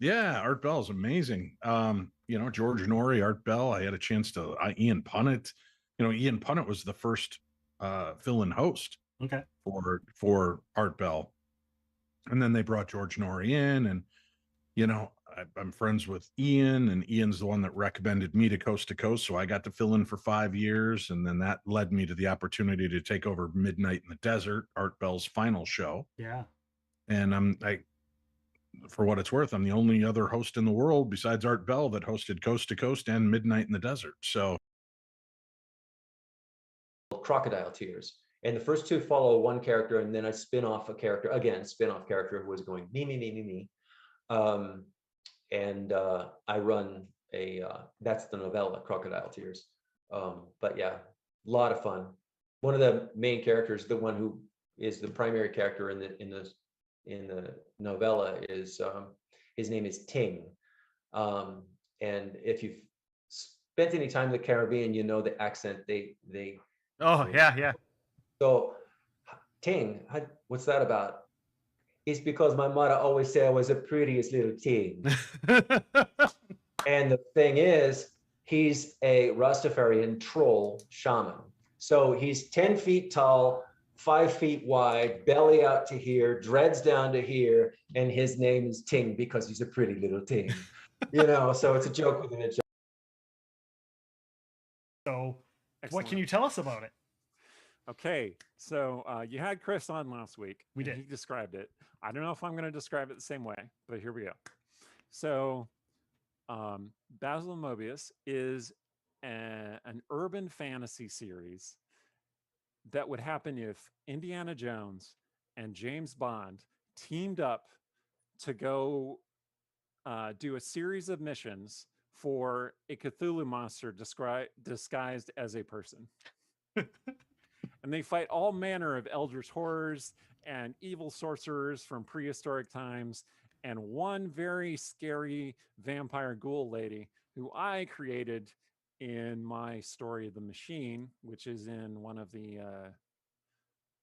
Yeah, Art Bell is amazing. George Norrie, Art Bell. I had a chance to Ian Punnett. Ian Punnett was the first fill-in host Okay. for Art Bell, and then they brought George Norrie in, and I'm friends with Ian, and Ian's the one that recommended me to Coast, so I got to fill in for 5 years, and then that led me to the opportunity to take over Midnight in the Desert, Art Bell's final show, Yeah. and for what it's worth, I'm the only other host in the world besides Art Bell that hosted Coast to Coast and Midnight in the Desert. So, Crocodile Tears. And the first two follow one character, and then I spin off a character, again, spin off character who was going me, me, me, me, me. I run that's the novella, Crocodile Tears. But yeah, a lot of fun. One of the main characters, the one who is the primary character in the novella, is his name is Ting. And if you've spent any time in the Caribbean, you know the accent they Oh, yeah. So Ting, what's that about? It's because my mother always said I was the prettiest little Ting. And the thing is, he's a Rastafarian troll shaman. So he's 10 feet tall, 5 feet wide, belly out to here, dreads down to here, and his name is Ting because he's a pretty little Ting. So it's a joke within a joke. So, Excellent. what can you tell us about it? Okay, so you had Chris on last week. We did. He described it. I don't know if I'm going to describe it the same way, but here we go. So, Basil and Mobius is an urban fantasy series that would happen if Indiana Jones and James Bond teamed up to go do a series of missions for a Cthulhu monster disguised as a person. And they fight all manner of eldritch horrors and evil sorcerers from prehistoric times, and one very scary vampire ghoul lady who I created in my Story of the Machine, which is in one of the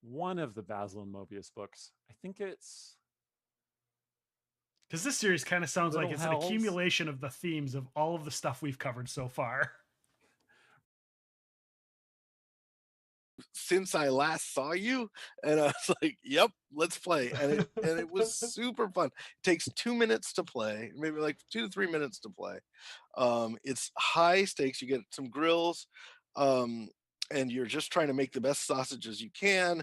Basil and Mobius books. I think it's... Because this series kind of sounds like it's Hells. an accumulation of the themes of all of the stuff we've covered so far. Since I last saw you, and I was like, yep, let's play. And it was super fun. It takes 2 minutes to play, maybe like 2 to 3 minutes to play. It's high stakes. You get some grills, and you're just trying to make the best sausages you can.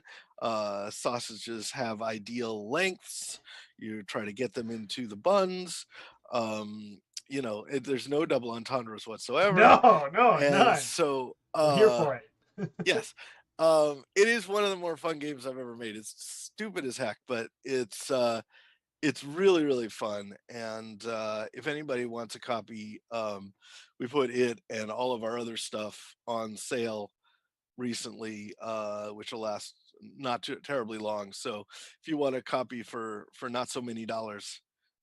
Sausages have ideal lengths. You try to get them into the buns. There's no double entendres whatsoever. No, none. So I'm here for it. Yes. It is one of the more fun games I've ever made. It's stupid as heck, but it's really, really fun. And if anybody wants a copy, we put it and all of our other stuff on sale recently, which will last not too terribly long. So if you want a copy for not so many dollars,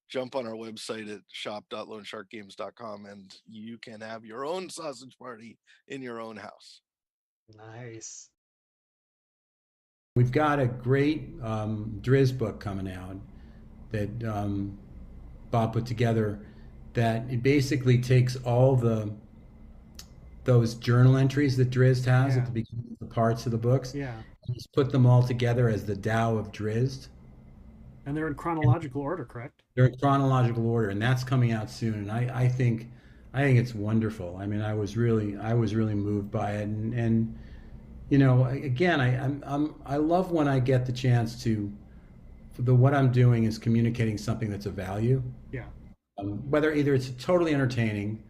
jump on our website at shop.loansharkgames.com and you can have your own sausage party in your own house. Nice. We've got a great Driz book coming out that Bob put together, that it basically takes all those journal entries that Drizzt has at the beginning of the parts of the books. Yeah. He's put them all together as the Tao of Drizzt. And they're in chronological order, correct? They're in chronological order, and that's coming out soon. And I think it's wonderful. I mean, I was really moved by it, and again, I love when I get the chance to, what I'm doing is communicating something that's of value. Yeah. Whether either it's totally entertaining,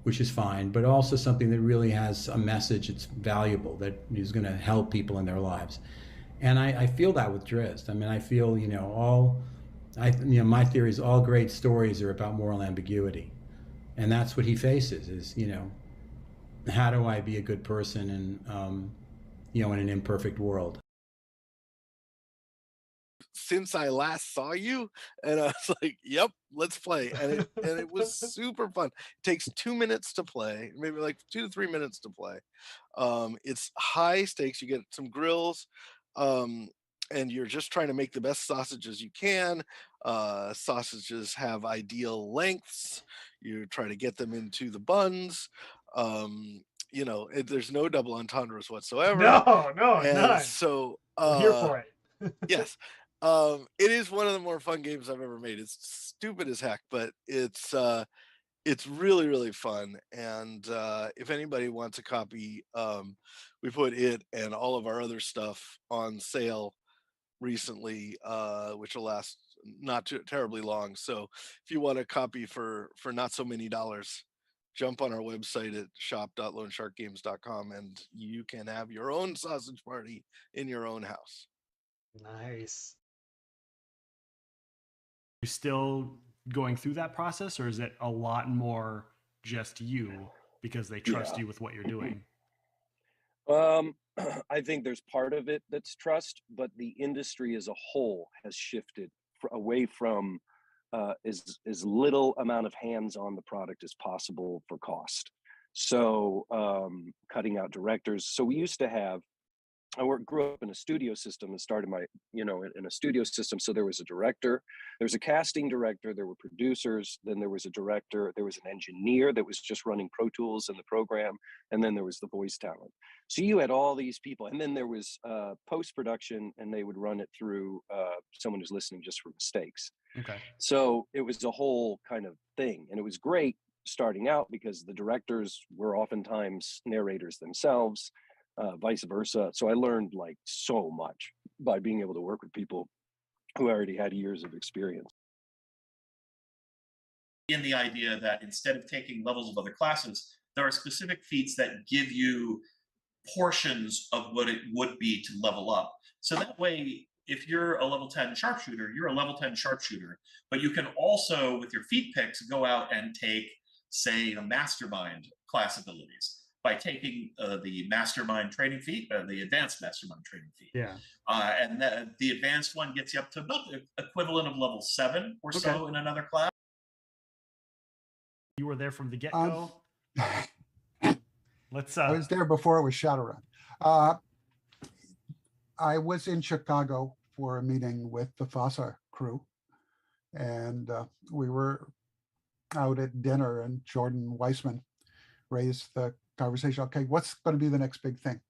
which is fine, but also something that really has a message that's valuable, that is going to help people in their lives. And I feel that with Drizzt. I mean, I feel, my theory is all great stories are about moral ambiguity. And that's what he faces is, how do I be a good person in an imperfect world? Since I last saw you, and I was like, yep, let's play. And it was super fun. It takes 2 minutes to play, maybe like 2 to 3 minutes to play. It's high stakes. You get some grills, and you're just trying to make the best sausages you can. sausages have ideal lengths. You try to get them into the buns. There's no double entendres whatsoever. No, And none. so I'm here for it. yes, it is one of the more fun games I've ever made. It's stupid as heck, but it's really, really fun. And if anybody wants a copy, we put it and all of our other stuff on sale recently, which will last not too terribly long. So if you want a copy for not so many dollars, jump on our website at shop.loansharkgames.com and you can have your own sausage party in your own house. Nice. You still going through that process, or is it a lot more just you because they trust you with what you're doing? I think there's part of it that's trust, but the industry as a whole has shifted away from as little amount of hands on the product as possible for cost. So cutting out directors. So we used to have, grew up in a studio system and started my, in a studio system. So there was a director, there was a casting director, there were producers, then there was a director, there was an engineer that was just running Pro Tools in the program, and then there was the voice talent. So you had all these people, and then there was post-production, and they would run it through someone who's listening just for mistakes. Okay. So it was a whole kind of thing, and it was great starting out because the directors were oftentimes narrators themselves. Vice versa. So I learned like so much by being able to work with people who already had years of experience. In the idea that instead of taking levels of other classes, there are specific feats that give you portions of what it would be to level up. So that way, if you're a level 10 sharpshooter, you're a level 10 sharpshooter, but you can also, with your feat picks, go out and take, say, the mastermind class abilities. By taking the mastermind training feat, the advanced mastermind training feat. Yeah. And the advanced one gets you up to about the equivalent of level 7 or so in another class. You were there from the get-go. Let's. I was there before it was Shadowrun. I was in Chicago for a meeting with the FASA crew, and we were out at dinner, and Jordan Weissman raised the conversation. Okay, what's going to be the next big thing?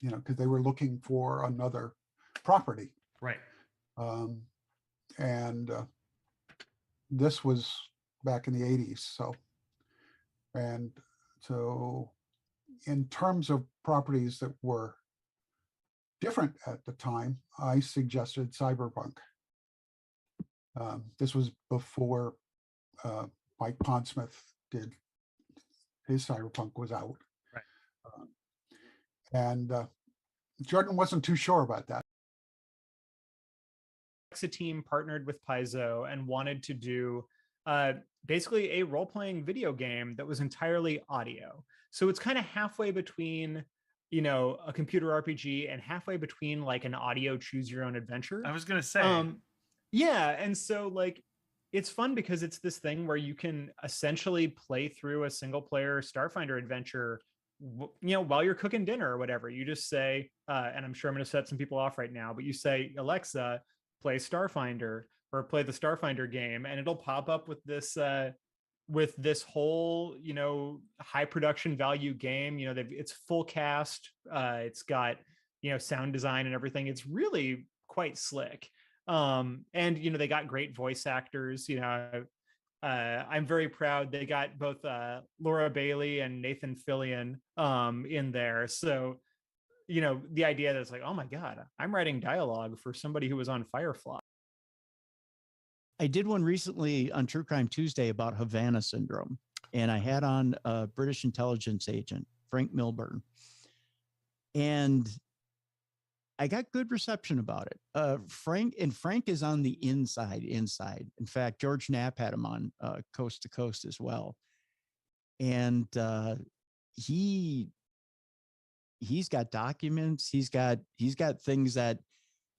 Because they were looking for another property, right? And this was back in the 80s. So in terms of properties that were different at the time, I suggested Cyberpunk. This was before Mike Pondsmith did his Cyberpunk was out. Right. And Jordan wasn't too sure about that. A team partnered with Paizo and wanted to do basically a role-playing video game that was entirely audio. So it's kind of halfway between, a computer RPG and halfway between like an audio choose your own adventure. I was going to say. Yeah. And so like, it's fun because it's this thing where you can essentially play through a single player Starfinder adventure, while you're cooking dinner or whatever. You just say, and I'm sure I'm going to set some people off right now, but you say, Alexa, play Starfinder or play the Starfinder game, and it'll pop up with this whole, high production value game. It's full cast. It's got, sound design and everything. It's really quite slick. And they got great voice actors. I'm very proud they got both Laura Bailey and Nathan Fillion in there. So the idea that it's like, oh my god, I'm writing dialogue for somebody who was on Firefly. I did one recently on True Crime Tuesday about Havana syndrome, and I had on a British intelligence agent, Frank Milburn, and I got good reception about it. Frank is on the inside. In fact, George Knapp had him on Coast to Coast as well. And he's got documents. He's got things that,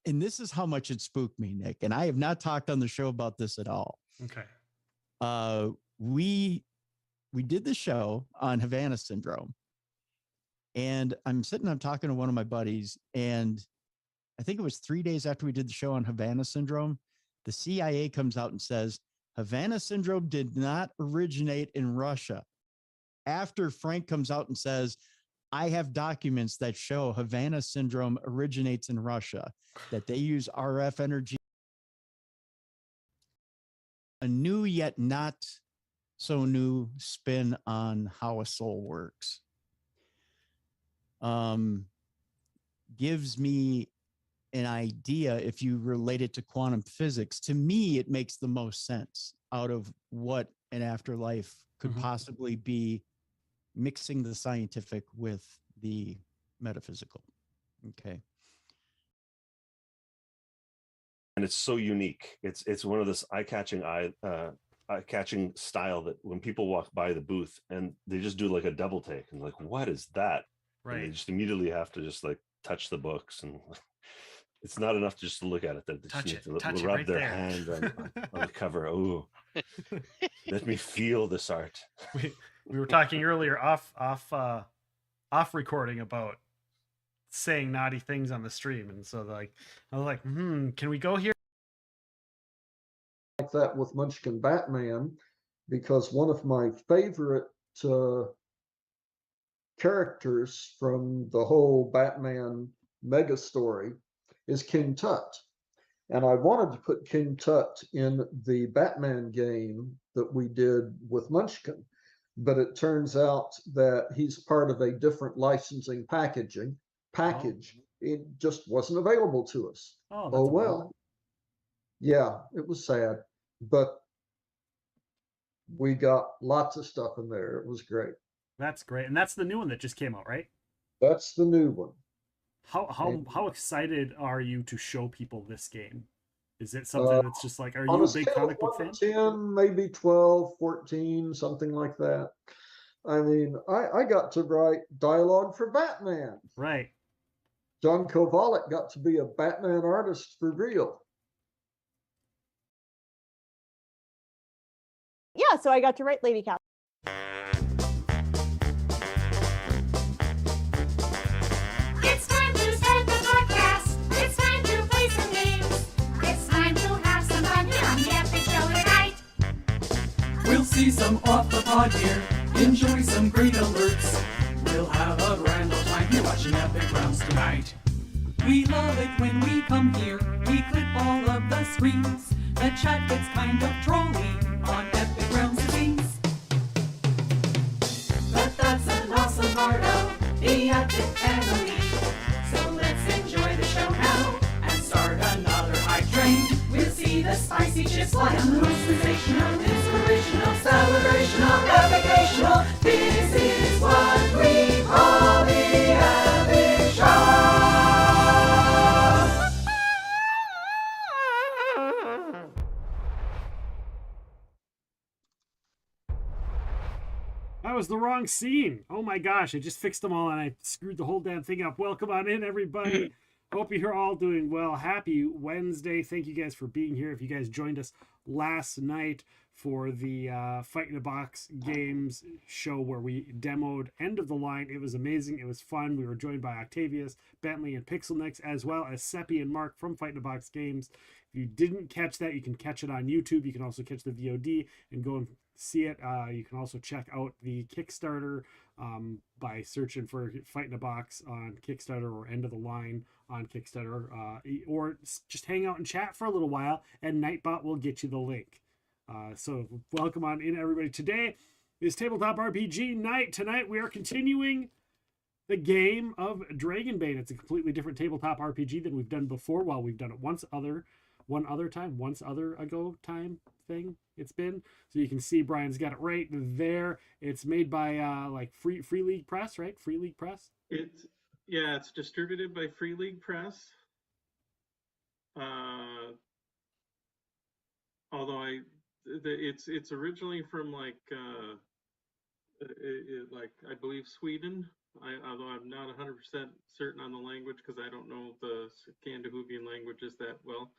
and this is how much it spooked me, Nick. And I have not talked on the show about this at all. Okay. We did the show on Havana syndrome. And I'm talking to one of my buddies, and I think it was 3 days after we did the show on Havana syndrome, The CIA comes out and says Havana syndrome did not originate in Russia. After Frank comes out and says, I have documents that show Havana syndrome originates in Russia, that they use RF energy. A new yet not so new spin on how a soul works. Gives me an idea, if you relate it to quantum physics. To me, it makes the most sense out of what an afterlife could possibly be, mixing the scientific with the metaphysical. Okay. And it's so unique. It's one of this eye-catching eye-catching style that when people walk by the booth and they just do like a double take and like, what is that? Right. And they just immediately have to just like touch the books, and it's not enough just to look at it. They just need to rub their hand on the cover. Oh, let me feel this art. We were talking earlier off recording about saying naughty things on the stream, and so like I was like, can we go here? Like that with Munchkin Batman, because one of my favorite characters from the whole Batman mega story is King Tut. And I wanted to put King Tut in the Batman game that we did with Munchkin, but it turns out that he's part of a different licensing package. It just wasn't available to us. Oh well. Yeah, it was sad, but we got lots of stuff in there. It was great. That's great. And that's the new one that just came out, right? That's the new one. How excited are you to show people this game? Is it something that's just like, are you a big comic book fan? 10, maybe 12, 14, something like that. I mean, I got to write dialogue for Batman. Right. John Kovalik got to be a Batman artist for real. Yeah, so I got to write Lady Cat. It's time to start the podcast. It's time to play some games. It's time to have some fun here on the Epic Show tonight. We'll see some off the pod gear, enjoy some great alerts. We'll have a grand old time here watching Epic Rounds tonight. We love it when we come here. We clip all of the screens. The chat gets kind of trolly on Epic Rounds and things. But that's an awesome part of the Epic family. So let's enjoy the show now and start another hype train. We'll see the spicy chips fly on the most sensational, inspirational, celebrational, epicational. This is what we call the Epic Show. That was the wrong scene. Oh my gosh, I just fixed them all and I screwed the whole damn thing up. Welcome on in, everybody. Hope you're all doing well. Happy Wednesday. Thank you guys for being here. If you guys joined us last night for the Fight in a Box Games show where we demoed End of the Line, it was amazing. It was fun. We were joined by Octavius, Bentley, and Pixelnix, as well as Seppi and Mark from Fight in a Box Games. If you didn't catch that, you can catch it on YouTube. You can also catch the VOD and go and see it. You can also check out the Kickstarter by searching for Fight in a Box on Kickstarter or End of the Line on Kickstarter, or just hang out and chat for a little while, and Nightbot will get you the link. So welcome on in, everybody. Today is Tabletop RPG night. Tonight we are continuing the game of Dragon Bane. It's a completely different tabletop RPG than we've done before. Well, we've done it once other ago time thing it's been. So you can see Brian's got it right there. It's made by like Free League Press, right? Free League Press. It's distributed by Free League Press. Although it's originally from like I believe Sweden. Although I'm not 100% certain on the language because I don't know the Scandinavian languages that well.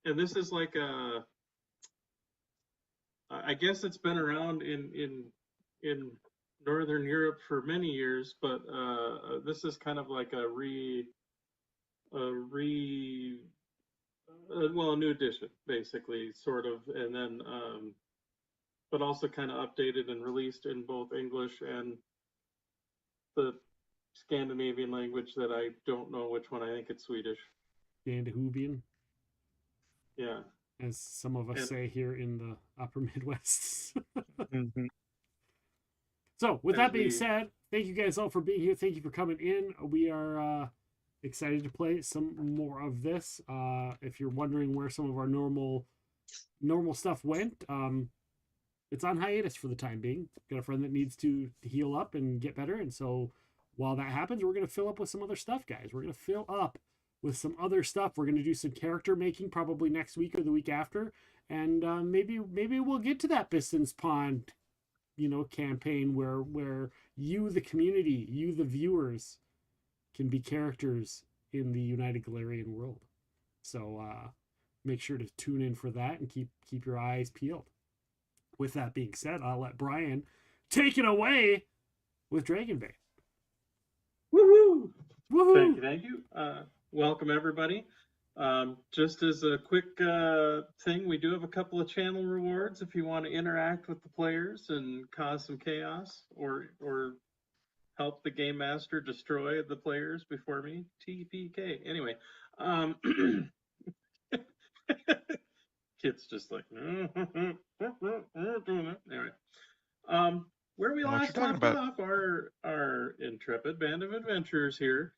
And this is like I guess it's been around in Northern Europe for many years, but this is kind of like a well, a new edition, basically, sort of, and then, but also kind of updated and released in both English and the Scandinavian language that I don't know which one. I think it's Swedish. Scandinavian, Yeah. as some of us And- say here in the upper Midwest. Mhm. So, with As that being we- said, thank you guys all for being here. Thank you for coming in. We are excited to play some more of this. If you're wondering where some of our normal stuff went, it's on hiatus for the time being. Got a friend that needs to heal up and get better, and so while that happens, we're going to fill up with some other stuff, guys. We're going to fill up with some other stuff. We're going to do some character making probably next week or the week after, and maybe we'll get to that Bison's Pond, campaign where you, the community, you, the viewers, can be characters in the United Galarian world. So make sure to tune in for that and keep your eyes peeled. With that being said, I'll let Bryan take it away with Dragon Bane. Woohoo! Woohoo! Thank you. Welcome, everybody. Just as a quick thing, we do have a couple of channel rewards if you want to interact with the players and cause some chaos or help the game master destroy the players before me. TPK. Anyway, kid's just like anyway. Where we Know what last you're talking left about. off, our intrepid band of adventurers here.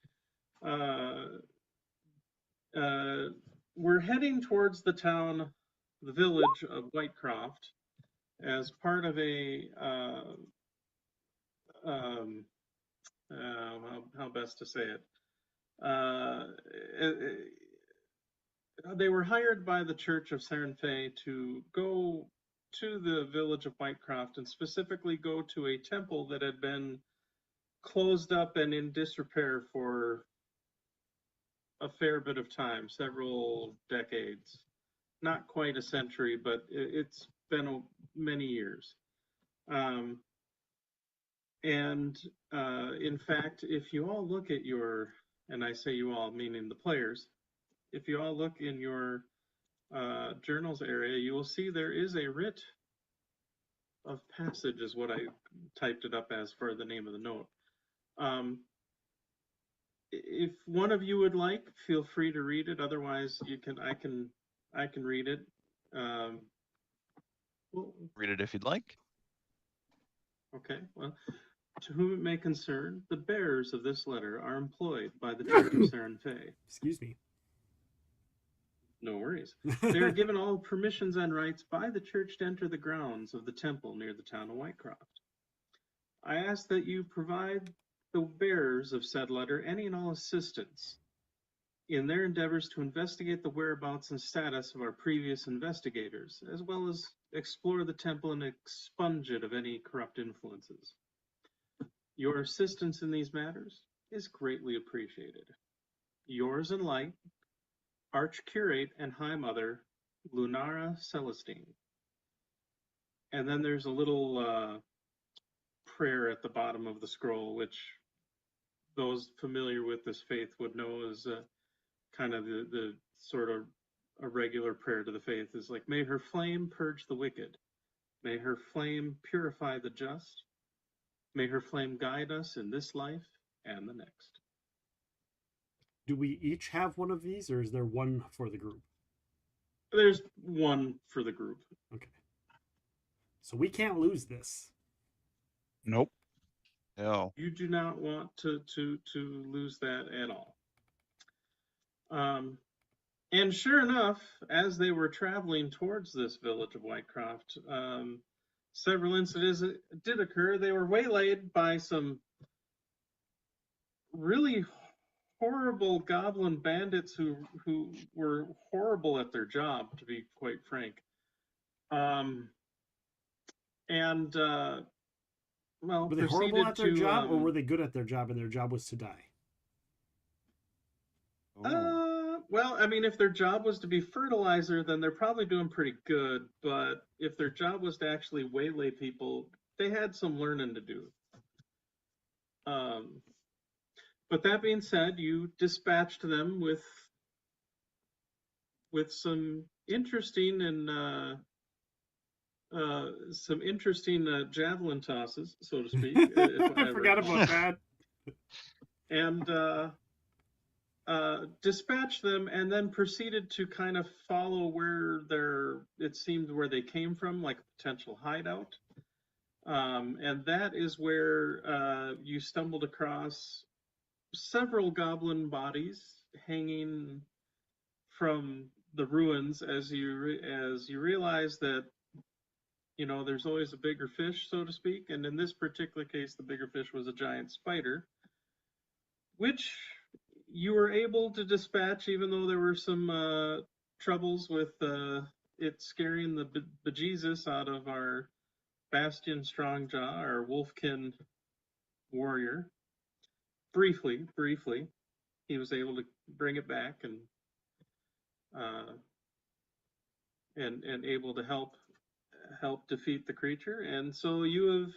We're heading towards the village of Whitecroft, as part of a how best to say it. They were hired by the Church of Sarenfe to go to the village of Whitecroft and specifically go to a temple that had been closed up and in disrepair for a fair bit of time, several decades, not quite a century, but it's been many years. In fact, if you all look at and I say you all, meaning the players, if you all look in your journals area, you will see there is a writ of passage, is what I typed it up as for the name of the note. If one of you would like, feel free to read it. Otherwise, I can read it. Read it if you'd like. Okay. Well, to whom it may concern, the bearers of this letter are employed by the Church of Sarenfe. Excuse me. No worries. They are given all permissions and rights by the church to enter the grounds of the temple near the town of Whitecroft. I ask that you provide the bearers of said letter any and all assistance in their endeavors to investigate the whereabouts and status of our previous investigators, as well as explore the temple and expunge it of any corrupt influences. Your assistance in these matters is greatly appreciated. Yours in light, Archcurate and High Mother, Lunara Celestine. And then there's a little prayer at the bottom of the scroll, which those familiar with this faith would know is kind of the sort of a regular prayer to the faith, is like, may her flame purge the wicked. May her flame purify the just. May her flame guide us in this life and the next. Do we each have one of these, or is there one for the group? There's one for the group. Okay. So we can't lose this. Nope. No. You do not want to lose that at all. And sure enough, as they were traveling towards this village of Whitecroft, several incidents did occur. They were waylaid by some really horrible goblin bandits who were horrible at their job, to be quite frank. Well, Were they horrible at their job, or were they good at their job and their job was to die? Well, I mean, if their job was to be fertilizer, then they're probably doing pretty good. But if their job was to actually waylay people, they had some learning to do. But that being said, you dispatched them with with some interesting javelin tosses, so to speak. I forgot about that. And dispatched them, and then proceeded to kind of follow where it seemed where they came from, like a potential hideout. And that is where you stumbled across several goblin bodies hanging from the ruins as you realize that, you know, there's always a bigger fish, so to speak. And in this particular case, the bigger fish was a giant spider, which you were able to dispatch, even though there were some troubles with it scaring the bejesus out of our Bastion Strongjaw, our Wolfkin warrior. Briefly, he was able to bring it back and able to help defeat the creature. And so you have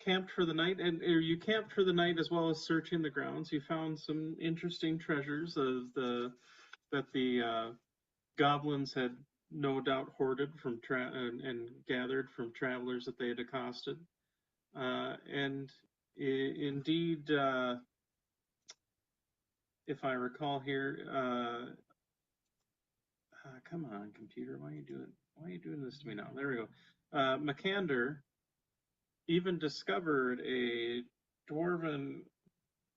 camped for the night, or you camped for the night as well as searching the grounds. You found some interesting treasures that the goblins had no doubt hoarded from and gathered from travelers that they had accosted. And indeed, if I recall here, come on, computer, why are you doing this to me now? There we go. McCander even discovered a dwarven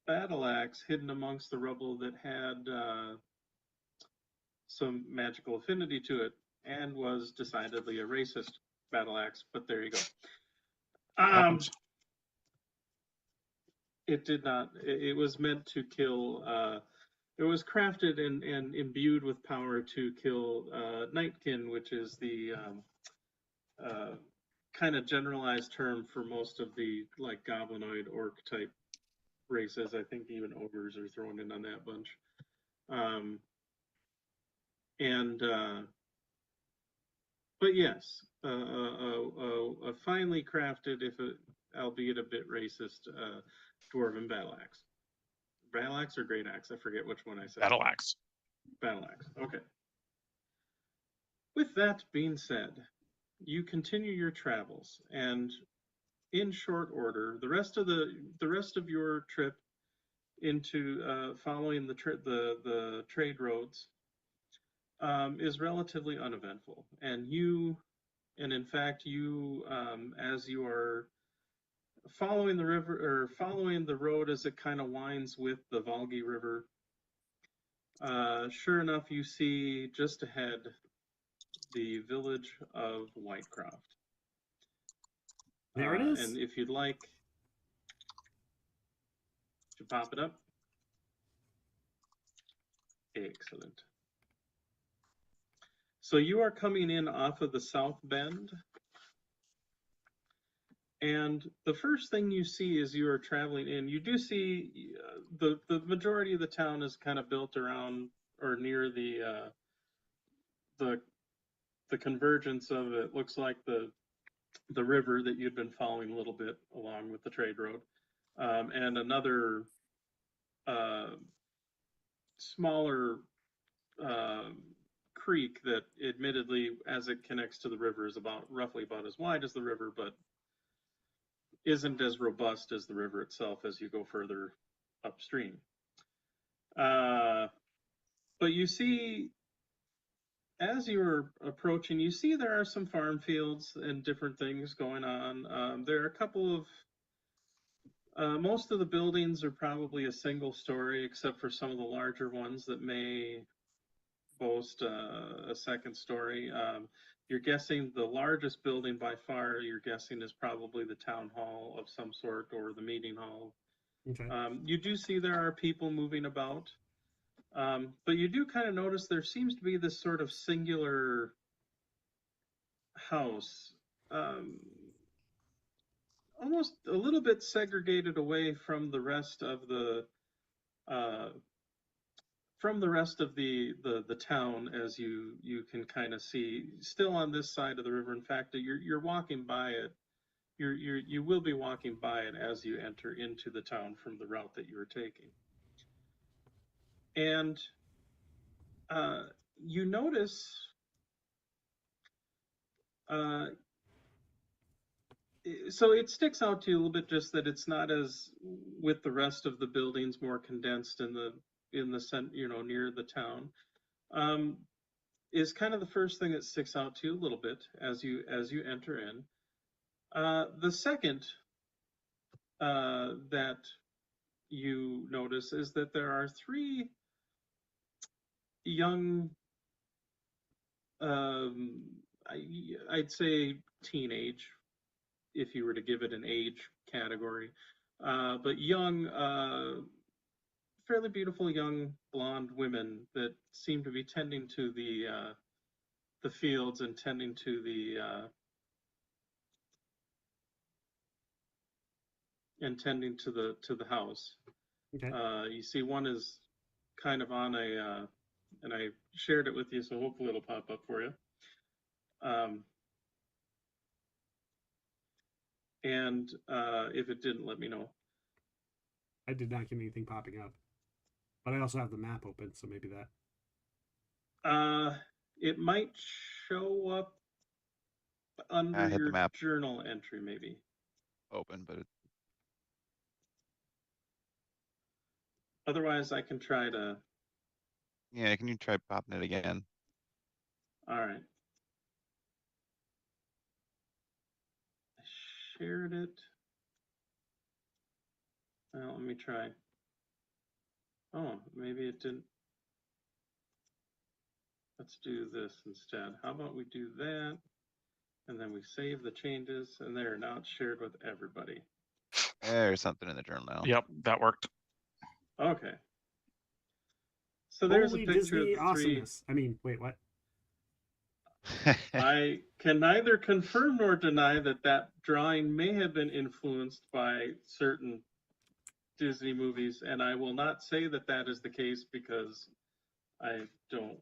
battle axe hidden amongst the rubble that had some magical affinity to it, and was decidedly a racist battle axe. But there you go. It did not. It was meant to kill. It was crafted and imbued with power to kill Nightkin, which is the kind of generalized term for most of the like goblinoid orc type races. I think even ogres are thrown in on that bunch. But yes, a finely crafted, albeit a bit racist, dwarven battle axe. Battle axe or great axe? I forget which one I said. Battle axe. Battle axe. Okay. With that being said, you continue your travels, and in short order, the rest of your trip into following the trade roads is relatively uneventful. And in fact, as you are following the river, or following the road as it kind of winds with the Volgi River, sure enough, you see just ahead the village of Whitecroft. There it is. And if you'd like to pop it up. Excellent. So you are coming in off of the South Bend. And the first thing you see as you are traveling in, you do see the majority of the town is kind of built around or near the convergence of, it looks like the river that you'd been following a little bit along with the trade road, and another smaller creek that, admittedly, as it connects to the river, is roughly about as wide as the river, but isn't as robust as the river itself as you go further upstream. But you see, as you're approaching, you see there are some farm fields and different things going on. There are a couple of, most of the buildings are probably a single story, except for some of the larger ones that may boast a second story. You're guessing the largest building by far, you're guessing, is probably the town hall of some sort, or the meeting hall. Okay. You do see there are people moving about, but you do kind of notice there seems to be this sort of singular house, almost a little bit segregated away from the rest of the town, as you can kind of see, still on this side of the river. In fact, you're walking by it. You will be walking by it as you enter into the town from the route that you were taking. And you notice so it sticks out to you a little bit, just that it's not as with the rest of the buildings, more condensed in the near the town. Is kind of the first thing that sticks out to you a little bit as you enter in. The second that you notice is that there are three young, I'd say teenage, if you were to give it an age category, but young, fairly beautiful young blonde women that seem to be tending to the fields and tending to the house. Okay. You see one is kind of on a and I shared it with you, so hopefully it'll pop up for you. And if it didn't, let me know. I did not get anything popping up, but I also have the map open, so maybe that. It might show up under I had the your map journal entry, maybe. open, but Otherwise, I can try to. yeah, can you try popping it again? All right. I shared it. Well, let me try. Oh, maybe it didn't. Let's do this instead. How about we do that, and then we save the changes, and they're now shared with everybody. There's something in the journal now. Yep, that worked. Okay. So there's Holy a picture Disney of the three. awesomeness. I mean, wait, what? I can neither confirm nor deny that drawing may have been influenced by certain Disney movies, and I will not say that is the case because I don't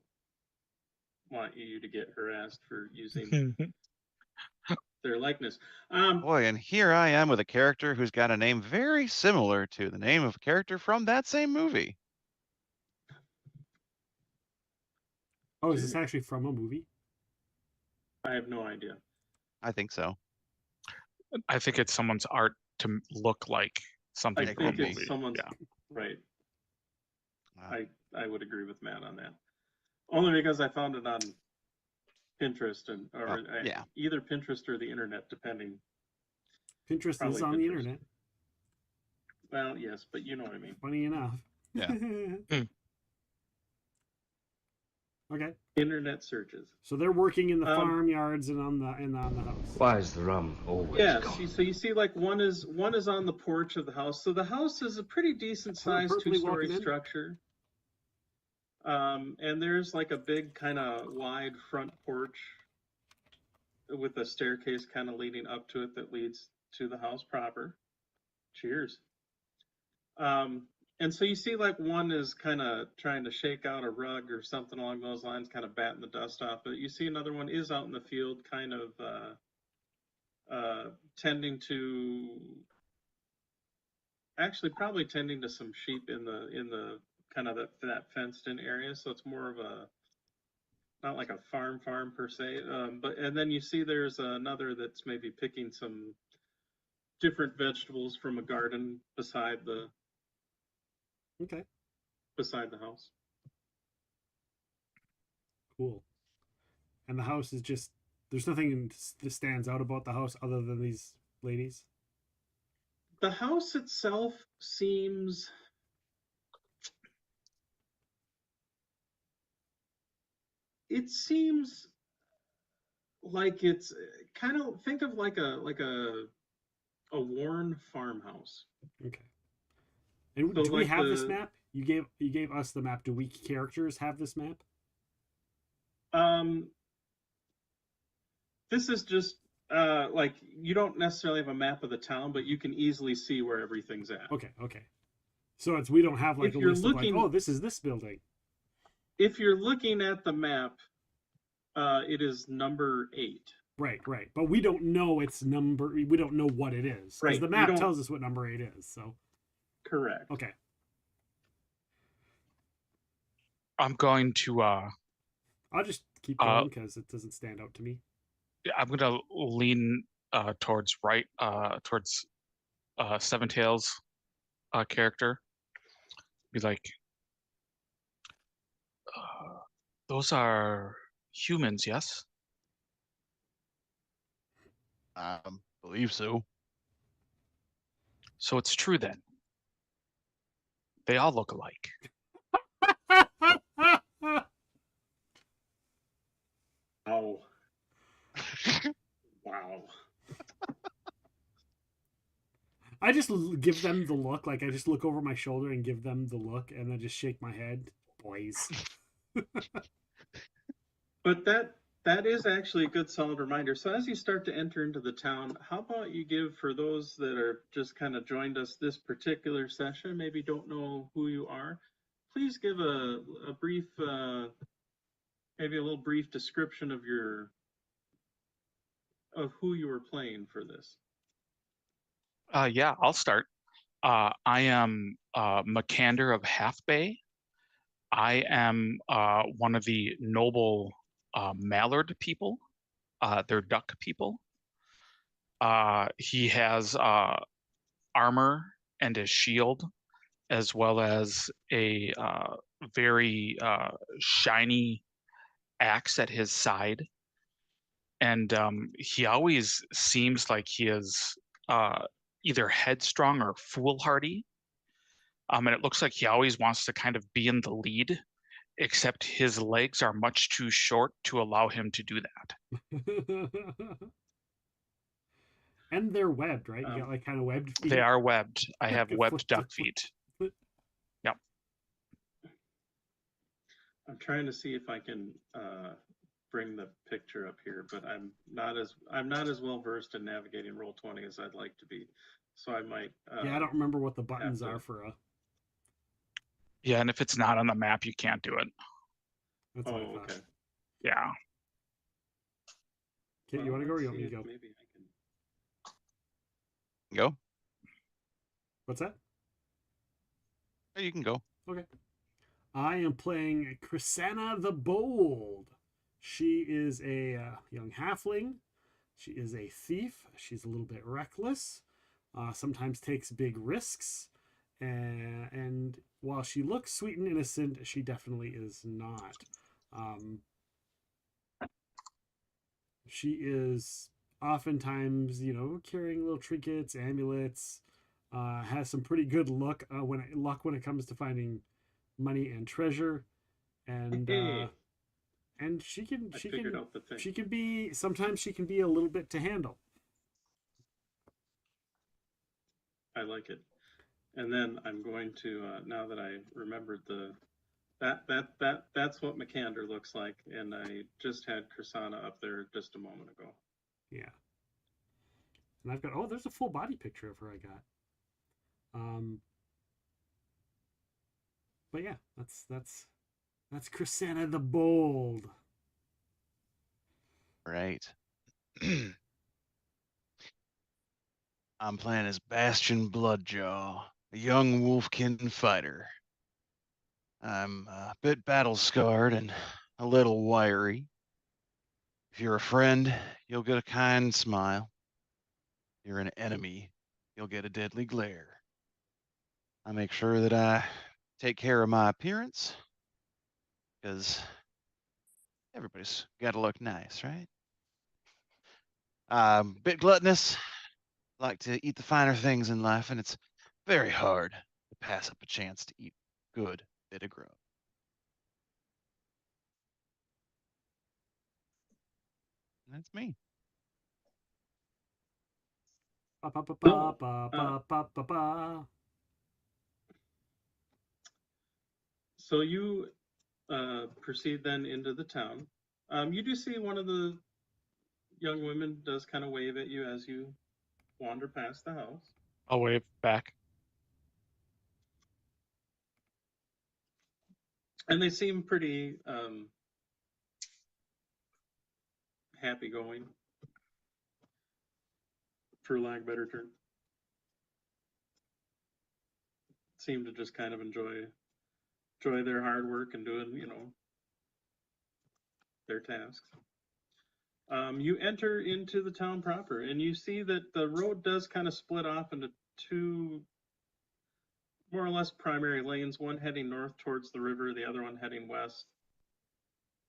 want you to get harassed for using their likeness. Boy, and here I am with a character who's got a name very similar to the name of a character from that same movie. Oh, is this actually from a movie? I have no idea. I think so. I think it's someone's art to look like something I from a think movie. it's someone's Yeah. right. Wow. I would agree with Matt on that. Only because I found it on Pinterest yeah, either Pinterest or the internet, depending. Pinterest Probably is on the Pinterest. internet. Well, yes, but you know what I mean. Funny enough. Yeah. Okay. Internet searches. So they're working in the farmyards and on the house. Why is the rum always Yeah, gone? so you see like one is on the porch of the house. So the house is a pretty decent sized purpley two-story walking in. structure. And there's like a big kind of wide front porch with a staircase kind of leading up to it that leads to the house proper. Cheers. And so you see like one is kind of trying to shake out a rug or something along those lines, kind of batting the dust off. But you see another one is out in the field, kind of tending to, actually probably tending to some sheep in the kind of that fenced in area. So it's more of a, not like a farm per se. And then you see there's another that's maybe picking some different vegetables from a garden beside the house. Cool. And the house is just, there's nothing that stands out about the house other than these ladies. The house itself seems like it's kind of, think of like a worn farmhouse. Okay. And So do we like have this map? You gave us the map. Do we characters have this map? This is just like, you don't necessarily have a map of the town, but you can easily see where everything's at. Okay. So we don't have like If a you're list looking- of like, oh, this is this building. If you're looking at the map, it is number 8. Right. But we don't know its number. We don't know what it is. Because Right, the you map don't- tells us what number 8 is. So. Correct. Okay. I'm going to I'll just keep going because it doesn't stand out to me. I'm gonna lean towards right towards Seven Tails character. Be like, those are humans, yes? Believe so. So it's true then. They all look alike. Oh. Wow. I just give them the look. Like, I just look over my shoulder and give them the look, and then just shake my head. Boys. But that is actually a good solid reminder. So as you start to enter into the town, how about you give, for those that are just kind of joined us this particular session, maybe don't know who you are, please give a brief, maybe a little brief description of who you were playing for this. Yeah, I'll start. I am Makander of Half Bay. I am one of the noble mallard people. They're duck people. He has armor and a shield, as well as a very shiny axe at his side. And he always seems like he is either headstrong or foolhardy. And it looks like he always wants to kind of be in the lead, except his legs are much too short to allow him to do that. And they're webbed, right? You got like kind of webbed feet. They are webbed. I have webbed duck feet. Yep. I'm trying to see if I can bring the picture up here, but I'm not as well versed in navigating Roll20 as I'd like to be. So I might. Yeah, I don't remember what the buttons are for a. Yeah, and if it's not on the map, you can't do it. That's what I thought. Okay. Yeah. Kit, you want to go or you want me to go? Maybe I can. Go. What's that? You can go. Okay. I am playing Krisanna the Bold. She is a young halfling. She is a thief. She's a little bit reckless. Sometimes takes big risks. And while she looks sweet and innocent, she definitely is not. She is oftentimes, carrying little trinkets, amulets. Has some pretty good luck when it comes to finding money and treasure, and she can be sometimes she can be a little bit to handle. I like it. And then I'm going to now that I remembered that's what Makander looks like, and I just had Krisanna up there just a moment ago. Yeah. And I've got there's a full body picture of her I got. But yeah, that's Krisanna the Bold. Right. I'm playing as Bastion Bloodjaw, a young wolfkin fighter. I'm a bit battle scarred and a little wiry. If you're a friend, you'll get a kind smile. If you're an enemy, you'll get a deadly glare. I make sure that I take care of my appearance, because everybody's got to look nice, right? Bit gluttonous, like to eat the finer things in life, and it's very hard to pass up a chance to eat good bit of grub. And that's me. So you proceed then into the town. You do see one of the young women does kind of wave at you as you wander past the house. I'll wave back. And they seem pretty happy going, for lack of a better term. Seem to just kind of enjoy enjoy their hard work and doing, their tasks. You enter into the town proper, and you see that the road does kind of split off into two more or less primary lanes, one heading north towards the river, the other one heading west,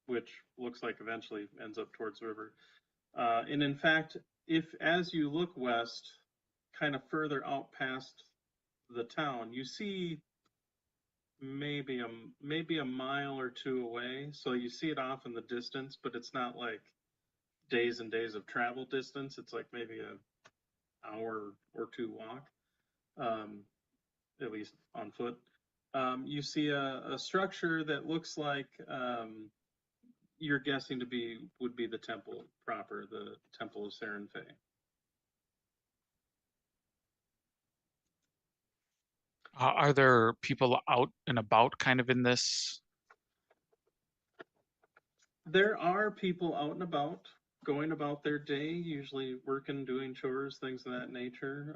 which looks like eventually ends up towards the river. And in fact, as you look west, kind of further out past the town, you see maybe a mile or two away. So you see it off in the distance, but it's not like days and days of travel distance. It's like maybe an hour or two walk, at least on foot. You see a structure that looks like you're guessing would be the temple proper, the Temple of Seren Fae. Are there people out and about kind of in this? There are people out and about, going about their day, usually working, doing chores, things of that nature.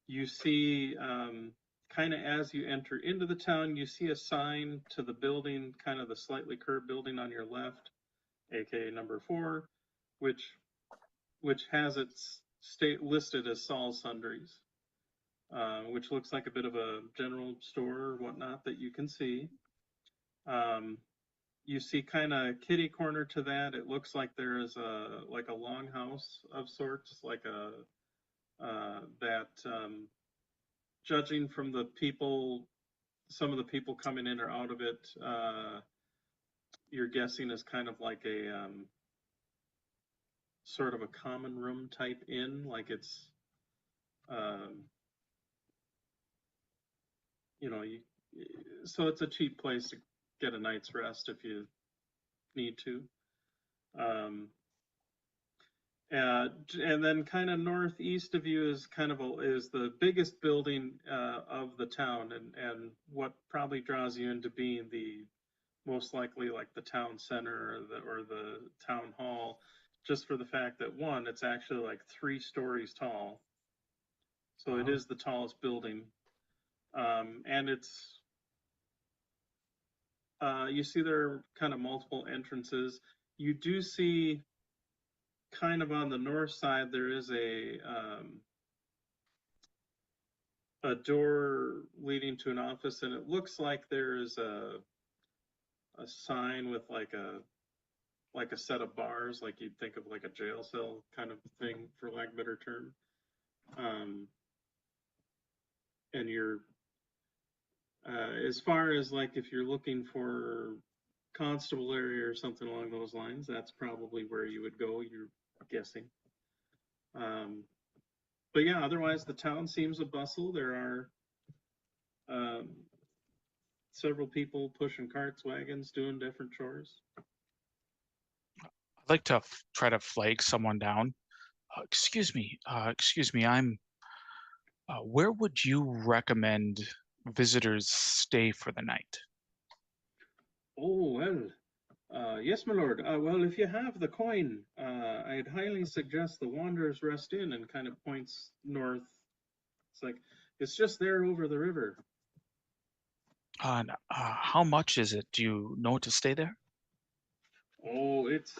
You see, kind of as you enter into the town, you see a sign to the building, kind of the slightly curved building on your left, aka number 4, which has its listed as Saul's Sundries, which looks like a bit of a general store or whatnot that you can see. You see kind of kitty corner to that. It looks like there is a longhouse of sorts, like judging from the people, some of the people coming in or out of it, you're guessing is kind of like a sort of a common room type inn, like it's so it's a cheap place to get a night's rest if you need to. And then kind of northeast of you is is the biggest building of the town, and what probably draws you into being the most likely like the town center or the town hall, just for the fact that one, it's actually like 3 stories tall, so it is the tallest building, and it's you see there are kind of multiple entrances. You do see kind of on the north side there is a door leading to an office, and it looks like there is a sign with like a set of bars, like you'd think of like a jail cell kind of thing, for lack of a better term. And you're as far as like if you're looking for constabulary or something along those lines, that's probably where you would go, you're guessing. But yeah, otherwise the town seems a bustle. There are several people pushing carts, wagons, doing different chores. I'd like to try to flag someone down. Excuse me, I'm where would you recommend visitors stay for the night? Oh, well, yes, my lord. Well, if you have the coin, I'd highly suggest the Wanderer's Rest Inn, and kind of points north. It's like, it's just there over the river. How much is it? Do you know to stay there? Oh, it's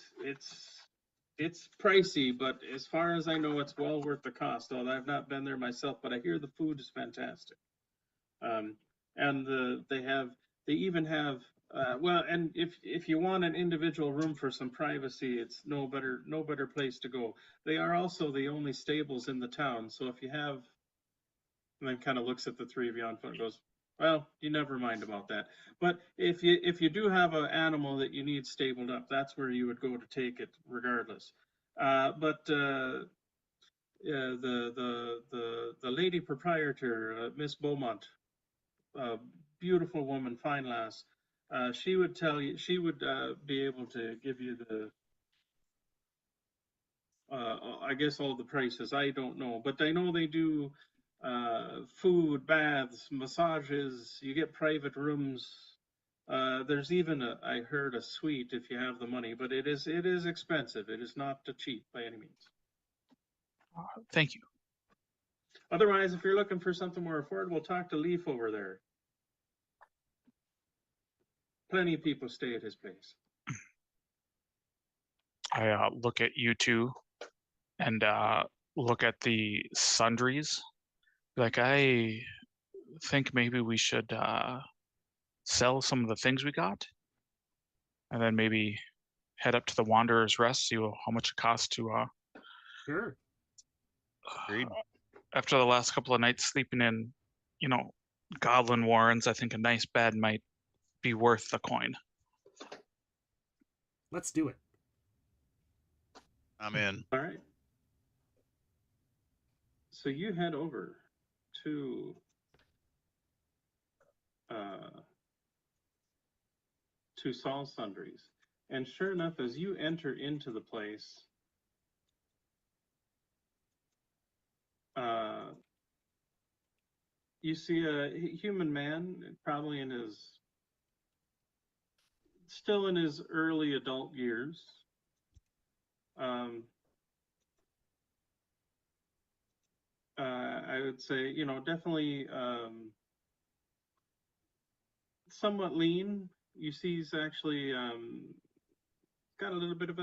pricey, but as far as I know, it's well worth the cost. Although I've not been there myself, but I hear the food is fantastic. And they even have well, and if you want an individual room for some privacy, it's no better place to go. They are also the only stables in the town, so if you have, and then kind of looks at the 3 of you on foot and goes, well, you never mind about that. But if you do have an animal that you need stabled up, that's where you would go to take it regardless. But the lady proprietor, Miss Beaumont, beautiful woman, fine lass. She would tell you, she would be able to give you the, I guess all the prices. I don't know, but I know they do food, baths, massages. You get private rooms. There's even I heard a suite if you have the money, but it is expensive. It is not cheap by any means. Thank you. Otherwise, if you're looking for something more affordable, talk to Leaf over there. plenty of people stay at his place. I look at you two and look at the sundries. Like, I think maybe we should sell some of the things we got, and then maybe head up to the Wanderer's Rest, see how much it costs to. Sure. Agreed. After the last couple of nights sleeping in, goblin warrens, I think a nice bed might be worth the coin. Let's do it. I'm in. All right. So you head over to Saul's Sundries, and sure enough, as you enter into the place, you see a human man, probably still in his early adult years. I would say, definitely somewhat lean. You see he's actually got a little bit of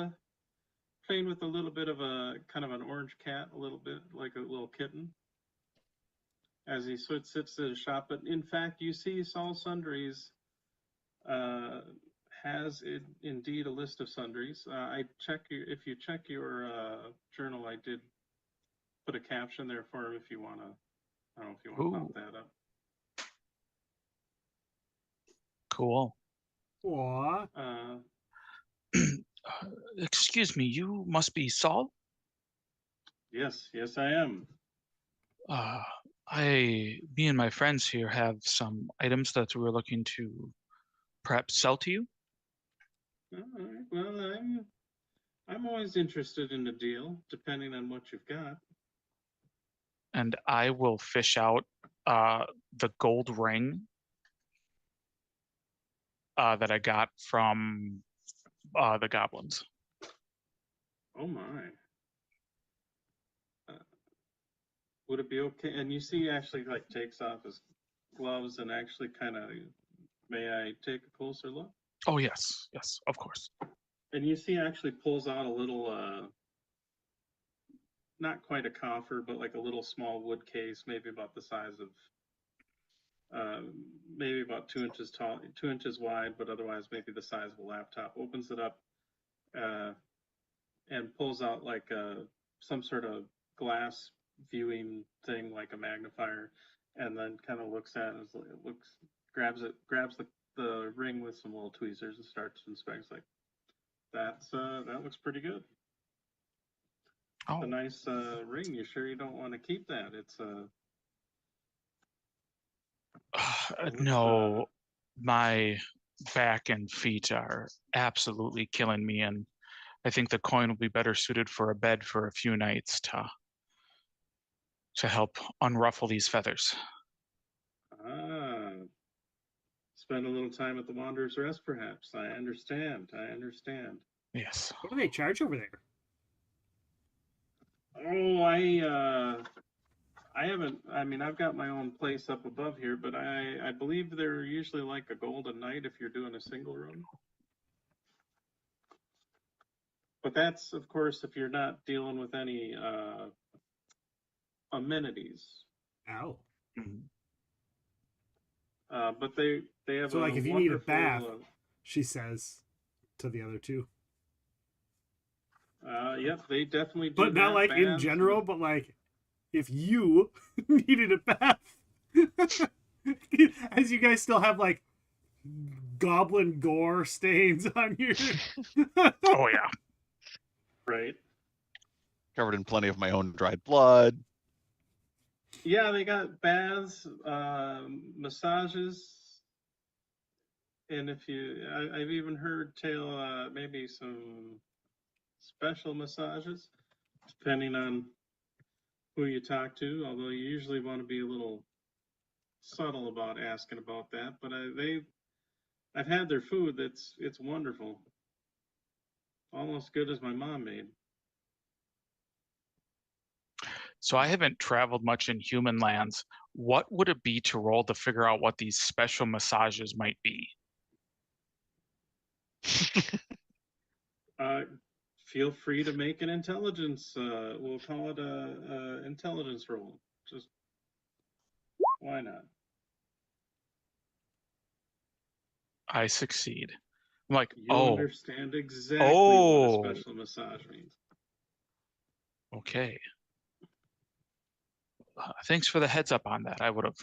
playing with a little bit of a kind of an orange cat, a little bit like a little kitten, as he sits at his shop. But in fact, you see Saul Sundries has indeed a list of sundries. If you check your journal, I did put a caption there for him if you want to. I don't know if you want to pop that up. Cool. Aw. Excuse me, you must be Saul? Yes, I am. Me and my friends here have some items that we're looking to perhaps sell to you. All right. Well, I'm always interested in a deal, depending on what you've got. And I will fish out the gold ring that I got from the goblins. Oh my. Would it be okay? And you see, actually, like, takes off his gloves and actually kind of, may I take a closer look? Oh, yes, of course. And you see, actually pulls out a little, not quite a coffer, but like a little small wood case, maybe about the size of, maybe about 2 inches tall, 2 inches wide, but otherwise maybe the size of a laptop. Opens it up and pulls out like some sort of glass viewing thing, like a magnifier, and then kind of looks at it, grabs the ring with some little tweezers and starts to inspect. Like, that looks pretty good. Oh. It's a nice ring. You sure you don't want to keep that? It's no, my back and feet are absolutely killing me, and I think the coin will be better suited for a bed for a few nights to help unruffle these feathers. Spend a little time at the Wanderer's Rest, perhaps. I understand. Yes. What do they charge over there? Oh, I haven't. I mean, I've got my own place up above here, but I believe they're usually like a gold a night if you're doing a single room. But that's, of course, if you're not dealing with any amenities. Ow. But they have so, like, if you need a bath, she says to the other two. Yep, they definitely do. But not like in general, but like if you needed a bath, as you guys still have like goblin gore stains on your. Oh yeah. Right. Covered in plenty of my own dried blood. Yeah, they got baths, massages, and I've even heard maybe some special massages, depending on who you talk to. Although you usually want to be a little subtle about asking about that. But I've had their food. It's wonderful, almost good as my mom made. So I haven't traveled much in human lands. What would it be to roll to figure out what these special massages might be? Feel free to make an intelligence. We'll call it a intelligence roll. Just why not? I succeed. I'm like, You oh, understand exactly what a special massage means. Okay. Thanks for the heads up on that. I would have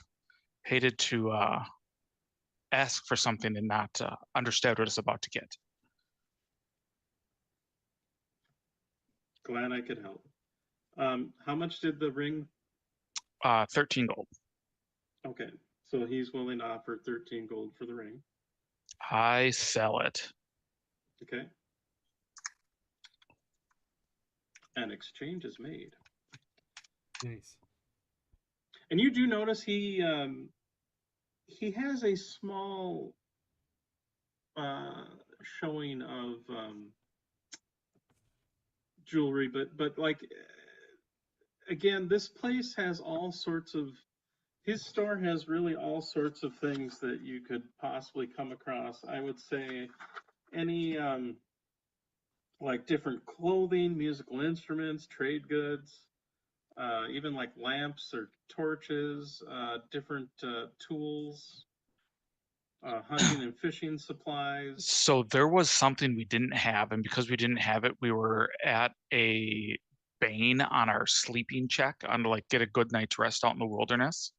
hated to ask for something and not understand what it's about to get. Glad I could help. How much did the ring? 13 gold. Okay, so he's willing to offer 13 gold for the ring. I sell it. Okay. An exchange is made. Nice. And you do notice he has a small showing of jewelry, but like again, this place has all sorts of. His store has really all sorts of things that you could possibly come across. I would say any like different clothing, musical instruments, trade goods, even like lamps or torches, different tools, hunting and fishing supplies. So there was something we didn't have, and because we didn't have it, we were at a bane on our sleeping check on to like get a good night's rest out in the wilderness.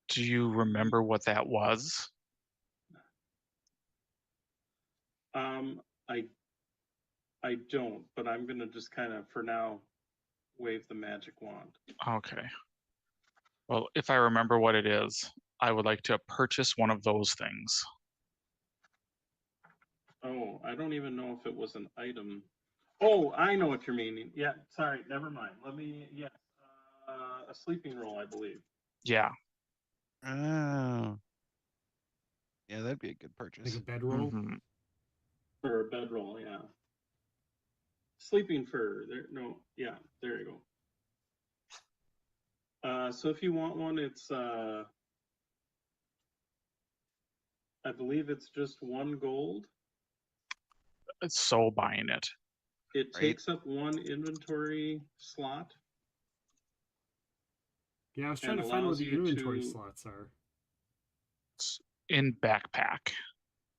Do you remember what that was? I don't, but I'm gonna just kind of for now wave the magic wand. Okay. Well, if I remember what it is, I would like to purchase one of those things. Oh, I don't even know if it was an item. Oh, I know what you're meaning. Yeah, sorry, never mind. Let me, yes, a sleeping roll, I believe. Yeah. Oh. Yeah, that'd be a good purchase. Like a bedroll? Or a bedroll, yeah. Sleeping fur. There, no, yeah, there you go. So if you want one, it's I believe it's just 1 gold. It's so buying it. It takes up 1 inventory slot. Yeah, I was trying to find where the inventory slots are. In backpack.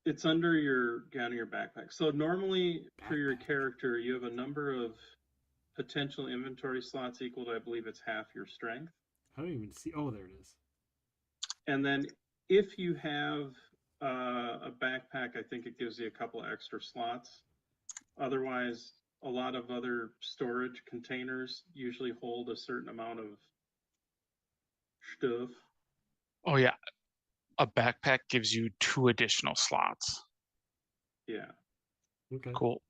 It's under your backpack. So normally for your character, you have a number of potential inventory slots equal to, I believe it's half your strength. I don't even see. Oh, there it is. And then if you have a backpack, I think it gives you a couple of extra slots. Otherwise, a lot of other storage containers usually hold a certain amount of stuff. Oh yeah. A backpack gives you 2 additional slots. Yeah. Okay. Cool.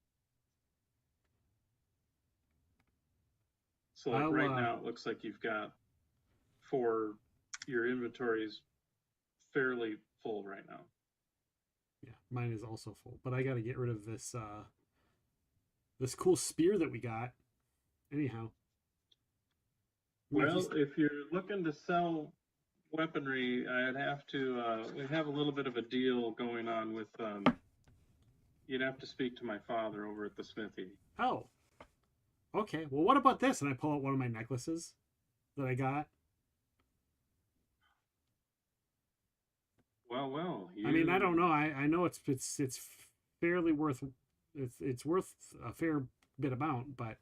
So like right now, it looks like you've got your inventory's fairly full right now. Yeah, mine is also full, but I got to get rid of this this cool spear that we got. Anyhow. Well, if you're looking to sell weaponry, I'd have to we have a little bit of a deal going on with you'd have to speak to my father over at the smithy. Oh. Okay. Well, what about this? And I pull out one of my necklaces that I got. Well. I mean, I don't know. I know it's fairly worth it's worth a fair bit amount, but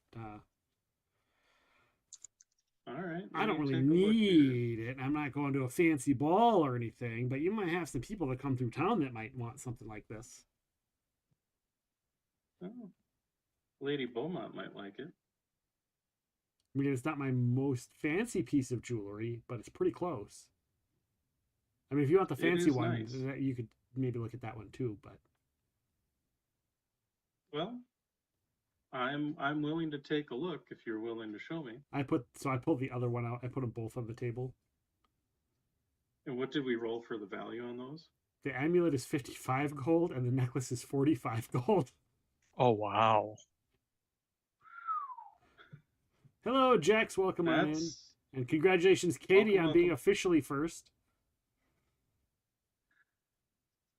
all right. I don't really need it. I'm not going to a fancy ball or anything, but you might have some people that come through town that might want something like this. Oh. Lady Beaumont might like it. I mean, it's not my most fancy piece of jewelry, but it's pretty close. I mean, if you want the fancy one, nice. You could maybe look at that one too, but well, I'm willing to take a look if you're willing to show me. I pulled the other one out. I put them both on the table. And what did we roll for the value on those? The amulet is 55 gold and the necklace is 45 gold. Oh wow. Hello, Jax. Welcome on in. And congratulations, Katie, on being officially first.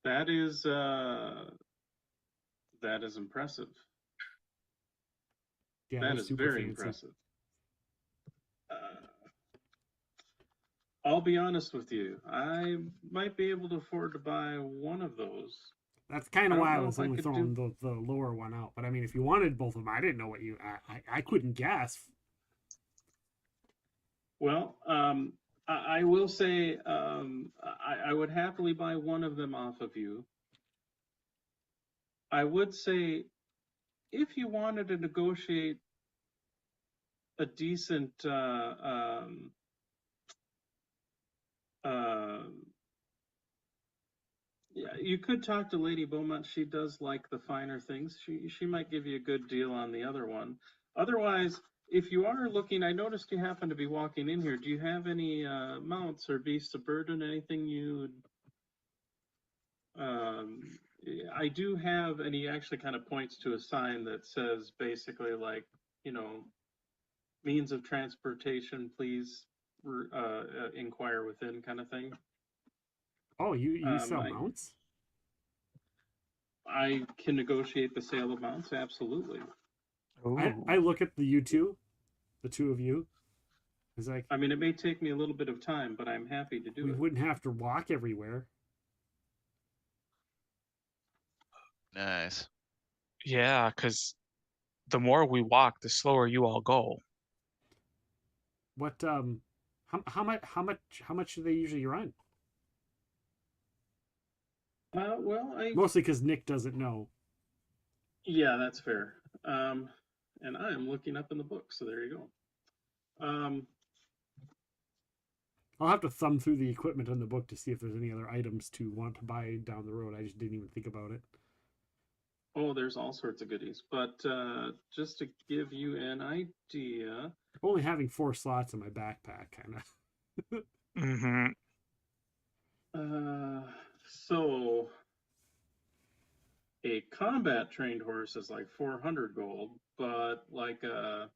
That is impressive. Yeah, That they're is super very fancy. impressive. I'll be honest with you. I might be able to afford to buy one of those. That's kind of I don't why I know was if I only could throwing the lower one out. But I mean, if you wanted both of them, I didn't know what you. I couldn't guess. Well, I will say I would happily buy one of them off of you. I would say if you wanted to negotiate a decent yeah, you could talk to Lady Beaumont. She does like the finer things. She might give you a good deal on the other one. Otherwise, if you are looking, I noticed you happen to be walking in here. Do you have any mounts or beasts of burden? Anything you? I do have, and he actually kind of points to a sign that says basically like, you know, means of transportation, please inquire within, kind of thing. Oh, you sell mounts? I can negotiate the sale of mounts, absolutely. I look at the two of you. It's like, I mean, it may take me a little bit of time, but I'm happy to do we it. wouldn't have to walk everywhere. Nice. Yeah, because the more we walk, the slower you all go. What how much do they usually run? Well, mostly because Nick doesn't know. Yeah, that's fair. And I am looking up in the book, so there you go. I'll have to thumb through the equipment in the book to see if there's any other items to want to buy down the road. I just didn't even think about it. Oh, there's all sorts of goodies. But just to give you an idea, only having 4 slots in my backpack, kind of. Mm-hmm. So a combat trained horse is like 400 gold, but like a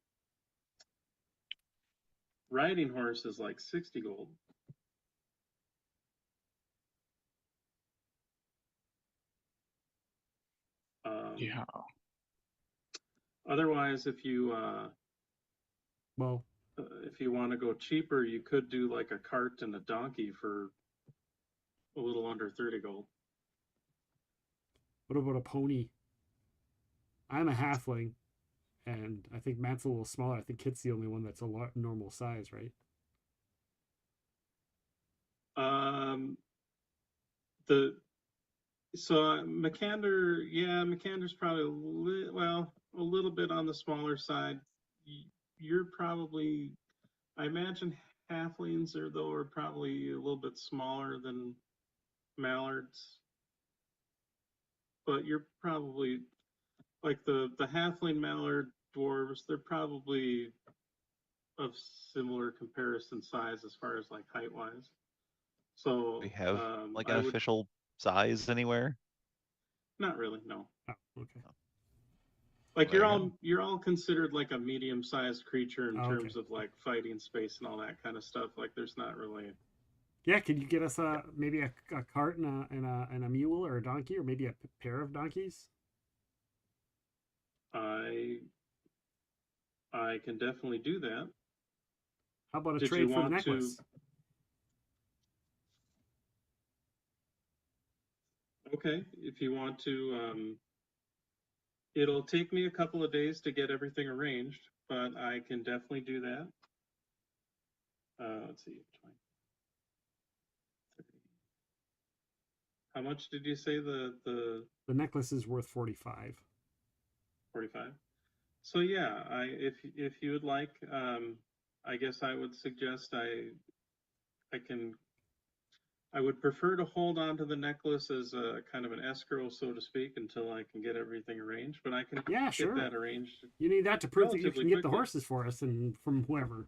riding horse is like 60 gold. Yeah. Otherwise, if you well, if you want to go cheaper, you could do like a cart and a donkey for a little under 30 gold. What about a pony? I'm a halfling, and I think Matt's a little smaller. I think Kit's the only one that's a lot normal size, right? Macander's probably a little bit on the smaller side. You're probably, I imagine halflings are probably a little bit smaller than mallards, but you're probably like the halfling mallard dwarves. They're probably of similar comparison size as far as like height wise. So We have like an official size anywhere? Not really, no. Oh, okay. Like you're all considered like a medium-sized creature in okay. terms of like fighting space and all that kind of stuff. Like there's not really. Yeah, could you get us maybe a cart and a mule or a donkey or maybe a pair of donkeys? I can definitely do that. How about a trade for the necklace? Okay, if you want to, it'll take me a couple of days to get everything arranged, but I can definitely do that. Let's see, 20, 30. How much did you say the necklace is worth 45? 45. So yeah, if you would like, I guess I would suggest I would prefer to hold on to the necklace as a kind of an escrow, so to speak, until I can get everything arranged. But I can get that arranged. You need that to prove that you relatively can get the quickly. horses for us and from whoever.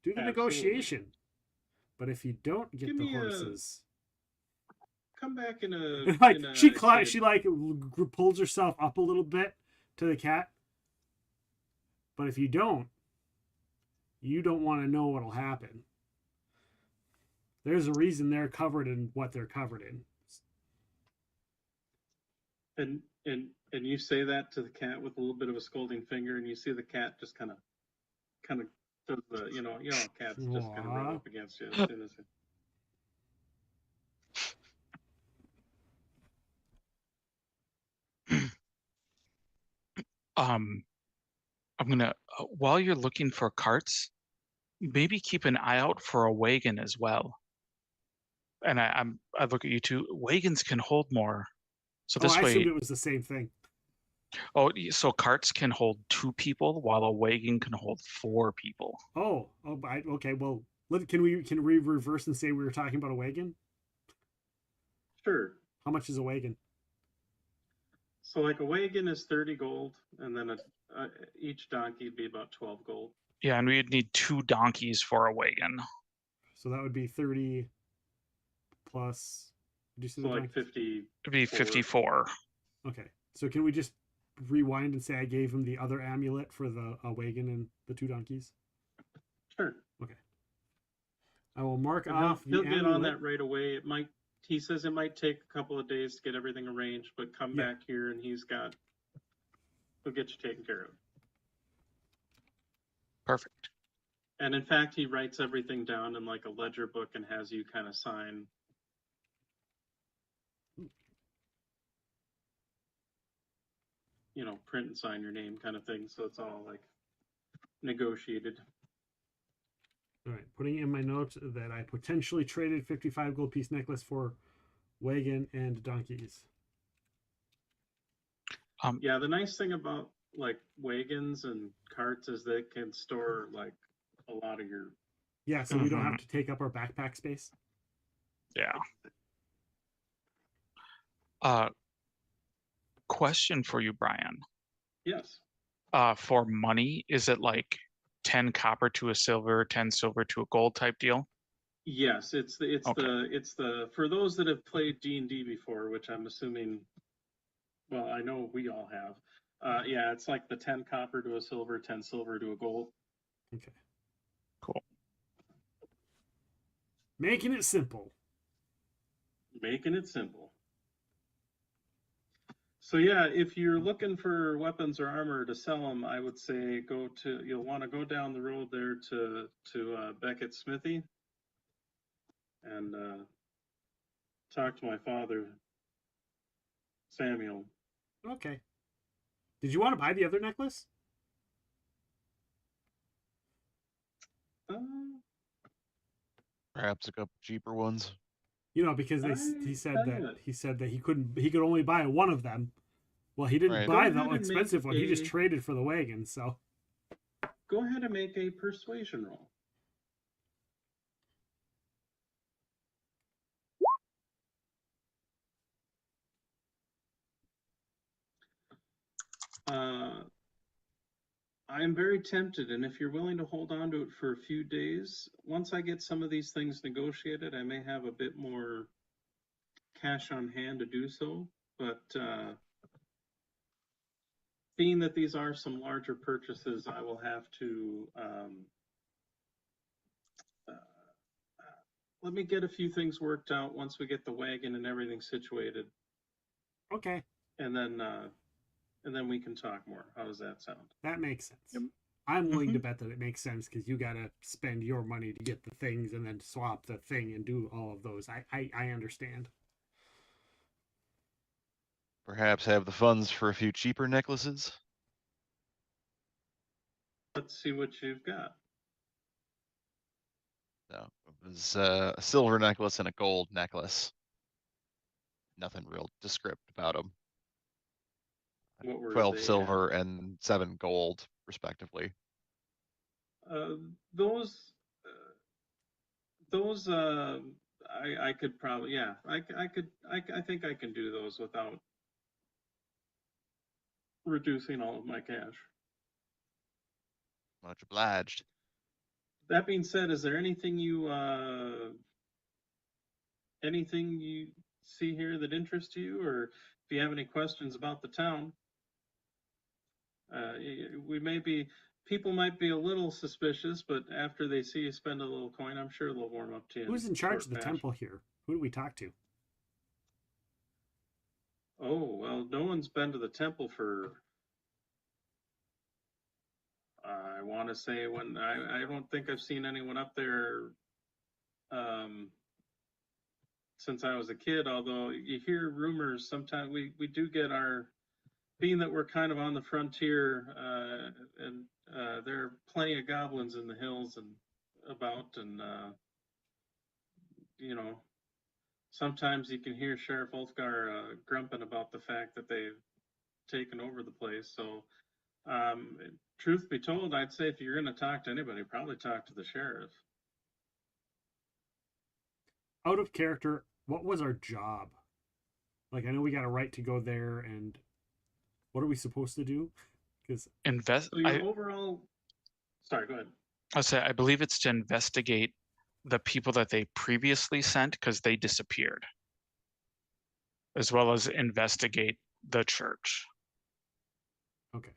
Do the negotiation. But if you don't get Give the me horses, come back in a. like in a, she like pulls herself up a little bit to the cat. But if you don't want to know what'll happen. There's a reason they're covered in what they're covered in. And you say that to the cat with a little bit of a scolding finger, and you see the cat just kind of does the cats just kind of rub up against you as soon as it. I'm gonna while you're looking for carts, maybe keep an eye out for a wagon as well. And I look at you two. Wagons can hold more, so Oh, this I way. assumed it was the same thing. Oh, so carts can hold 2 people, while a wagon can hold 4 people. Okay. Well, can we reverse and say we were talking about a wagon? Sure. How much is a wagon? So like a wagon is 30 gold, and then each donkey would be about 12 gold. Yeah, and we'd need 2 donkeys for a wagon. So that would be 30 plus. Did you say so like 50. It'd be 54. Okay. So can we just rewind and say I gave him the other amulet for the wagon and the 2 donkeys? Sure. Okay. I will mark And off he'll the get amulet. on that right away. He says it might take a couple of days to get everything arranged, but come back here and he'll get you taken care of. Perfect. And in fact, he writes everything down in like a ledger book and has you kind of sign. Print and sign your name kind of thing. So it's all like negotiated. All right, putting in my notes that I potentially traded 55 gold piece necklace for wagon and donkeys. Yeah, the nice thing about like wagons and carts is they can store like a lot of your. Yeah, so we don't have to take up our backpack space. Yeah. Question for you, Bryan. Yes. For money, is it like 10 copper to a silver, 10 silver to a gold type deal? Yes, it's the for those that have played D&D before, which I'm assuming. Well, I know we all have. Yeah, it's like the 10 copper to a silver, 10 silver to a gold. Okay. Cool. Making it simple. Making it simple. So yeah, if you're looking for weapons or armor to sell them, I would say you'll want to go down the road there to Beckett's Smithy and talk to my father, Samuel. Okay. Did you want to buy the other necklace? Perhaps a couple cheaper ones. Because he said that he could only buy one of them. Well, he didn't Right. buy Go the ahead and expensive make one. He just a- traded for the wagon. So Go ahead and make a persuasion roll. I'm very tempted, and if you're willing to hold on to it for a few days, once I get some of these things negotiated, I may have a bit more cash on hand to do so. But being that these are some larger purchases, I will have to let me get a few things worked out once we get the wagon and everything situated. Okay. And then we can talk more. How does that sound? That makes sense. I'm willing to bet that it makes sense because you got to spend your money to get the things and then swap the thing and do all of those. I understand. Perhaps have the funds for a few cheaper necklaces. Let's see what you've got. No, it was a silver necklace and a gold necklace. Nothing real descriptive about them. What were 12 they at? silver and 7 gold, respectively. Those I could probably, yeah, I think I can do those without reducing all of my cash. Much obliged. That being said, is there anything you see here that interests you, or if you have any questions about the town? People might be a little suspicious, but after they see you spend a little coin, I'm sure they'll warm up to you. Who's in charge of the short fashion. temple here? Who do we talk to? Oh, well, no one's been to the temple for, I want to say I don't think I've seen anyone up there since I was a kid, although you hear rumors sometimes. We do get our, being that we're kind of on the frontier, and there are plenty of goblins in the hills and about, and you know, sometimes you can hear Sheriff Ulfgar grumping about the fact that they've taken over the place. So, truth be told, I'd say if you're going to talk to anybody, probably talk to the sheriff. Out of character, what was our job? Like, I know we got a right to go there, and what are we supposed to do? Because So your overall, sorry, go ahead. I believe it's to investigate the people that they previously sent because they disappeared, as well as investigate the church. Okay.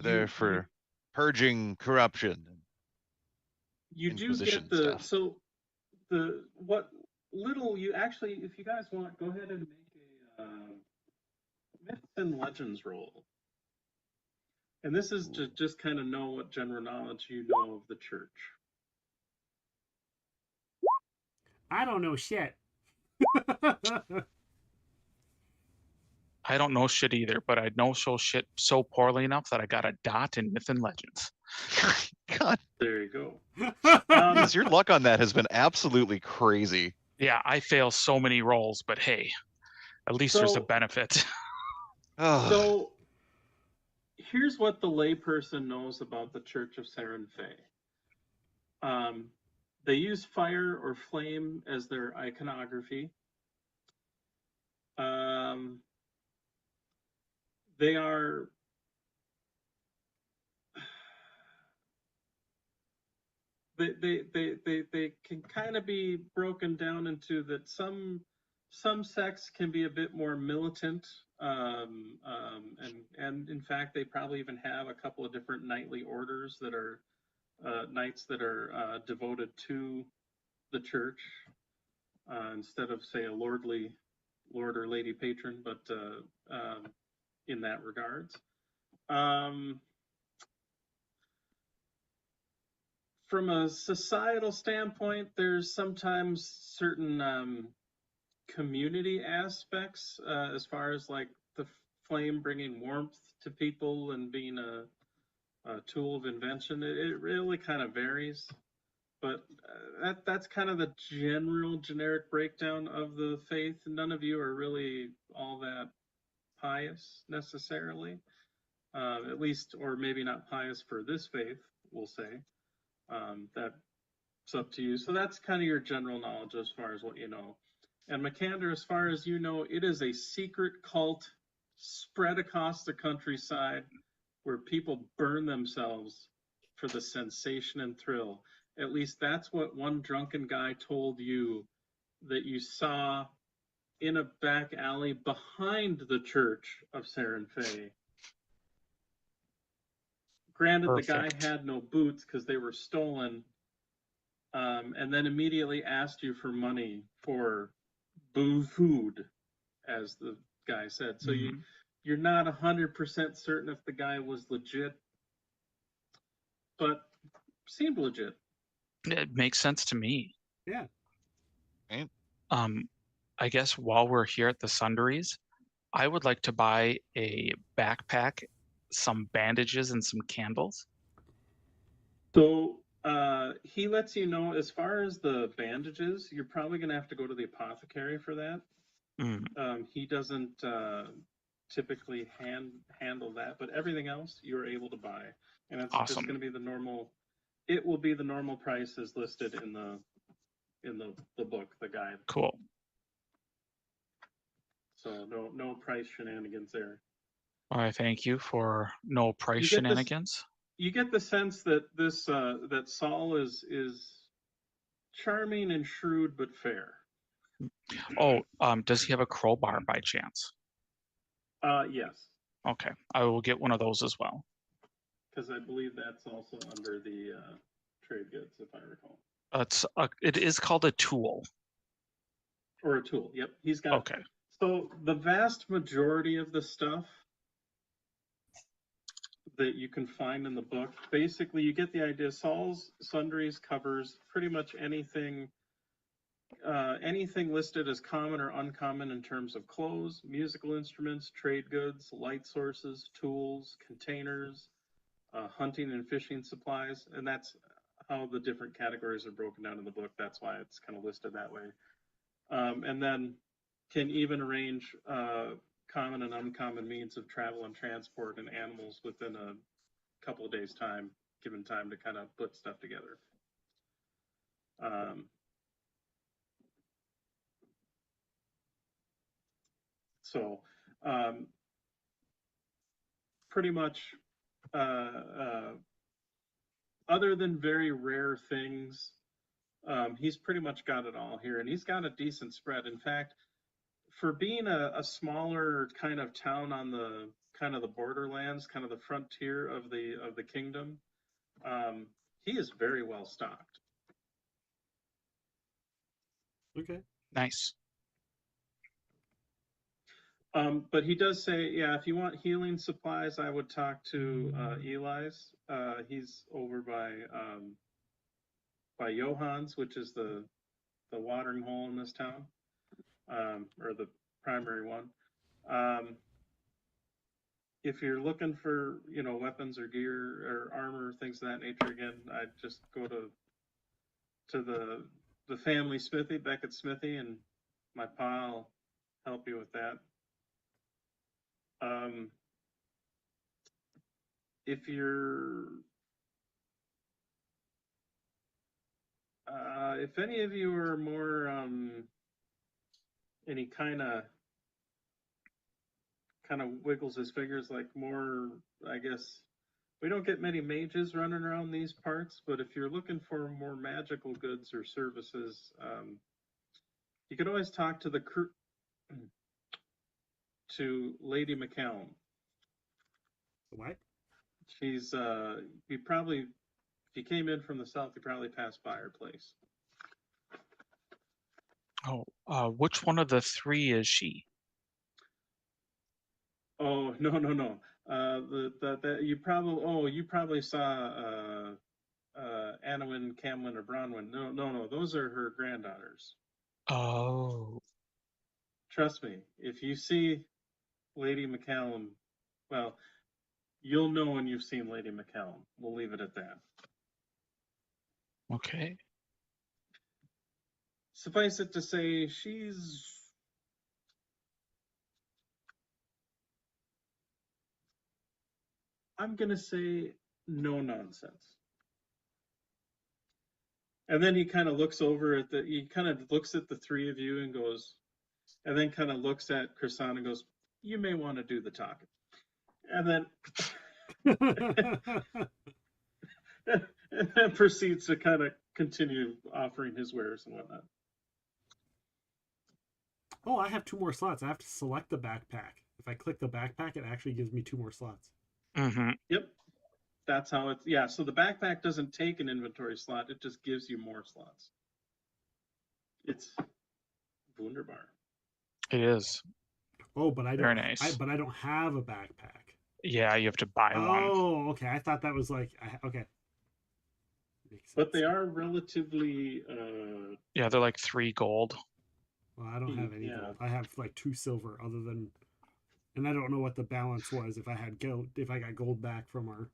They're for purging corruption. You do Inquisition get the stuff. so the what little you actually, if you guys want, go ahead and make a myths and legends roll. And this is to just kind of know what general knowledge you know of the church. I don't know shit. I don't know shit either, but I know shit so poorly enough that I got a dot in Myth and Legends. God. There you go. Jesus, your luck on that has been absolutely crazy. Yeah, I fail so many rolls, but hey, at least there's a So- benefit. So here's what the layperson knows about the Church of Saren Fae. They use fire or flame as their iconography. They are they can kind of be broken down into that some sects can be a bit more militant, and in fact they probably even have a couple of different knightly orders that are knights that are devoted to the church, instead of say a lord or lady patron, but in that regards. From a societal standpoint, there's sometimes certain community aspects, as far as like the flame bringing warmth to people and being a tool of invention. It really kind of varies, but that's kind of the generic breakdown of the faith. None of you are really all that pious necessarily, at least, or maybe not pious for this faith, we'll say. That's up to you. So that's kind of your general knowledge as far as what you know. And Makander, as far as you know, it is a secret cult spread across the countryside where people burn themselves for the sensation and thrill. At least that's what one drunken guy told you that you saw in a back alley behind the Church of Saren Fae. Granted, Perfect. the guy had no boots because they were stolen, and then immediately asked you for money for food, as the guy said. So you're not 100% certain if the guy was legit, but seemed legit. It makes sense to me. Yeah. Right. I guess while we're here at the Sundries, I would like to buy a backpack, some bandages, and some candles. So he lets you know, as far as the bandages, you're probably going to have to go to the apothecary for that. He doesn't typically handle that, but everything else you're able to buy, and it's just Awesome. going to be the normal. It will be the normal price as listed in the book, the guide. Cool. So no price shenanigans there. I thank you for no price You get this- shenanigans. You get the sense that this that Saul is charming and shrewd but fair. Oh, does he have a crowbar by chance? Yes, Okay, I will get one of those as well. because I believe that's also under the trade goods, if I recall. It is called a tool. Or a tool. Yep, he's got. Okay. So the vast majority of the stuff that you can find in the book, basically you get the idea. Saul's Sundries covers pretty much anything listed as common or uncommon in terms of clothes, musical instruments, trade goods, light sources, tools, containers, hunting and fishing supplies, and that's how the different categories are broken down in the book. That's why it's kind of listed that way. And then can even arrange common and uncommon means of travel and transport and animals within a couple of days' time, given time to kind of put stuff together. So pretty much, other than very rare things, he's pretty much got it all here, and he's got a decent spread. In fact, for being a smaller kind of town on the kind of the borderlands, kind of the frontier of the kingdom, he is very well stocked. Okay. Nice. But he does say, yeah, if you want healing supplies, I would talk to Eli's. He's over by Johann's, which is the watering hole in this town, or the primary one. If you're looking for, weapons or gear or armor, things of that nature, again, I'd just go to the family smithy, Beckett's Smithy, and my pa will help you with that. If you're, if any of you are more, any kind of wiggles his fingers, like more, I guess, we don't get many mages running around these parts, but if you're looking for more magical goods or services, you can always talk to to Lady McCallum. What? She's you probably, if you came in from the south, you probably passed by her place. Oh, which one of the three is she? Oh, no. You probably saw Anowin, Camlin, or Bronwyn. No, those are her granddaughters. Oh. Trust me, if you see Lady McCallum, well, you'll know when you've seen Lady McCallum. We'll leave it at that. Okay. Suffice it to say, she's I'm gonna say no nonsense. And then he kind of looks over at he kind of looks at the three of you and goes, and then kind of looks at Krisan and goes, you may want to do the talking. And then proceeds to kind of continue offering his wares and whatnot. Oh, I have 2 more slots. I have to select the backpack. If I click the backpack, it actually gives me 2 more slots. Mm-hmm. Yep. That's how it's, yeah. So the backpack doesn't take an inventory slot. It just gives you more slots. It's wunderbar. It is. Oh, but I Very don't. nice. But I don't have a backpack. Yeah, you have to buy one. Oh, okay. I thought that was like okay. But they are relatively. Yeah, they're like 3 gold. Well, I don't have any gold. I have like 2 silver, other than, and I don't know what the balance was if I had gold. If I got gold back from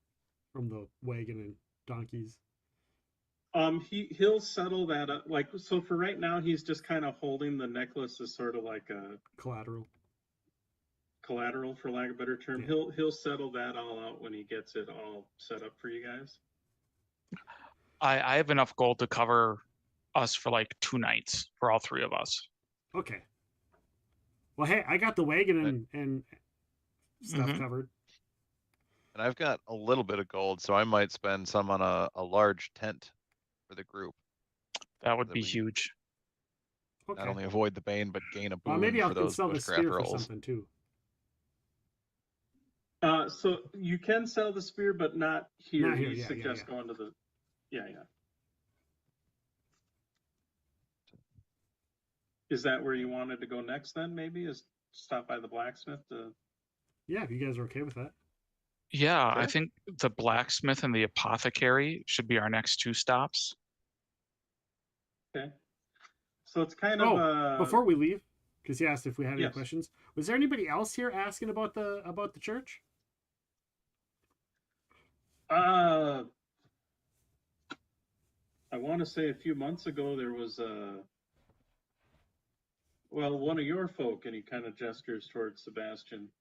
the wagon and donkeys. He'll settle that up. Like, so for right now, he's just kind of holding the necklace as sort of like a collateral, for lack of a better term. Yeah. He'll settle that all out when he gets it all set up for you guys. I have enough gold to cover us for like 2 nights for all 3 of us. Okay. Well, hey, I got the wagon and stuff covered. And I've got a little bit of gold, so I might spend some on a large tent for the group. That would be huge. Okay. Not only avoid the bane, but gain a boon maybe for I can those sell the bushcraft spear rolls. for something too. So you can sell the spear, but not here. Not here, He yeah, suggests yeah. going to the. Yeah. Is that where you wanted to go next? Then maybe is stop by the blacksmith to? Yeah, if you guys are okay with that. Yeah, I Sure. think the blacksmith and the apothecary should be our next 2 stops. Okay. So it's kind of Before we leave, because he asked if we had any Yes. questions. Was there anybody else here asking about the church? I want to say a few months ago there was one of your folk, and he kind of gestures towards Sebastian,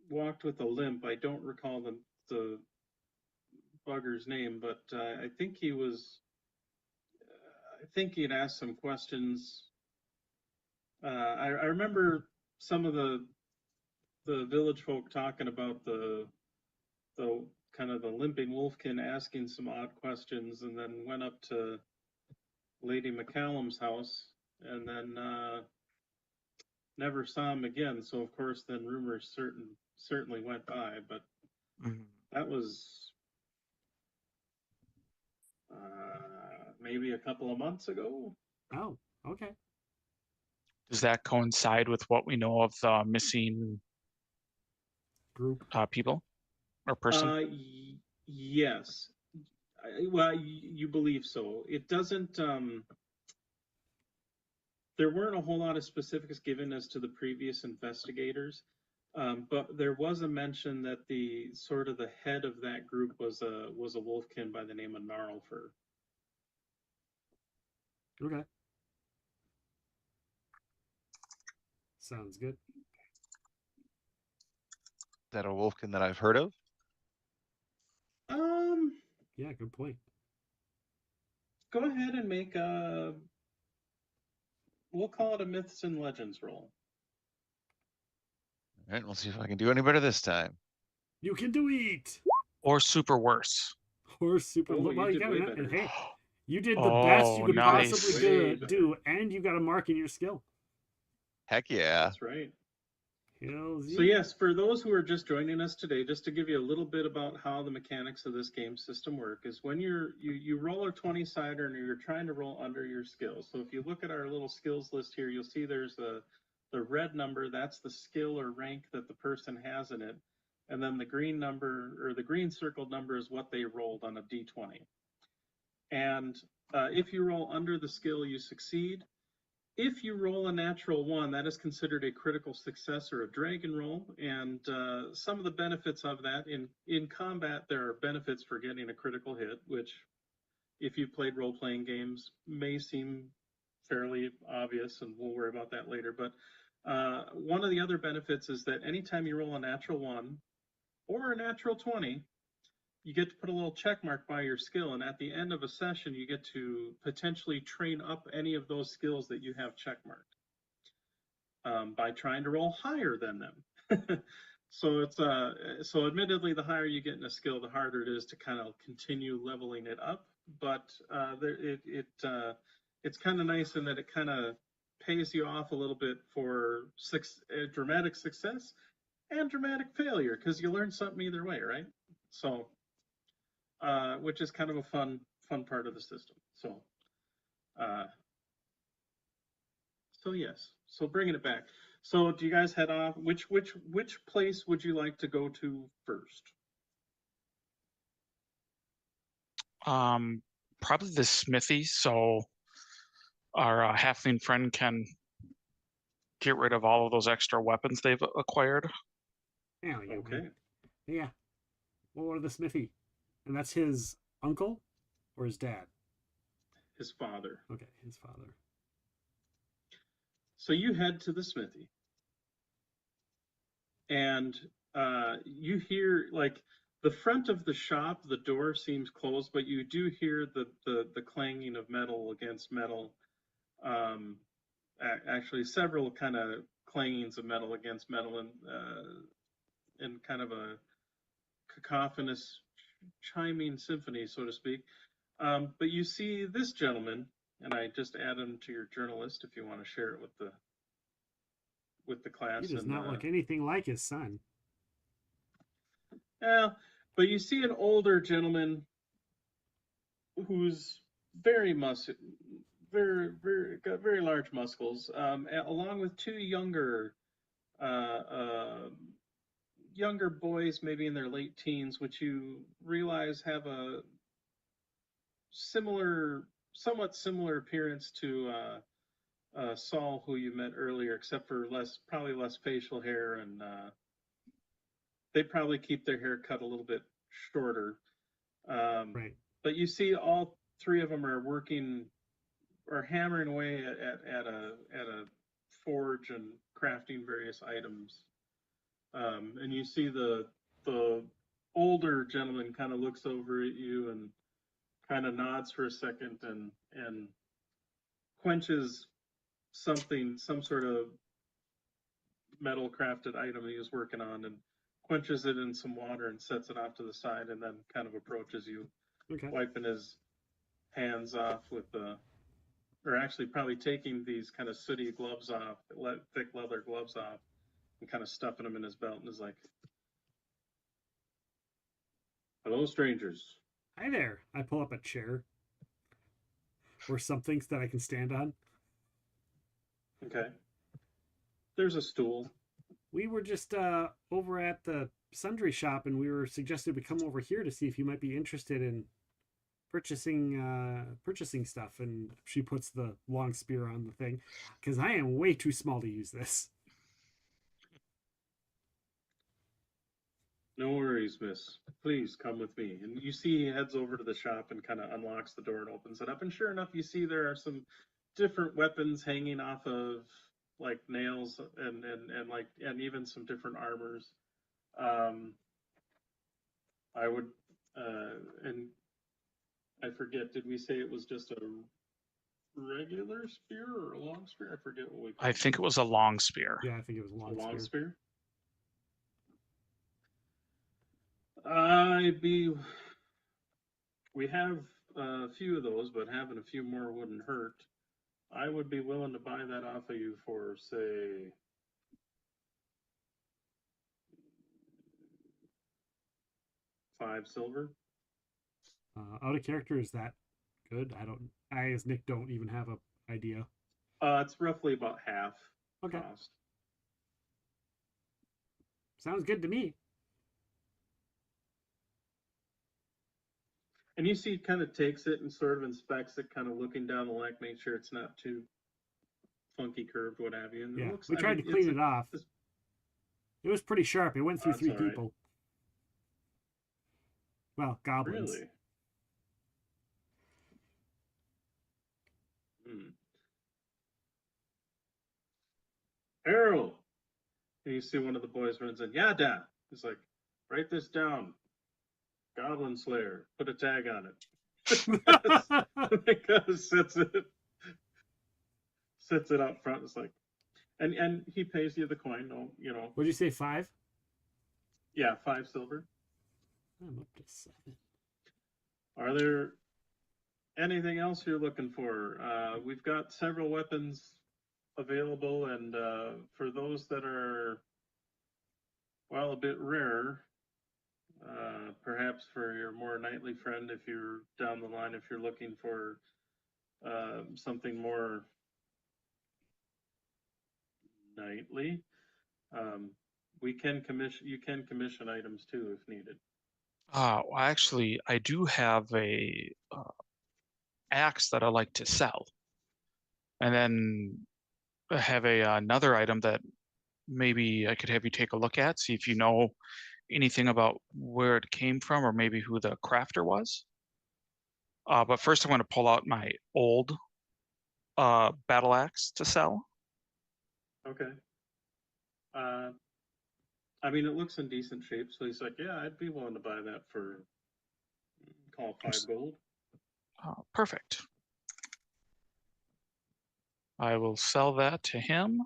walked with a limp. I don't recall the bugger's name, but I think he was. I think he'd asked some questions. I remember some of the village folk talking about the kind of the limping wolfkin asking some odd questions, and then went up to Lady McCallum's house, and then never saw him again. So of course, then rumors certainly went by, but that was maybe a couple of months ago. Oh, okay. Does that coincide with what we know of the missing group people or person? Yes. Well, you believe so. It doesn't. There weren't a whole lot of specifics given as to the previous investigators, but there was a mention that the sort of the head of that group was a wolfkin by the name of Gnarlfur. Okay. Sounds good. Is that a wolfkin that I've heard of? Yeah, good point. Go ahead and make a. We'll call it a myths and legends roll. All right, we'll see if I can do any better this time. You can do it. Or super worse. Or super. Oh, well, you did way got it. better. Hey, you did the best you could nice. possibly do, and you got a mark in your skill. Heck yeah. That's right. Hells So yeah. yes, for those who are just joining us today, just to give you a little bit about how the mechanics of this game system work, is when you roll a 20-sider and you're trying to roll under your skills. So if you look at our little skills list here, you'll see there's the red number, that's the skill or rank that the person has in it. And then the green number, or the green circled number, is what they rolled on a d20. And if you roll under the skill, you succeed. If you roll a natural 1, that is considered a critical success or a dragon roll. And some of the benefits of that, in combat, there are benefits for getting a critical hit, which, if you've played role-playing games, may seem fairly obvious, and we'll worry about that later. But one of the other benefits is that anytime you roll a natural 1 or a natural 20, you get to put a little check mark by your skill, and at the end of a session, you get to potentially train up any of those skills that you have check marked by trying to roll higher than them. So it's so admittedly, the higher you get in a skill, the harder it is to kind of continue leveling it up. But it's kind of nice in that it kind of pays you off a little bit for dramatic success and dramatic failure, because you learn something either way, right? So. Which is kind of a fun part of the system. So, so yes. So bringing it back. So do you guys head off? Which place would you like to go to first? Probably the smithy, so our halfling friend can get rid of all of those extra weapons they've acquired. Yeah. Okay. Yeah. What are the smithy? And that's his uncle or his dad? His father. Okay, his father. So you head to the smithy. And you hear, like, the front of the shop, the door seems closed, but you do hear the clanging of metal against metal. Actually, several kind of clangings of metal against metal, and kind of a cacophonous chiming symphony, so to speak. But you see this gentleman, and I just add him to your journal list if you want to share it with the class. He does not look anything like his son. Yeah, but you see an older gentleman who's very got very large muscles, along with two younger younger boys, maybe in their late teens, which you realize have a somewhat similar appearance to Saul, who you met earlier, except for probably less facial hair, and they probably keep their hair cut a little bit shorter. Right. But you see, all three of them are working or hammering away at a forge and crafting various items. And you see the older gentleman kind of looks over at you and kind of nods for a second and quenches something, some sort of metal crafted item he was working on, and quenches it in some water and sets it off to the side, and then kind of approaches you, wiping his hands off with or actually probably taking these kind of sooty gloves off, thick leather gloves off, and kind of stuffing them in his belt, and is like, "Hello, strangers." Hi there. I pull up a chair or something that I can stand on. Okay. There's a stool. We were just over at the sundry shop, and we were suggested we come over here to see if you might be interested in purchasing stuff. And she puts the long spear on the thing, because I am way too small to use this. No worries, miss. Please come with me. And you see he heads over to the shop and kind of unlocks the door and opens it up. And sure enough, you see there are some different weapons hanging off of like nails and even some different armors. I would and I forget, did we say it was just a regular spear or a long spear? I forget what we called I think it was a long spear. Yeah, I think it was a long spear. We have a few of those, but having a few more wouldn't hurt. I would be willing to buy that off of you for, say, 5 silver. Out of character, is that good? I as Nick don't even have a idea. It's roughly about half Okay. cost. Sounds good to me. And you see, he kind of takes it and sort of inspects it, kind of looking down the leg, make sure it's not too funky curved, what have you. And Yeah, it looks, we tried to clean it off. It was pretty sharp. It went through That's 3 all right. people. Well, goblins. Really? Harold! And you see one of the boys runs in. Yeah, Dad. He's like, write this down. Goblin Slayer. Put a tag on it. Because sets it up front. It's like, and he pays you the coin. No, you know. What'd you say, 5? Yeah, 5 silver. I'm up to 7. Are there anything else you're looking for? We've got several weapons available, and for those that are, well, a bit rare, perhaps for your more knightly friend, if you're down the line, if you're looking for something more knightly, you can commission items too if needed. Well, actually, I do have a axe that I like to sell, and then I have another item that maybe I could have you take a look at, see if you know anything about where it came from or maybe who the crafter was. But first, I'm going to pull out my old battle axe to sell. Okay. I mean, it looks in decent shape, so he's like, yeah, I'd be willing to buy that for, call it 5 gold. Perfect. I will sell that to him.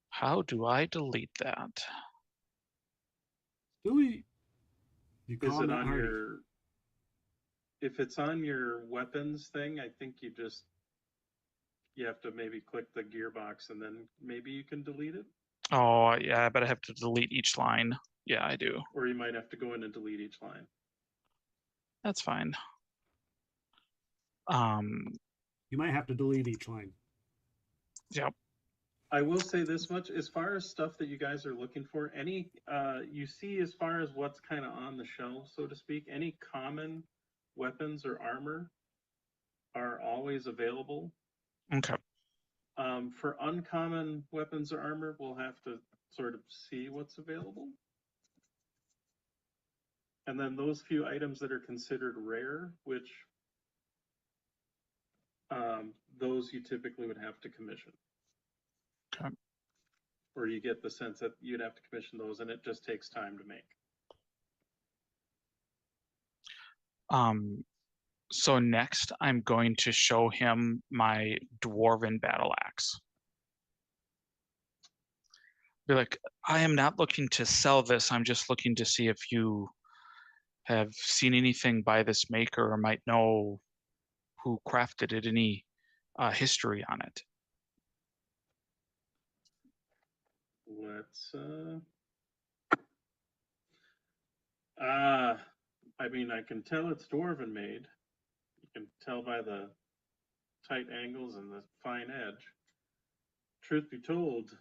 How do I delete that? Delete. Is it on your, if it's on your weapons thing, I think you have to maybe click the gearbox and then maybe you can delete it. Oh, yeah, I bet I have to delete each line. Yeah, I do. Or you might have to go in and delete each line. That's fine. You might have to delete each line. Yep. I will say this much, as far as stuff that you guys are looking for, any you see as far as what's kind of on the shelf, so to speak, any common weapons or armor are always available. Okay. For uncommon weapons or armor, we'll have to sort of see what's available. And then those few items that are considered rare, which those you typically would have to commission. Okay. Or you get the sense that you'd have to commission those, and it just takes time to make. So next I'm going to show him my dwarven battle axe. Be like, I am not looking to sell this. I'm just looking to see if you have seen anything by this maker or might know who crafted it, any history on it. Let's I mean, I can tell it's dwarven made. You can tell by the tight angles and the fine edge. Truth be told,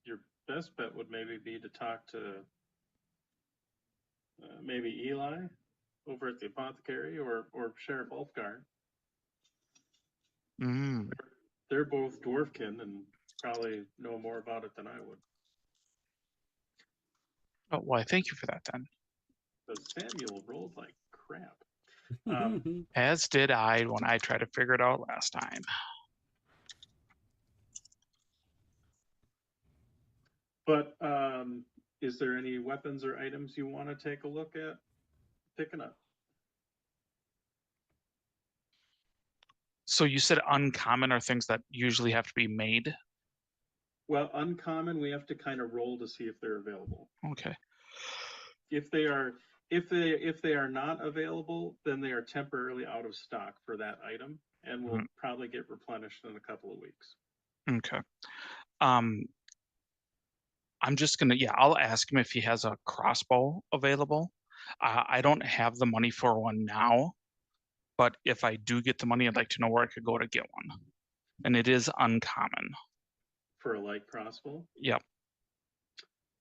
your best bet would maybe be to talk to maybe Eli over at the apothecary or Sheriff Ulfgar. They're both dwarfkin and probably know more about it than I would. Oh, why, thank you for that then. Because Samuel rolled like crap. As did I when I tried to figure it out last time. But is there any weapons or items you want to take a look at picking up? So you said uncommon are things that usually have to be made? Well, uncommon, we have to kind of roll to see if they're available. Okay. If they are not available, then they are temporarily out of stock for that item and will probably get replenished in a couple of weeks. Okay. I'm just gonna, I'll ask him if he has a crossbow available. I don't have the money for one now, but if I do get the money, I'd like to know where I could go to get one. And it is uncommon. For a light crossbow? Yep.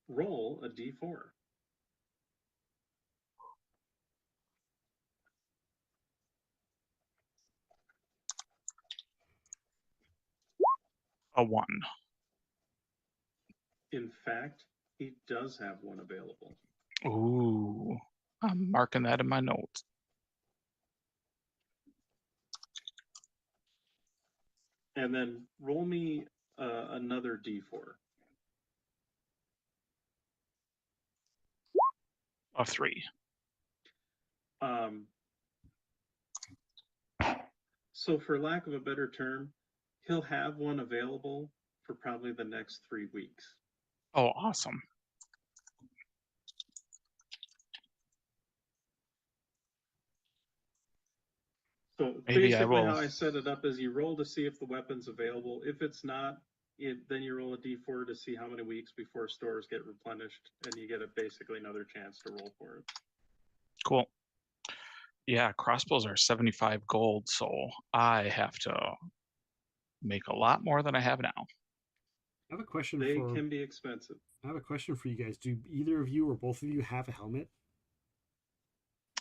Roll a d4. A 1. In fact, he does have one available. Ooh, I'm marking that in my notes. And then roll me another d4. A 3. So for lack of a better term, he'll have one available for probably the next 3 weeks. Oh, awesome. So Maybe basically how I set it up is you roll to see if the weapon's available. If it's not, then you roll a d4 to see how many weeks before stores get replenished, and you get basically another chance to roll for it. Cool. Yeah, crossbows are 75 gold, so I have to make a lot more than I have now. I have a question They can be expensive. I have a question for you guys. Do either of you or both of you have a helmet?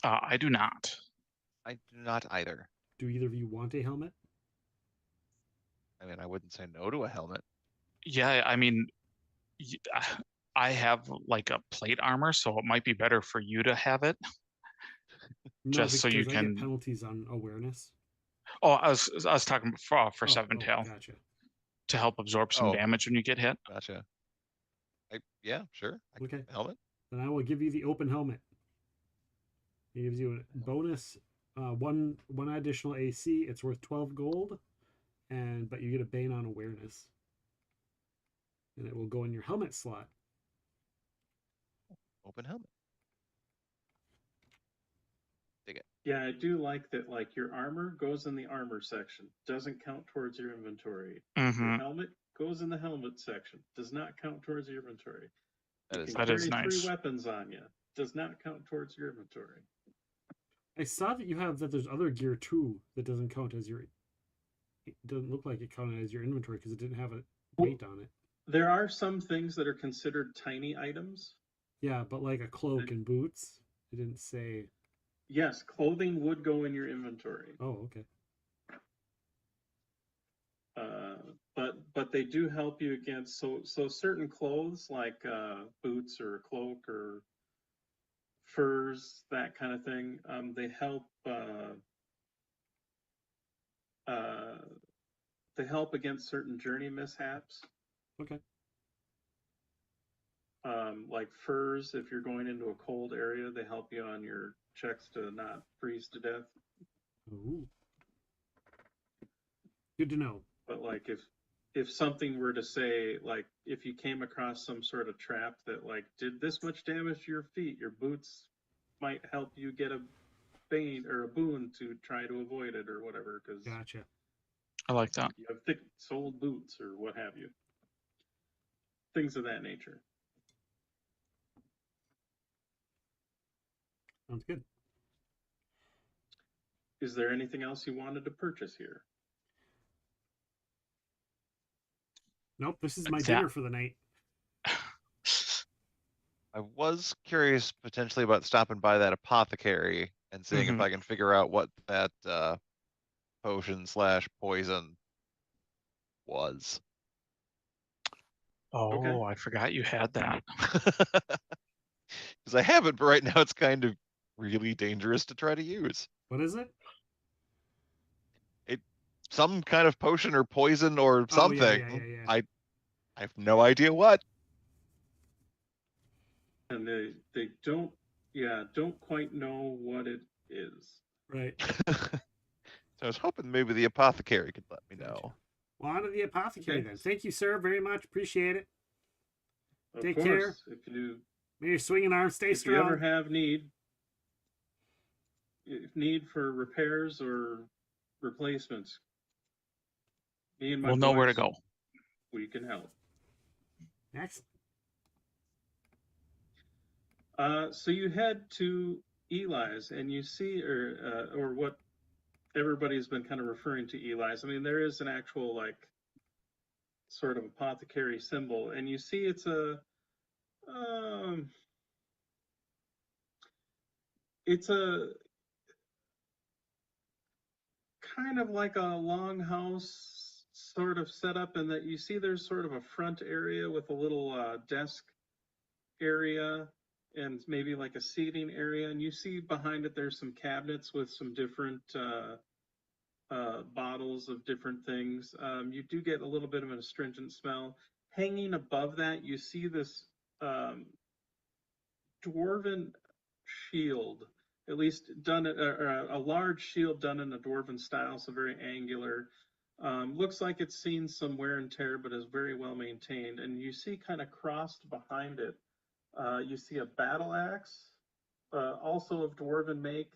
I do not. I do not either. Do either of you want a helmet? I mean, I wouldn't say no to a helmet. Yeah, I mean, I have like a plate armor, so it might be better for you to have it. No, just so you because I can. get penalties on awareness. Oh, I was talking for Seven Tail. Gotcha. To help absorb some damage when you get hit. Gotcha. Yeah, sure. Okay. Helmet. Then I will give you the open helmet. It gives you a bonus, one additional AC. It's worth 12 gold, but you get a Bane on awareness, and it will go in your helmet slot. Open helmet. Dig it. Yeah, I do like that. Like your armor goes in the armor section, doesn't count towards your inventory. Your helmet goes in the helmet section, does not count towards your inventory. That you is can carry nice. 3 weapons on you, does not count towards your inventory. I saw that you have that there's other gear too that doesn't count as your. It doesn't look like it counted as your inventory because it didn't have a weight on it. There are some things that are considered tiny items. Yeah, but like a cloak and boots, it didn't say. Yes, clothing would go in your inventory. Oh, okay. But they do help you against so certain clothes like boots or a cloak or furs, that kind of thing. They help against certain journey mishaps. Okay. Like furs, if you're going into a cold area, they help you on your checks to not freeze to death. Ooh. Good to know. But like if something were to say, like if you came across some sort of trap that like did this much damage to your feet, your boots might help you get a bane or a boon to try to avoid it or whatever. Because gotcha. I like that. You have thick-soled boots or what have you. Things of that nature. Sounds good. Is there anything else you wanted to purchase here? Nope, this is my dinner for the night. I was curious potentially about stopping by that apothecary and seeing if I can figure out what that potion/poison was. Oh, Okay. I forgot you had that. Because I have it, but right now it's kind of really dangerous to try to use. What is it? Some kind of potion or poison or something. Yeah. I have no idea what. And they don't quite know what it is. Right. So I was hoping maybe the apothecary could let me know. Well, on to the apothecary then. Thank you, sir, very much. Appreciate it. Of Take course, care. May your swinging arm stay strong. If you ever have need for repairs or replacements, me and my We'll know where to boys, go. We can help. Excellent. So you head to Eli's, and you see, or what everybody's been kind of referring to Eli's. I mean, there is an actual like sort of apothecary symbol, and you see it's a kind of like a longhouse sort of setup, in that you see there's sort of a front area with a little desk area and maybe like a seating area, and you see behind it there's some cabinets with some different bottles of different things. You do get a little bit of an astringent smell. Hanging above that, you see this dwarven shield, at least done a large shield done in a dwarven style, so very angular. Looks like it's seen some wear and tear, but is very well maintained. And you see kind of crossed behind it, you see a battle axe, also of dwarven make,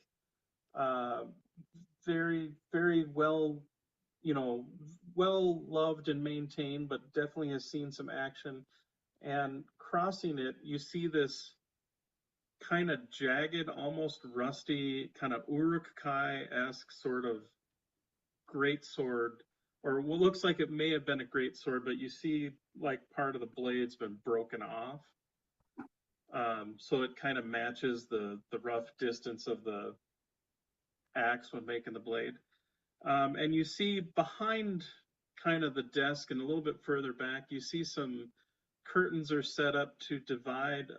very, very well, well loved and maintained, but definitely has seen some action. And crossing it, you see this kind of jagged, almost rusty, kind of Uruk-kai-esque sort of great sword, or what looks like it may have been a great sword, but you see like part of the blade's been broken off. So it kind of matches the rough distance of the axe when making the blade. And you see behind kind of the desk and a little bit further back, you see some curtains are set up to divide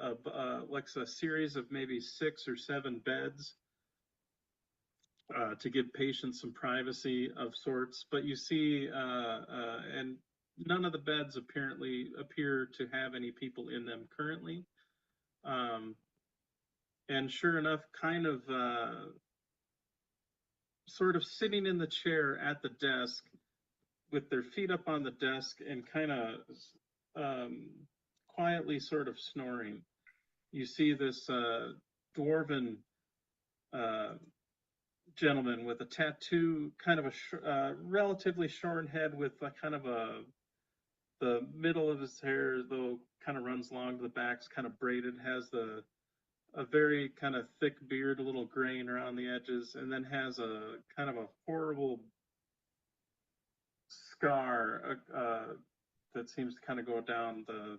like a series of maybe 6 or 7 beds to give patients some privacy of sorts. But you see, and none of the beds apparently appear to have any people in them currently. And sure enough, kind of sort of sitting in the chair at the desk with their feet up on the desk and kind of quietly sort of snoring, you see this dwarven gentleman with a tattoo, kind of a relatively short head with a kind of the middle of his hair, though, kind of runs long to the back's kind of braided, has the a very kind of thick beard, a little grain around the edges, and then has a kind of a horrible scar that seems to kind of go down the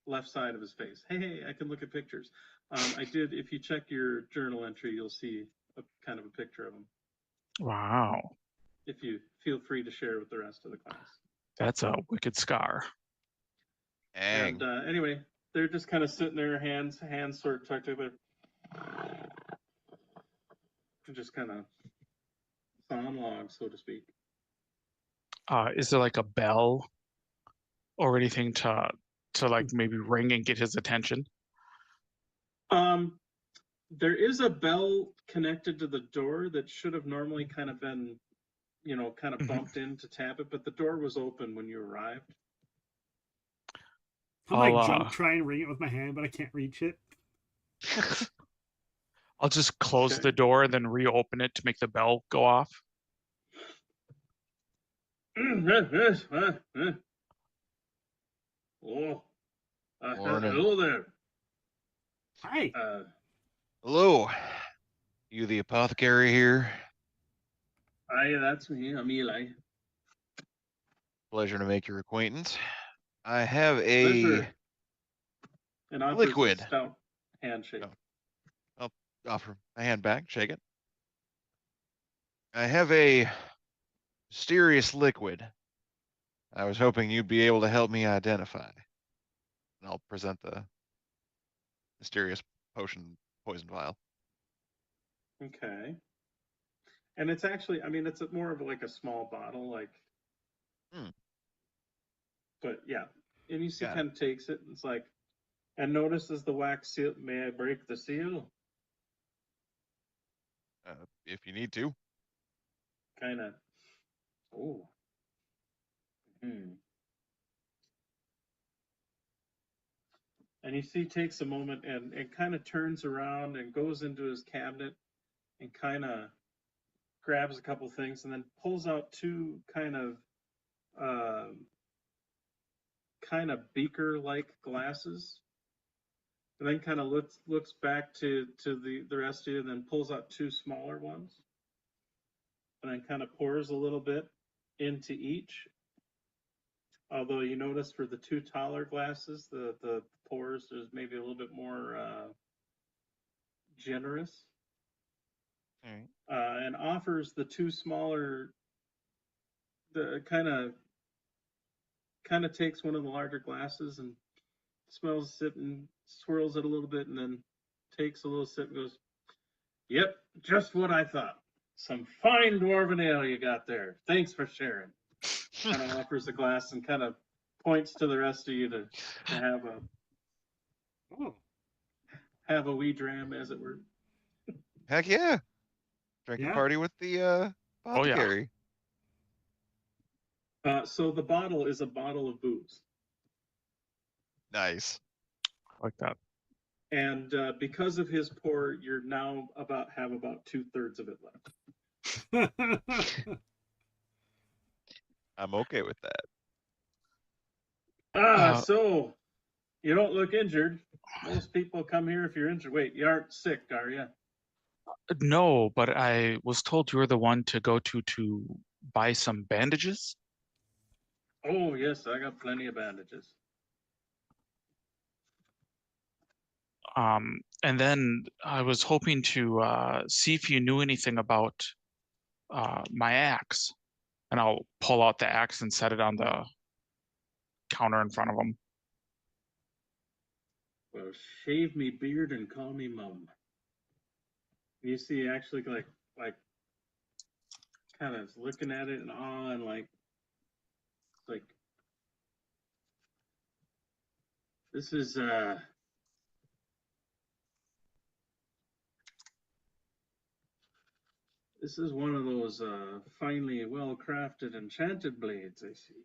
left side of his face. Hey, I can look at pictures. I did. If you check your journal entry, you'll see a kind of a picture of him. Wow, If you feel free to share with the rest of the class. that's a wicked scar. And anyway, they're just kind of sitting there, hands sort of tucked together, just kind of sawing logs, so to speak. Is there like a bell or anything to like maybe ring and get his attention? There is a bell connected to the door that should have normally kind of been, kind of bumped in to tap it, but the door was open when you arrived. I'll try and ring it with my hand, but I can't reach it. I'll just close the door and then reopen it to make the bell go off. Oh, Morning. hello there. Hi. Hello. You the apothecary here? Aye, that's me. I'm Eli. Pleasure to make your acquaintance. I have a Pleasure. And offers a liquid. stout handshake. I'll offer my hand back, shake it. I have a mysterious liquid I was hoping you'd be able to help me identify. And I'll present the mysterious potion poison vial. Okay. And it's actually, I mean, it's more of like a small bottle, like. But yeah, and you see, kind of takes it. And it's like, and notices the wax seal. May I break the seal? If you need to. Kind of. Oh. And you see, takes a moment and kind of turns around and goes into his cabinet and kind of grabs a couple things and then pulls out two kind of beaker-like glasses, and then kind of looks back to the rest of you, and then pulls out two smaller ones, and then kind of pours a little bit into each. Although you notice for the two taller glasses, the pours is maybe a little bit more generous. All right. And offers the two smaller, the kind of takes one of the larger glasses and smells it and swirls it a little bit, and then takes a little sip and goes, "Yep, just what I thought. Some fine dwarven ale you got there. Thanks for sharing." Kind of offers a glass and kind of points to the rest of you to have a wee dram, as it were. Heck yeah. Drinking party with the apothecary. So the bottle is a bottle of booze. Nice. I like that. And because of his pour, you're now have about 2/3 of it left. I'm okay with that. So you don't look injured. Most people come here if you're injured. Wait, you aren't sick, are you? No, but I was told you were the one to go to buy some bandages. Oh, yes, I got plenty of bandages. And then I was hoping to see if you knew anything about my axe. And I'll pull out the axe and set it on the counter in front of him. Well, shave me beard and call me mum. You see, actually, like, kind of looking at it in awe and like, this is one of those finely well-crafted enchanted blades, I see.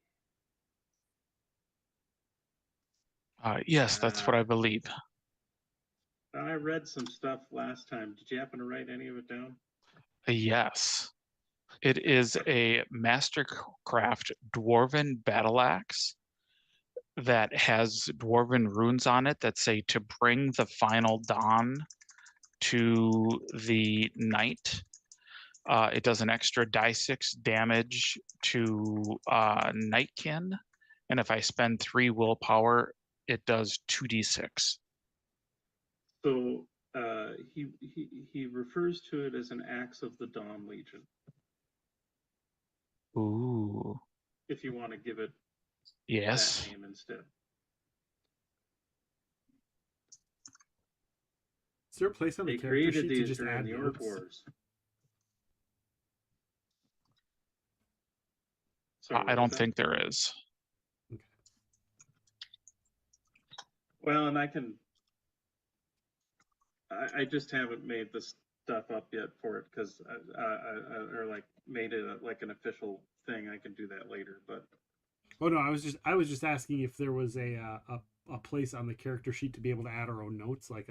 Yes, that's what I believe. I read some stuff last time. Did you happen to write any of it down? Yes. It is a mastercraft dwarven battle axe that has dwarven runes on it that say to bring the final dawn to the night. It does an extra die 6 damage to Nightkin, and if I spend 3 willpower, it does 2d6. So he refers to it as an Axe of the Dawn Legion. Ooh. If you want to give it Yes. that name instead. Is there a place on the They character created sheet to these just during add the Orc notes? Wars. I don't think there is. Well, and I just haven't made the stuff up yet for it because or like made it like an official thing. I can do that later, but. Oh no, I was just asking if there was a place on the character sheet to be able to add our own notes, like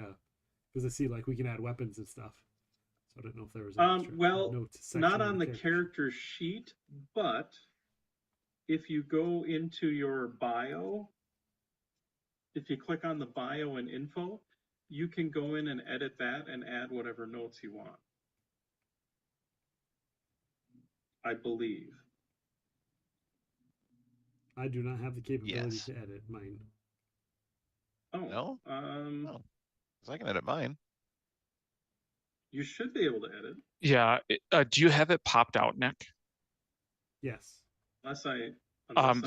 because I see like we can add weapons and stuff. So I don't know if there was an extra well, notes section not on on the character sheet, but if you go into your bio, if you click on the bio and info, you can go in and edit that and add whatever notes you want. I believe. I do not have the capability Yes. to edit mine. Oh No? No. 'Cause I can edit mine. You should be able to edit. Yeah. Do you have it popped out, Nick? Yes. Unless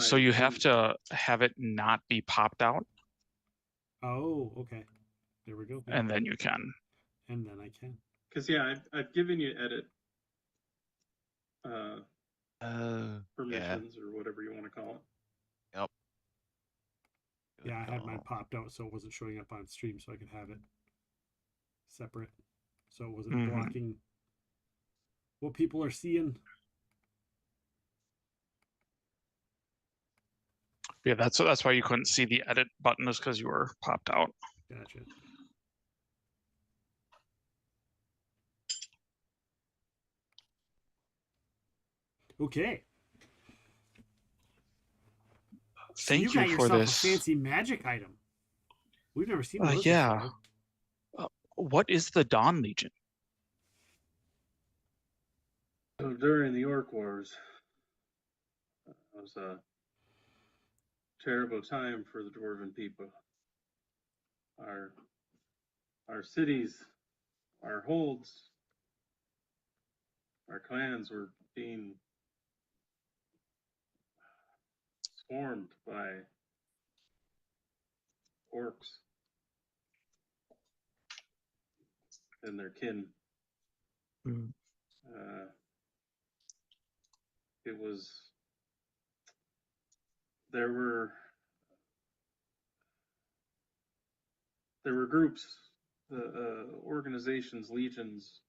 So you have to have it not be popped out, Oh, okay. There we go. and then you can. And then I can. Because yeah, I've given you edit permissions or whatever you want to call it. Yep. Yeah, I had mine popped out so it wasn't showing up on stream, so I could have it separate, so it wasn't blocking what people are seeing. Yeah, that's why you couldn't see the edit button, is because you were popped out. Gotcha. Okay. So Thank you you got for yourself this. a fancy magic item. We've never seen those Yeah. before. What is the Dawn Legion? So during the Orc Wars, it was a terrible time for the Dwarven people. Our cities, our holds, our clans were being swarmed by orcs and their kin. It was there were groups, organizations, legions,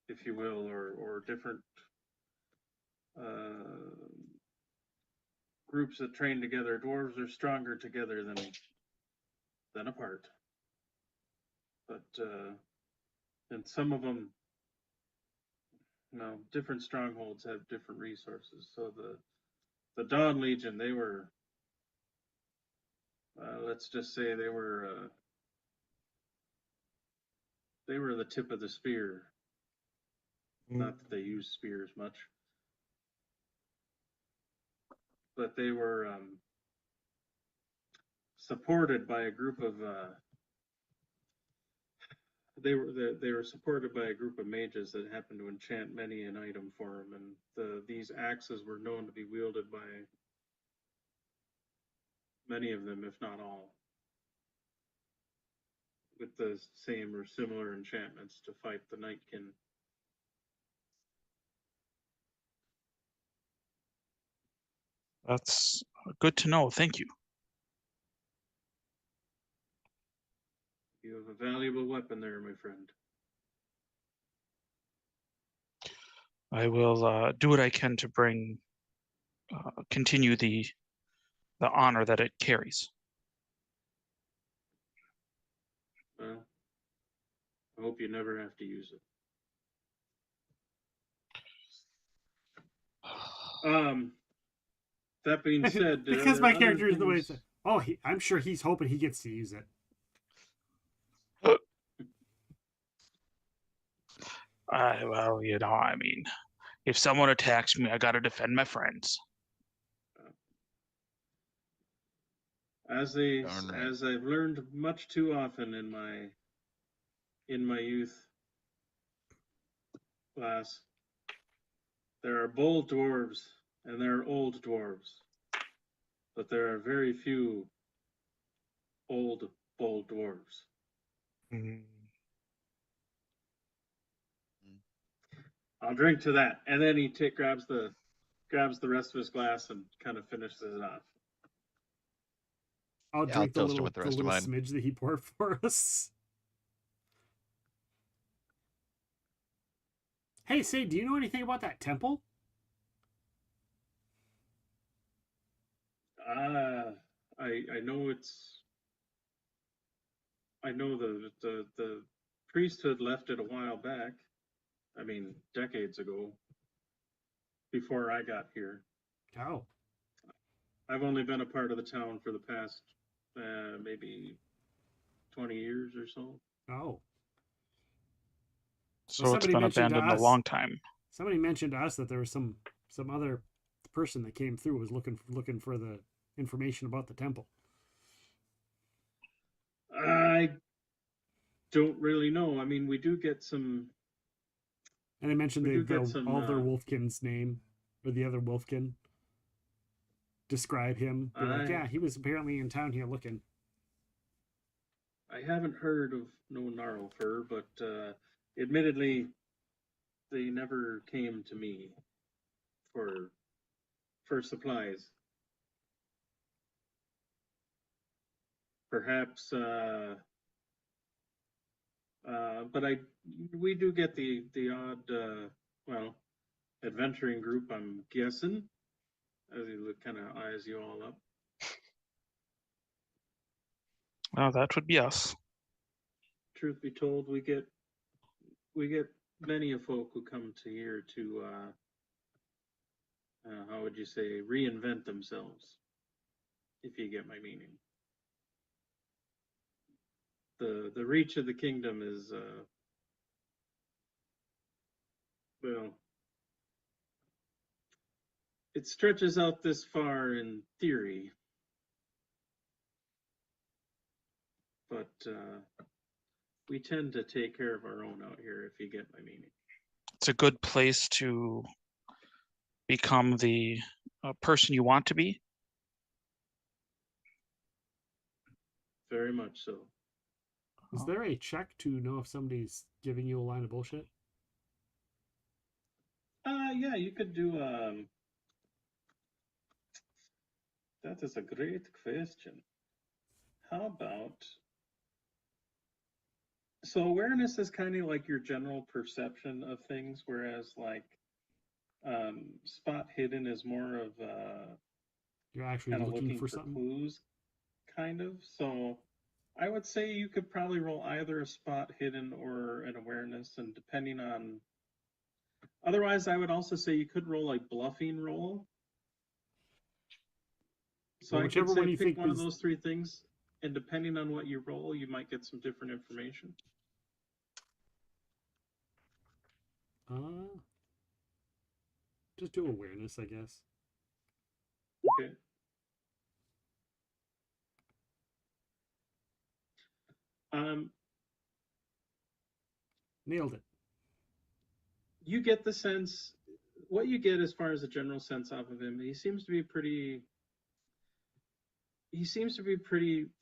if you will, or different groups that train together. Dwarves are stronger together than apart. But and some of them, different strongholds have different resources. So the Dawn Legion, they were, let's just say they were the tip of the spear. Not that they use spears much, but they were supported by a group of they were supported by a group of mages that happened to enchant many an item for them, and these axes were known to be wielded by many of them, if not all, with the same or similar enchantments to fight the Nightkin. That's good to know. Thank you. You have a valuable weapon there, my friend. I will do what I can to bring, continue the honor that it carries. Well, I hope you never have to use it. That being said, because my character is the way it's Oh, I'm sure he's hoping he gets to use it. Well, I mean, if someone attacks me, I gotta defend my friends. As I've learned much too often in my youth, class, there are bold dwarves and there are old dwarves, but there are very few old bold dwarves. I'll drink to that, and then he grabs the rest of his glass and kind of finishes it off. I'll drink the toast him little, with the the rest of little mine. smidge that he poured for us. Hey, say, do you know anything about that temple? I know I know the priesthood left it a while back. I mean, decades ago, before I got here. Oh. I've only been a part of the town for the past maybe 20 years or so. Oh. So it's been abandoned a long time. Somebody mentioned to us that there was some other person that came through was looking for the information about the temple. I don't really know. I mean, we do get some. And they mentioned other Wolfkin's name, or the other Wolfkin. Describe him. They're like, yeah, he was apparently in town here looking. I haven't heard of no Gnarlfur, but admittedly, they never came to me for supplies. Perhaps, but we do get the odd, adventuring group, I'm guessing, as he kind of eyes you all up. Well, that would be us. Truth be told, we get many of folk who come to here to, how would you say, reinvent themselves, if you get my meaning. The reach of the kingdom is, it stretches out this far in theory, but we tend to take care of our own out here, if you get my meaning. It's a good place to become the person you want to be. Very much so. Is there a check to know if somebody's giving you a line of bullshit? Yeah, you could do, that is a great question. How about, so awareness is kind of like your general perception of things, whereas like spot hidden is more of you're actually kind of looking for something? clues, kind of. So I would say you could probably roll either a spot hidden or an awareness, and depending on, otherwise I would also say you could roll a bluffing roll. So Well, I could whichever one say you pick think one of is- those three things, and depending on what you roll, you might get some different information. Just do awareness, I guess. Okay. Nailed it. You get the sense, what you get as far as a general sense off of him, he seems to be pretty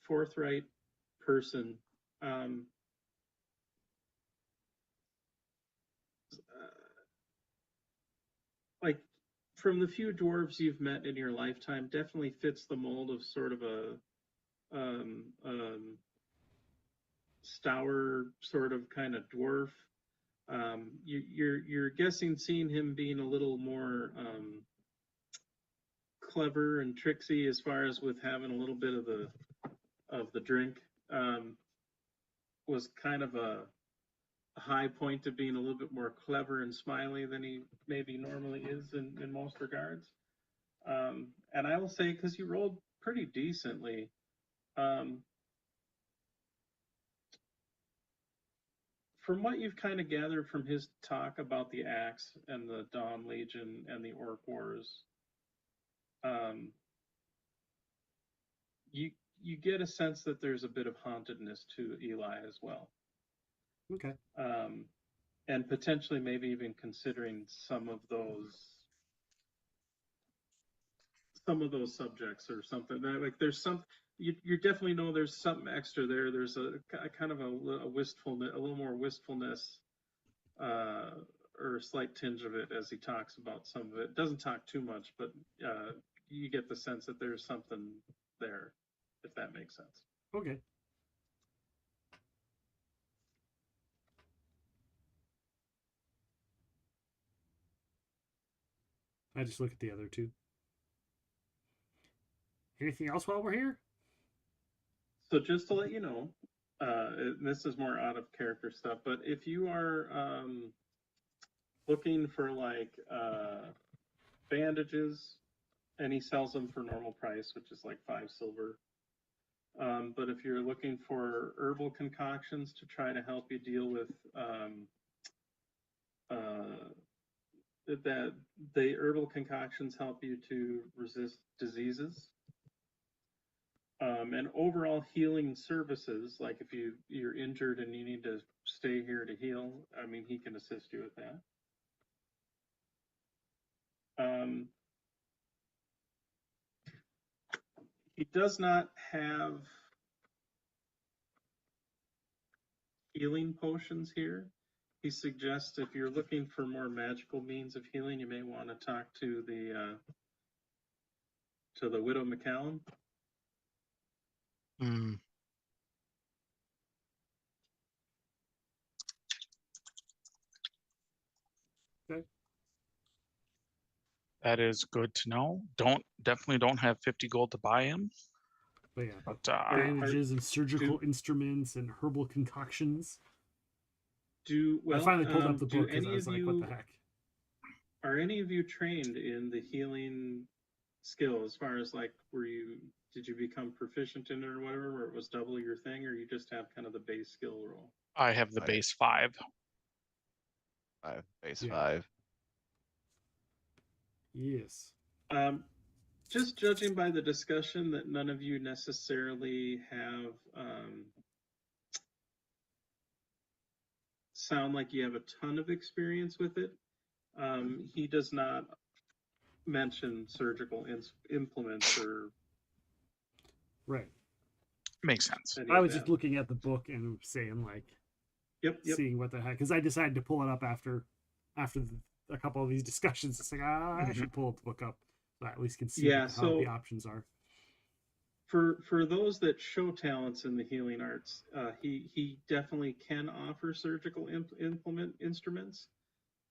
forthright person. Like, from the few dwarves you've met in your lifetime, definitely fits the mold of sort of a stour sort of kind of dwarf. You're guessing, seeing him being a little more clever and tricksy as far as with having a little bit of the drink, was kind of a high point of being a little bit more clever and smiley than he maybe normally is in most regards. And I will say, because you rolled pretty decently, from what you've kind of gathered from his talk about the Axe and the Dawn Legion and the Orc Wars, you get a sense that there's a bit of hauntedness to Eli as well. Okay. And potentially maybe even considering some of those subjects or something. Like there's some, you definitely know there's something extra there. There's a kind of a wistfulness, a little more wistfulness, or a slight tinge of it as he talks about some of it. Doesn't talk too much, but you get the sense that there's something there, if that makes sense. Okay. I just look at the other two. Anything else while we're here? So just to let you know, this is more out of character stuff, but if you are looking for like bandages, and he sells them for normal price, which is like 5 silver. But if you're looking for herbal concoctions to try to help you deal with that, the herbal concoctions help you to resist diseases. And overall healing services, like if you're injured and you need to stay here to heal, I mean, he can assist you with that. He does not have healing potions here. He suggests if you're looking for more magical means of healing, you may want to talk to the Widow McCallum. Hmm. Okay. That is good to know. Definitely don't have 50 gold to buy him. But yeah, But bandages and surgical instruments and herbal concoctions. Well, I finally pulled up the do book because I any was of like, what the you- heck? Are any of you trained in the healing skill as far as like, did you become proficient in it or whatever, where it was double your thing, or you just have kind of the base skill roll? I have the base 5. Base Yeah. 5. Yes. Just judging by the discussion that none of you necessarily have sound like you have a ton of experience with it. He does not mention surgical implements or Right. Makes sense. I was just looking at the book and saying like, yep. Seeing what the heck, because I decided to pull it up after a couple of these discussions. It's like, I should pull the book up so I at least can see how the options are. For those that show talents in the healing arts, he definitely can offer surgical instruments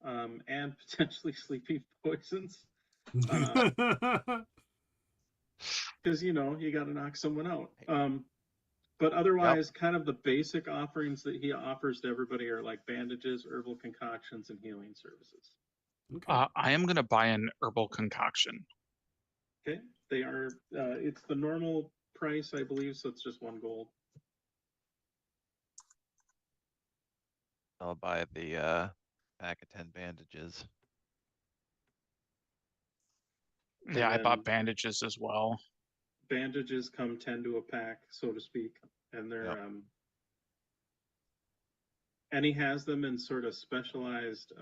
and potentially sleeping poisons. Because you got to knock someone out. But otherwise, kind of the basic offerings that he offers to everybody are like bandages, herbal concoctions, and healing services. I am going to buy an herbal concoction. Okay, they are. It's the normal price, I believe, so it's just 1 gold. I'll buy the pack of 10 bandages. Yeah, I bought bandages as well. Bandages come 10 to a pack, so to speak, and they're and he has them in sort of specialized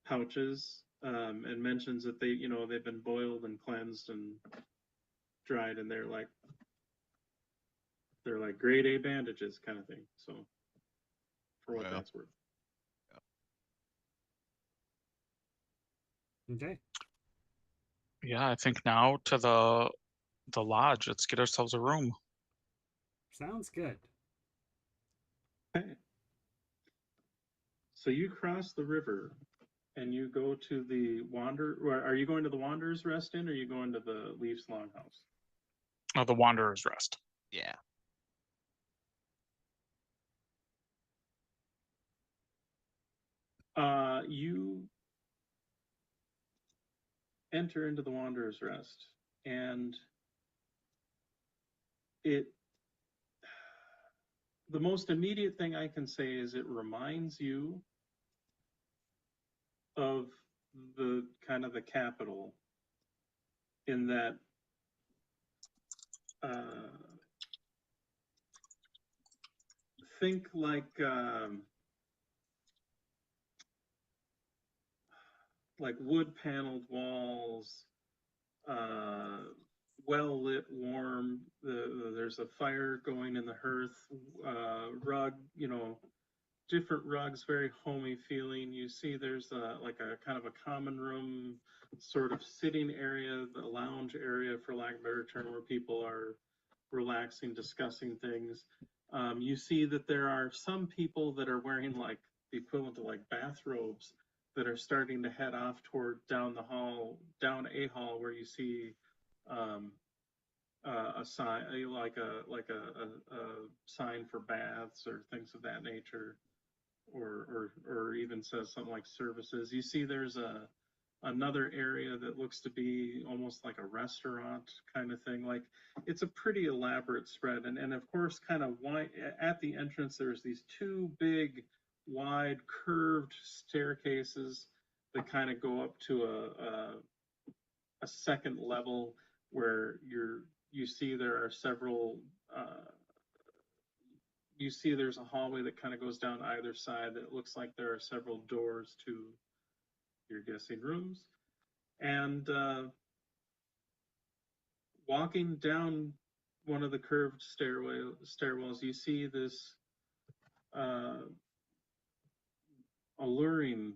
pouches, and mentions that they've been boiled and cleansed and dried, and they're like grade A bandages kind of thing. So for what that's worth. Okay. Yeah, I think now to the lodge. Let's get ourselves a room. Sounds good. Okay. So you cross the river and you go to the are you going to the Wanderer's Rest Inn, or are you going to the Leafs Longhouse? Oh, the Wanderer's Rest. Yeah. You enter into the Wanderer's Rest, and the most immediate thing I can say is it reminds you of the kind of the capital, in that think like wood paneled walls, well lit, warm. There's a fire going in the hearth, rug, different rugs, very homey feeling. You see there's like a kind of a common room sort of sitting area, the lounge area, for lack of a better term, where people are relaxing, discussing things. You see that there are some people that are wearing like the equivalent to like bathrobes that are starting to head off toward down a hall where you see a sign, like a sign for baths or things of that nature, or even says something like services. You see there's another area that looks to be almost like a restaurant kind of thing. Like, it's a pretty elaborate spread, and of course, kind of wide at the entrance, there's these two big wide curved staircases that kind of go up to a second level, where you see there are several you see there's a hallway that kind of goes down either side, that looks like there are several doors to your guessing rooms. And walking down one of the curved stairwells, you see this alluring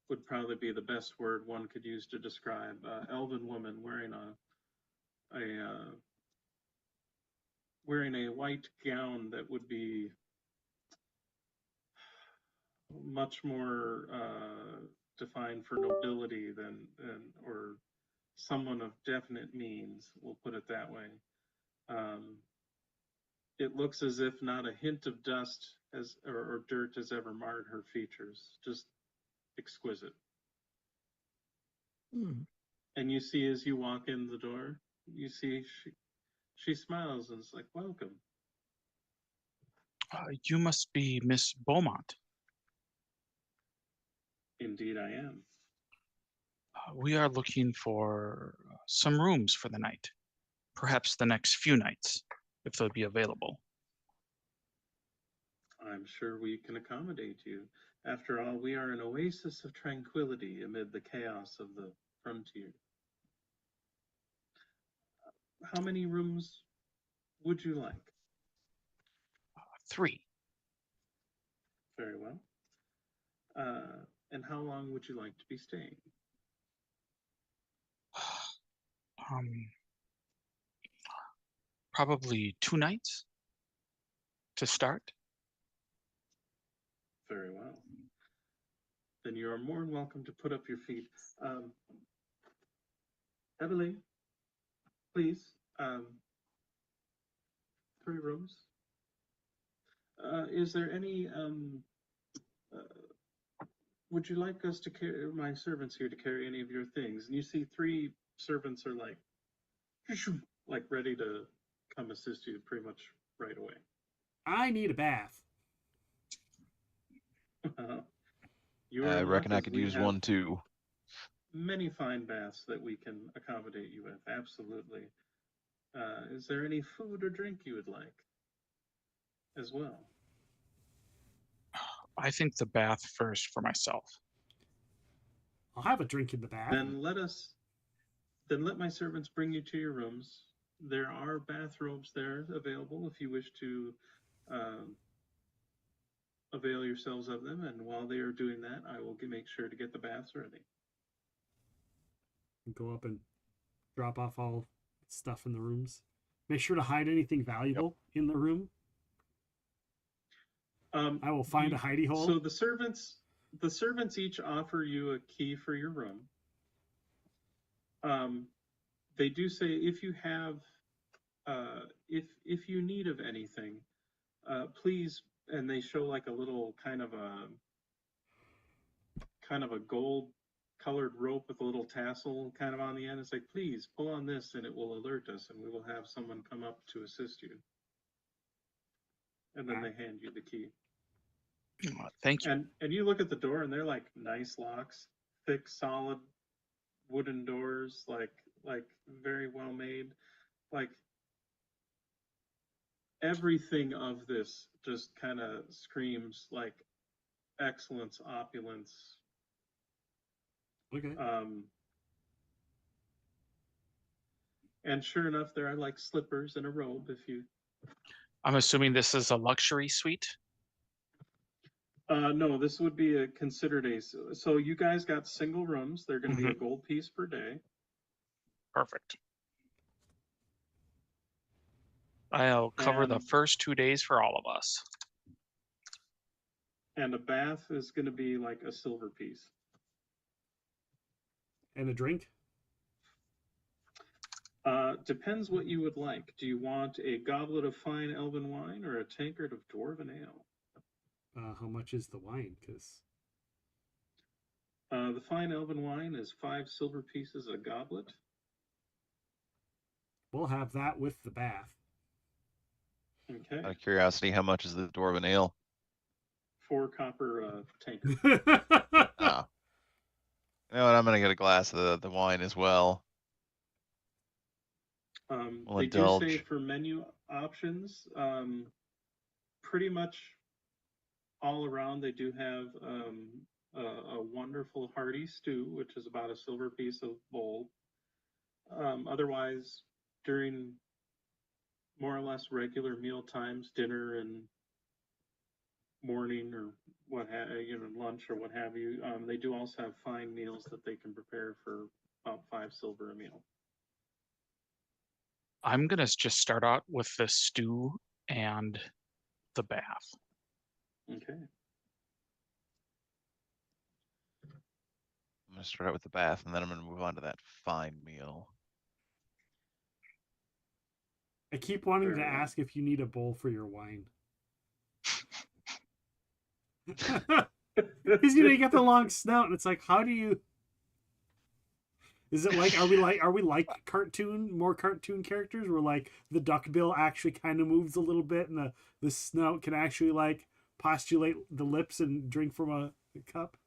would probably be the best word one could use to describe elven woman wearing a white gown that would be much more defined for nobility than or someone of definite means, we'll put it that way. It looks as if not a hint of dust or dirt has ever marred her features. Just exquisite. And you see, as you walk in the door, you see she smiles and is like, welcome. You must be Miss Beaumont. Indeed I am. We are looking for some rooms for the night. Perhaps the next few nights, if they'll be available. I'm sure we can accommodate you. After all, we are an oasis of tranquility amid the chaos of the frontier. How many rooms would you like? 3. Very well. And how long would you like to be staying? Probably 2 nights to start. Very well. Then you are more than welcome to put up your feet. Evelyn, please. 3 rooms. Is there any? Would you like us to carry my servants here to carry any of your things? And you see 3 servants are like ready to come assist you pretty much right away. I need a bath. I reckon I could use one too. Many fine baths that we can accommodate you with. Absolutely. Is there any food or drink you would like as well? I think the bath first for myself. I'll have a drink in the bath. Then let my servants bring you to your rooms. There are bathrobes there available if you wish to avail yourselves of them. And while they are doing that, I will make sure to get the baths ready. Go up and drop off all stuff in the rooms. Make sure to hide anything valuable in the room. I will find a hidey hole. So the servants each offer you a key for your room. They do say if you have, if you need of anything, please. And they show like a little kind of a gold colored rope with a little tassel kind of on the end. It's like, please pull on this and it will alert us and we will have someone come up to assist you. And then they hand you the key. Thank you. And you look at the door and they're like nice locks, thick, solid wooden doors, like very well made. Like everything of this just kind of screams like excellence, opulence. Okay. And sure enough, there are like slippers and a robe if you. I'm assuming this is a luxury suite. No, this would be considered a. So you guys got single rooms. They're going to be a gold piece per day. Perfect. I'll cover the And- first 2 days for all of us. And a bath is going to be like a silver piece. And a drink? Depends what you would like. Do you want a goblet of fine elven wine or a tankard of dwarven ale? How much is the wine? Because the fine elven wine is 5 silver pieces a goblet. we'll have that with the bath. Okay. Out of curiosity, how much is the dwarven ale? 4 copper tankard. Oh. You know what? I'm gonna get a glass of the wine as well. We'll They indulge. do say for menu options, pretty much all around they do have a wonderful hearty stew, which is about a silver piece of bowl. Otherwise, during more or less regular meal times, dinner and morning or lunch or what have you, they do also have fine meals that they can prepare for about 5 silver a meal. I'm gonna just start out with the stew and the bath. Okay. I'm gonna start out with the bath, and then I'm gonna move on to that fine meal. I keep wanting to ask if you need a bowl for your wine. Because you get the long snout, and it's like, how do you? Is it like are we like more cartoon characters where like the duck bill actually kind of moves a little bit, and the snout can actually like postulate the lips and drink from a cup?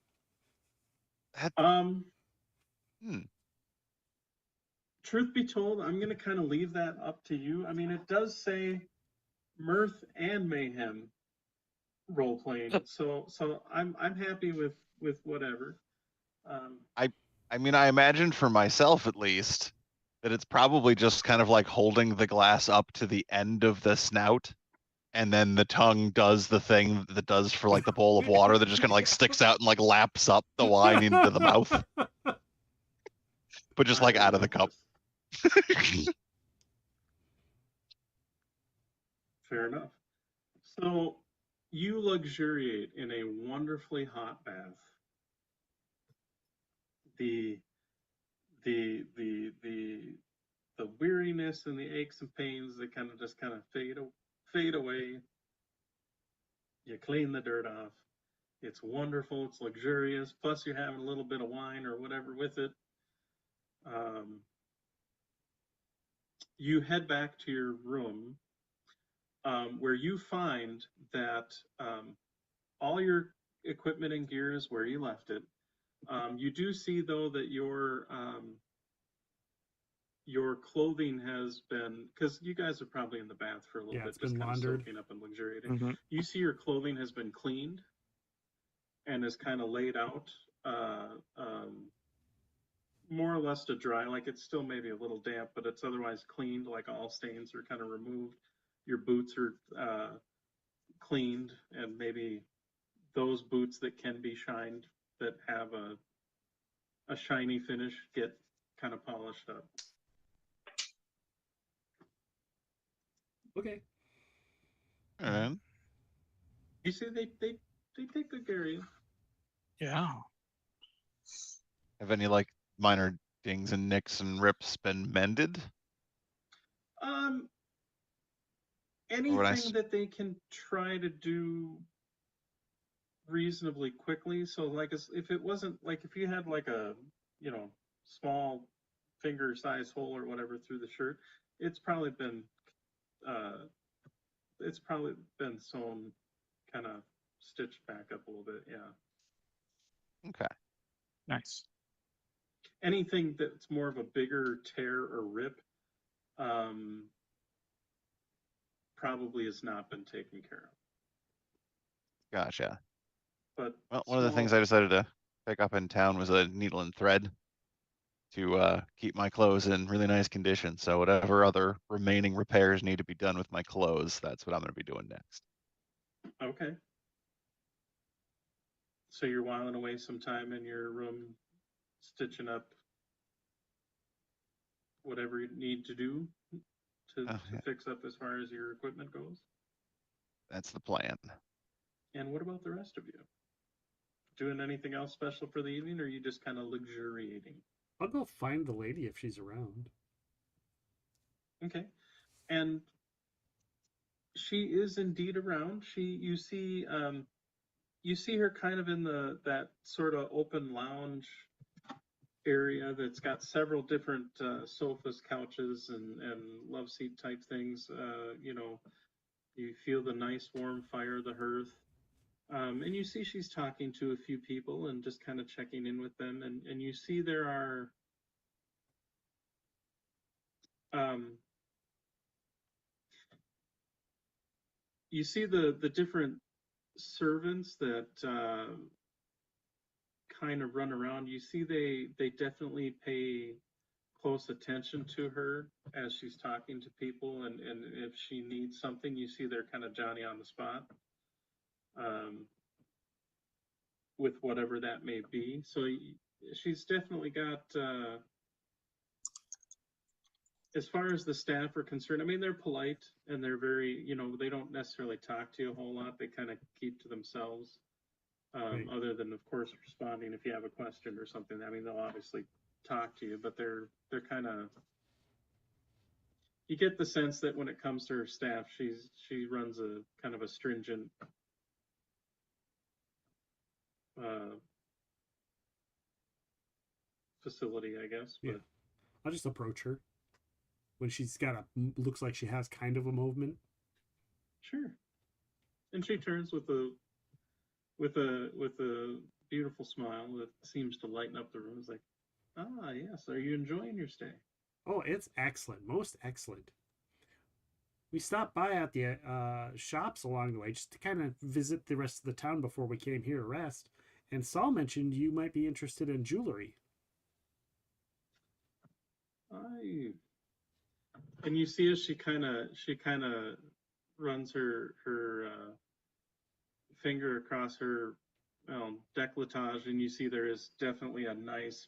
Truth be told, I'm going to kind of leave that up to you. I mean, it does say mirth and mayhem role playing, so I'm happy with whatever. I mean, I imagine for myself at least that it's probably just kind of like holding the glass up to the end of the snout, and then the tongue does the thing that does for like the bowl of water that just kind of like sticks out and like laps up the wine into the mouth, but just like out of the cup. Fair enough. So you luxuriate in a wonderfully hot bath. The weariness and the aches and pains, they kind of fade away. You clean the dirt off. It's wonderful. It's luxurious. Plus, you're having a little bit of wine or whatever with it. You head back to your room, where you find that all your equipment and gear is where you left it. You do see, though, that your clothing has been, because you guys are probably in the bath for a little bit, it's just been kind of laundered. soaking up and luxuriating. You see your clothing has been cleaned and is kind of laid out, more or less to dry. Like it's still maybe a little damp, but it's otherwise cleaned. Like all stains are kind of removed. Your boots are cleaned, and maybe those boots that can be shined, that have a shiny finish, get kind of polished up. Okay. You see, they take good care of you. Yeah. Have any like minor dings and nicks and rips been mended? Anything that they can try to do reasonably quickly. So like if it wasn't like if you had like a, you know, small finger size hole or whatever through the shirt, it's probably been sewn, kind of stitched back up a little bit. Yeah. Okay. Nice. Anything that's more of a bigger tear or rip probably has not been taken care of. Gotcha. But well, one of the things I decided to pick up in town was a needle and thread to keep my clothes in really nice condition. So whatever other remaining repairs need to be done with my clothes, that's what I'm going to be doing next. Okay. So you're whiling away some time in your room, stitching up whatever you need to do to fix up as far as your equipment goes? That's the plan. And what about the rest of you? Doing anything else special for the evening, or are you just kind of luxuriating? I'll go find the lady if she's around. Okay. And she is indeed around. You see her kind of in that sort of open lounge area that's got several different sofas, couches, and love seat type things. You know, you feel the nice warm fire, the hearth. And you see she's talking to a few people and just kind of checking in with them. And you see there are you see the different servants that kind of run around. You see they definitely pay close attention to her as she's talking to people, and if she needs something, you see they're kind of Johnny on the spot with whatever that may be. So she's definitely got as far as the staff are concerned, I mean, they're polite and they're very, you know, they don't necessarily talk to you a whole lot. They kind of keep to themselves, Right. other than, of course, responding if you have a question or something. I mean, they'll obviously talk to you, but they're kind of, you get the sense that when it comes to her staff, she runs a kind of a stringent facility, I guess. But Yeah. I'll just approach her when she's got looks like she has kind of a movement. Sure. And she turns with a beautiful smile that seems to lighten up the room. It's like, ah, yes. Are you enjoying your stay? Oh, it's excellent, most excellent. We stopped by at the shops along the way just to kind of visit the rest of the town before we came here to rest. And Saul mentioned you might be interested in jewelry. And you see as she kind of runs her finger across her décolletage, and you see there is definitely a nice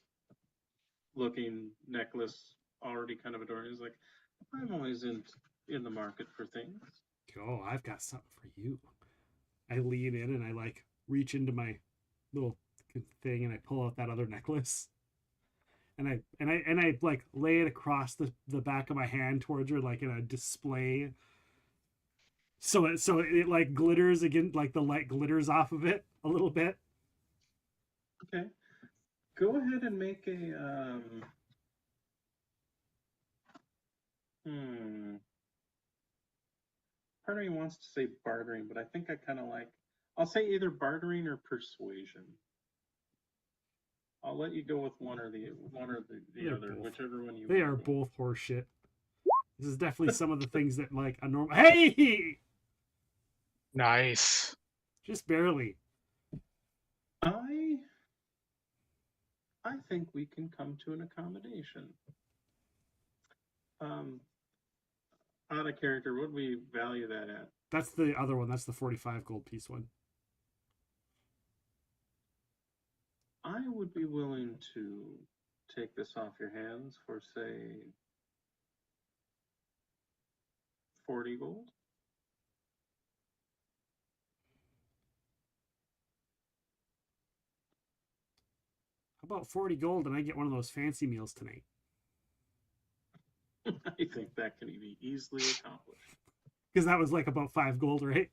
looking necklace already kind of adorned. It's like, I'm always in the market for things. Oh, I've got something for you. I lean in and I like reach into my little thing and I pull out that other necklace. And I like lay it across the back of my hand towards her, like in a display. So it like glitters again, like the light glitters off of it a little bit. Okay. Go ahead and make a part of me wants to say bartering, but I think I kind of like, I'll say either bartering or persuasion. I'll let you go with one or the other, both. whichever one you They want. are both horseshit. This is definitely some of the things that like a normal. Hey, nice. Just barely. I think we can come to an accommodation. Out of character, what do we value that at? That's the other one. That's the 45 gold piece one. I would be willing to take this off your hands for, say, 40 gold. How about 40 gold and I get one of those fancy meals tonight? I think that can be easily accomplished. Because that was like about 5 gold, right?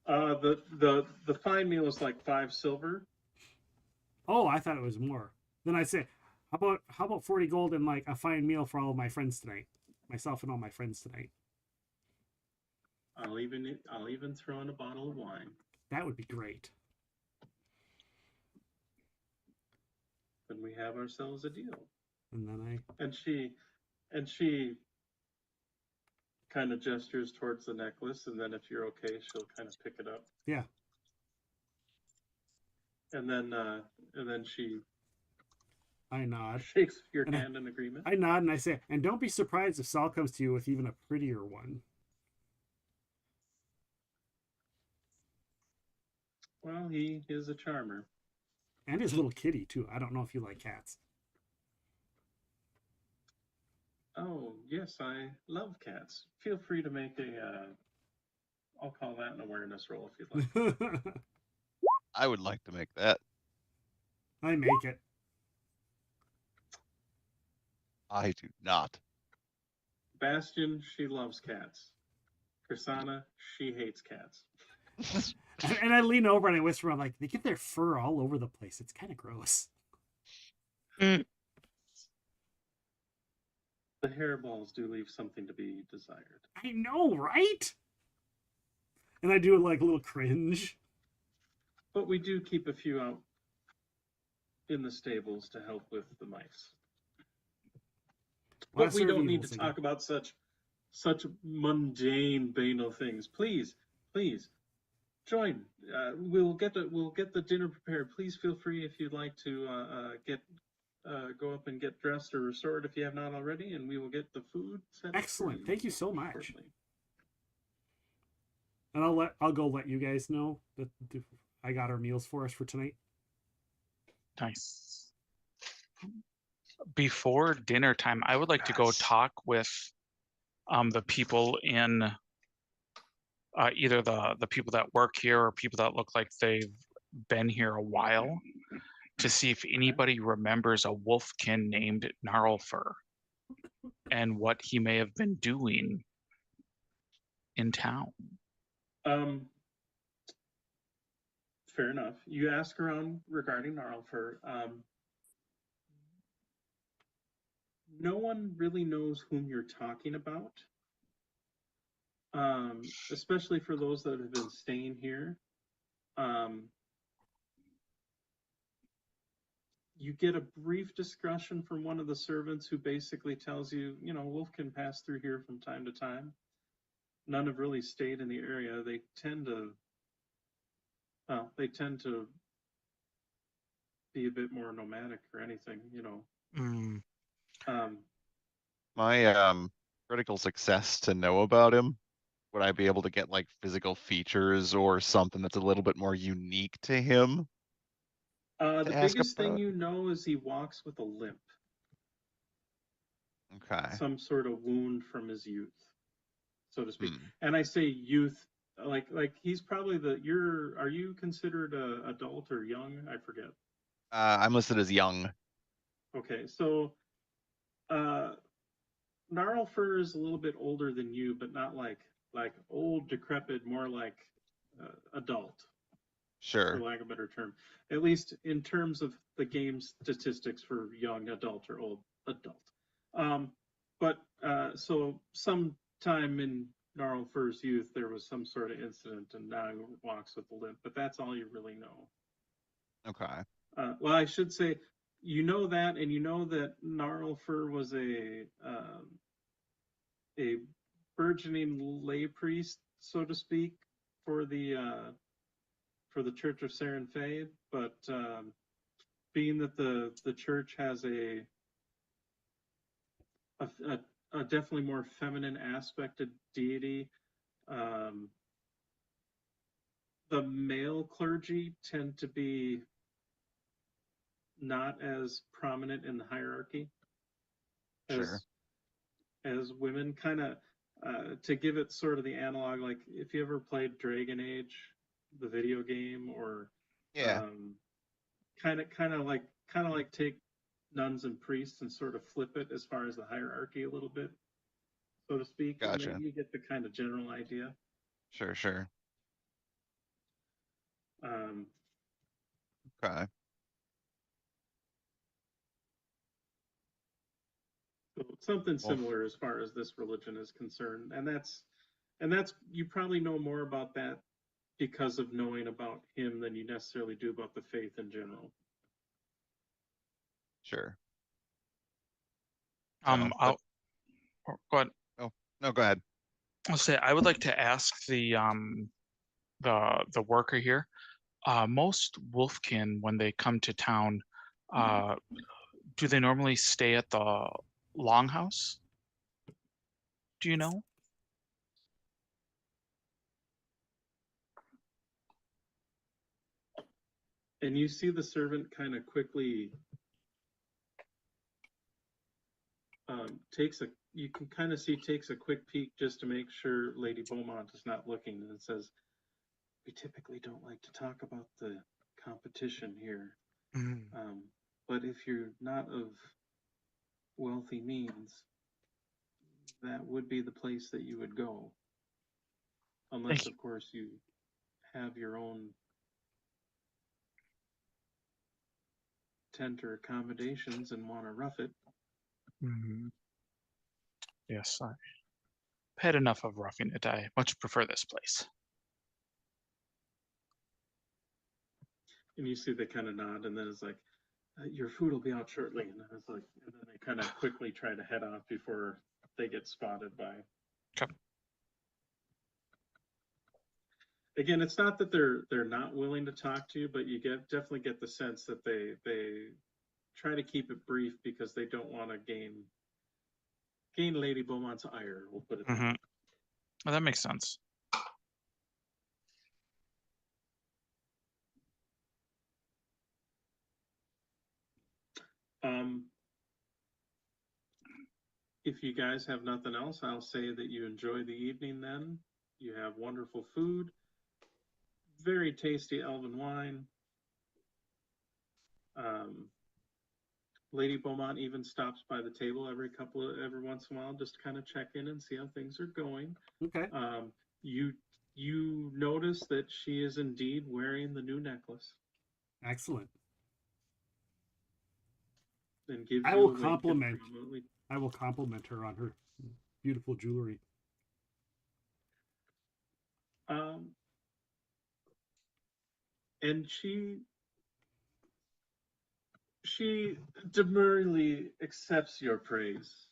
The fine meal is like 5 silver. Oh, I thought it was more. Then I say, how about 40 gold and like a fine meal for all of my friends tonight, myself and all my friends tonight. I'll even throw in a bottle of wine. That would be great. Then we have ourselves a deal. And then she kind of gestures towards the necklace, and then if you're okay, she'll kind of pick it up. Yeah. And then she I nod. Shakes your hand in agreement. I nod and I say, and don't be surprised if Saul comes to you with even a prettier one. Well, he is a charmer. And his little kitty, too. I don't know if you like cats. Oh, yes, I love cats. Feel free to make I'll call that an awareness roll if you'd like. I would like to make that. I make it. I do not. Bastion, she loves cats. Chrisana, she hates cats. And I lean over and I whisper, I'm like, they get their fur all over the place. It's kind of gross. The hairballs do leave something to be desired. I know, right? And I do like a little cringe. But we do keep a few out in the stables to help with the mice. But we don't need to talk about such mundane, banal things. Please, join. We'll get the dinner prepared. Please feel free if you'd like to go up and get dressed or restored if you have not already, and we will get the food set. Excellent. Thank you so much. And I'll go let you guys know that I got our meals for us for tonight. Nice. Before dinner time, I would like to go talk with the people in either the people that work here or people that look like they've been here a while to see if anybody remembers a wolfkin named Gnarlfur and what he may have been doing in town. Fair enough. You ask around regarding Gnarlfur. No one really knows whom you're talking about. Especially for those that have been staying here. You get a brief discussion from one of the servants who basically tells you, wolf can pass through here from time to time. None have really stayed in the area. They tend to be a bit more nomadic or anything, My critical success to know about him, would I be able to get like physical features or something that's a little bit more unique to him? The biggest thing you know is he walks with a limp. Okay. Some sort of wound from his youth, so to speak. And I say youth, like he's probably are you considered a adult or young? I forget. I'm listed as young. Okay, so Gnarlfur is a little bit older than you, but not like old, decrepit, more like adult. Sure. For lack of a better term. At least in terms of the game statistics for young adult or old adult. So sometime in Gnarlfur's youth, there was some sort of incident, and now he walks with a limp, but that's all you really know. Okay. Well, I should say, you know that, and you know that Gnarlfur was a burgeoning lay priest, so to speak, for the Church of Saren Fae, but being that the church has a definitely more feminine aspected deity, the male clergy tend to be not as prominent in the hierarchy as women. Kind of to give it sort of the analog, like if you ever played Dragon Age, the video game, or kind of like take nuns and priests and sort of flip it as far as the hierarchy a little bit, so to speak. Gotcha. And you get the kind of general idea. Sure. Okay. So something Well, similar as far as this religion is concerned, and that's you probably know more about that because of knowing about him than you necessarily do about the faith in general. sure. I'll go ahead. Oh, no, go ahead. I'll say I would like to ask the worker here. Most wolfkin, when they come to town, do they normally stay at the longhouse? Do you know? And you see the servant kind of quickly you can kind of see takes a quick peek just to make sure Lady Beaumont is not looking, and it says, "We typically don't like to talk about the competition here, but if you're not of wealthy means, that would be the place that you would go, unless of course you have your own tent or accommodations and want to rough it." Yes, I've had enough of roughing it. I much prefer this place. And you see they kind of nod, and then it's like, "Your food will be out shortly." And then it's like, and then they kind of quickly try to head off before they get spotted by. Okay. Again, it's not that they're not willing to talk to you, but you definitely get the sense that they try to keep it brief because they don't want to gain Lady Beaumont's ire. We'll put it that way. Well, that makes sense. If you guys have nothing else, I'll say that you enjoy the evening then. You have wonderful food, very tasty elven wine. Lady Beaumont even stops by the table every once in a while just to kind of check in and see how things are going. Okay. You notice that she is indeed wearing the new necklace. Excellent. And gives I you will a wink compliment. and I will compliment her on her beautiful jewelry. And she demurely accepts your praise.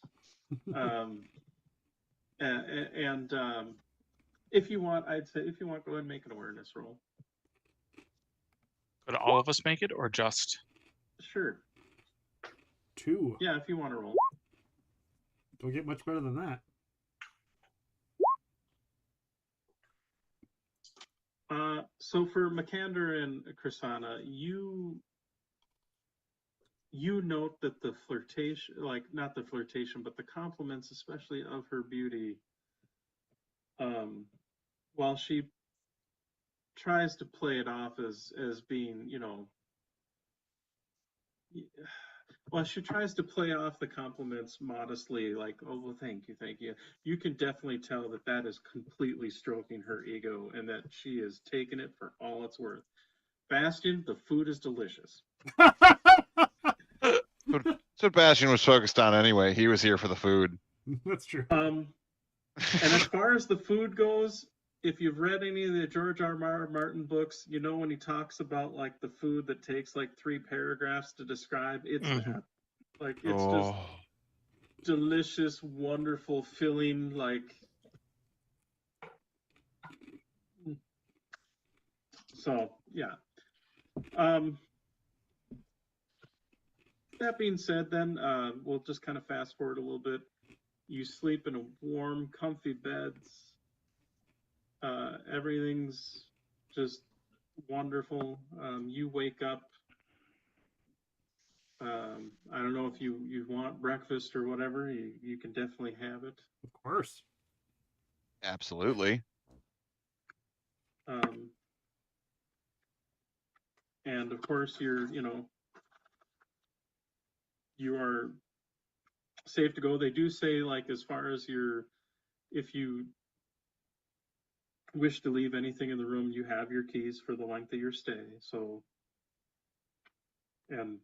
And if you want, I'd say if you want, go ahead and make an awareness roll. Could all of us make it, or just? Sure. 2. Yeah, if you want to roll. Don't get much better than that. So for Makander and Krisana, you note that the flirtation, like not the flirtation, but the compliments, especially of her beauty, while she tries to play it off as being, well, she tries to play off the compliments modestly, like, "Oh, well, thank you. You can definitely tell that is completely stroking her ego and that she is taking it for all it's worth. Bastion, the food is delicious." That's what Bastion was focused on anyway. He was here for the food. That's true. And as far as the food goes, if you've read any of the George R. R. Martin books, you know when he talks about like the food that takes like 3 paragraphs to describe, it's that. Like it's just delicious, wonderful, filling, like. So yeah. That being said, then we'll just kind of fast forward a little bit. You sleep in a warm, comfy beds. Everything's just wonderful. You wake up. I don't know if you want breakfast or whatever. You can definitely have it. Of course. Absolutely. And of course, you are safe to go. They do say, like, as far as if you wish to leave anything in the room, you have your keys for the length of your stay. So, and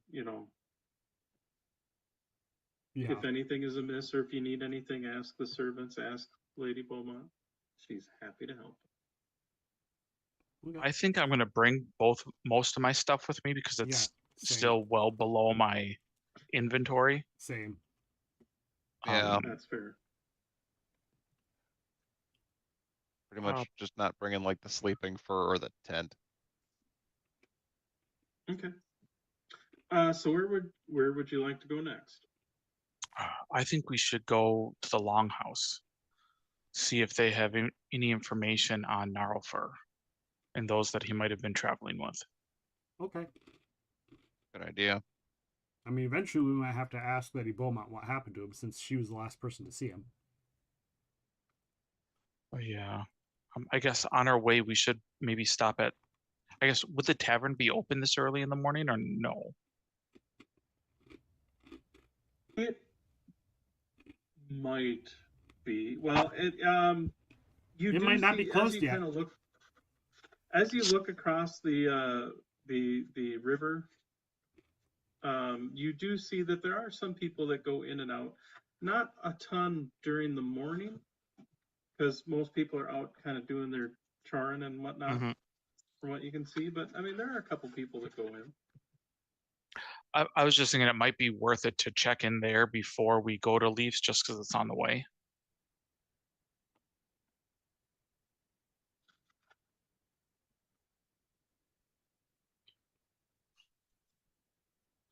Yeah. if anything is amiss or if you need anything, ask the servants, ask Lady Beaumont. She's happy to help. I think I'm going to bring most of my stuff with me because it's same. still well below my inventory. Same. Yeah. That's fair. Pretty much just not bringing like the sleeping fur or the tent. Okay. So where would you like to go next? I think we should go to the Longhouse, see if they have any information on Gnarlfur and those that he might have been traveling with. Okay. Good idea. I mean, eventually we might have to ask Lady Beaumont what happened to him, since she was the last person to see him. Oh, yeah. I guess on our way we should maybe stop at. I guess would the tavern be open this early in the morning or no? It might be. Well, it might not be closed yet. As you look across the river, you do see that there are some people that go in and out. Not a ton during the morning, because most people are out kind of doing their charring and whatnot, from what you can see. But I mean, there are a couple people that go in. I was just thinking it might be worth it to check in there before we go to Leafs, just because it's on the way.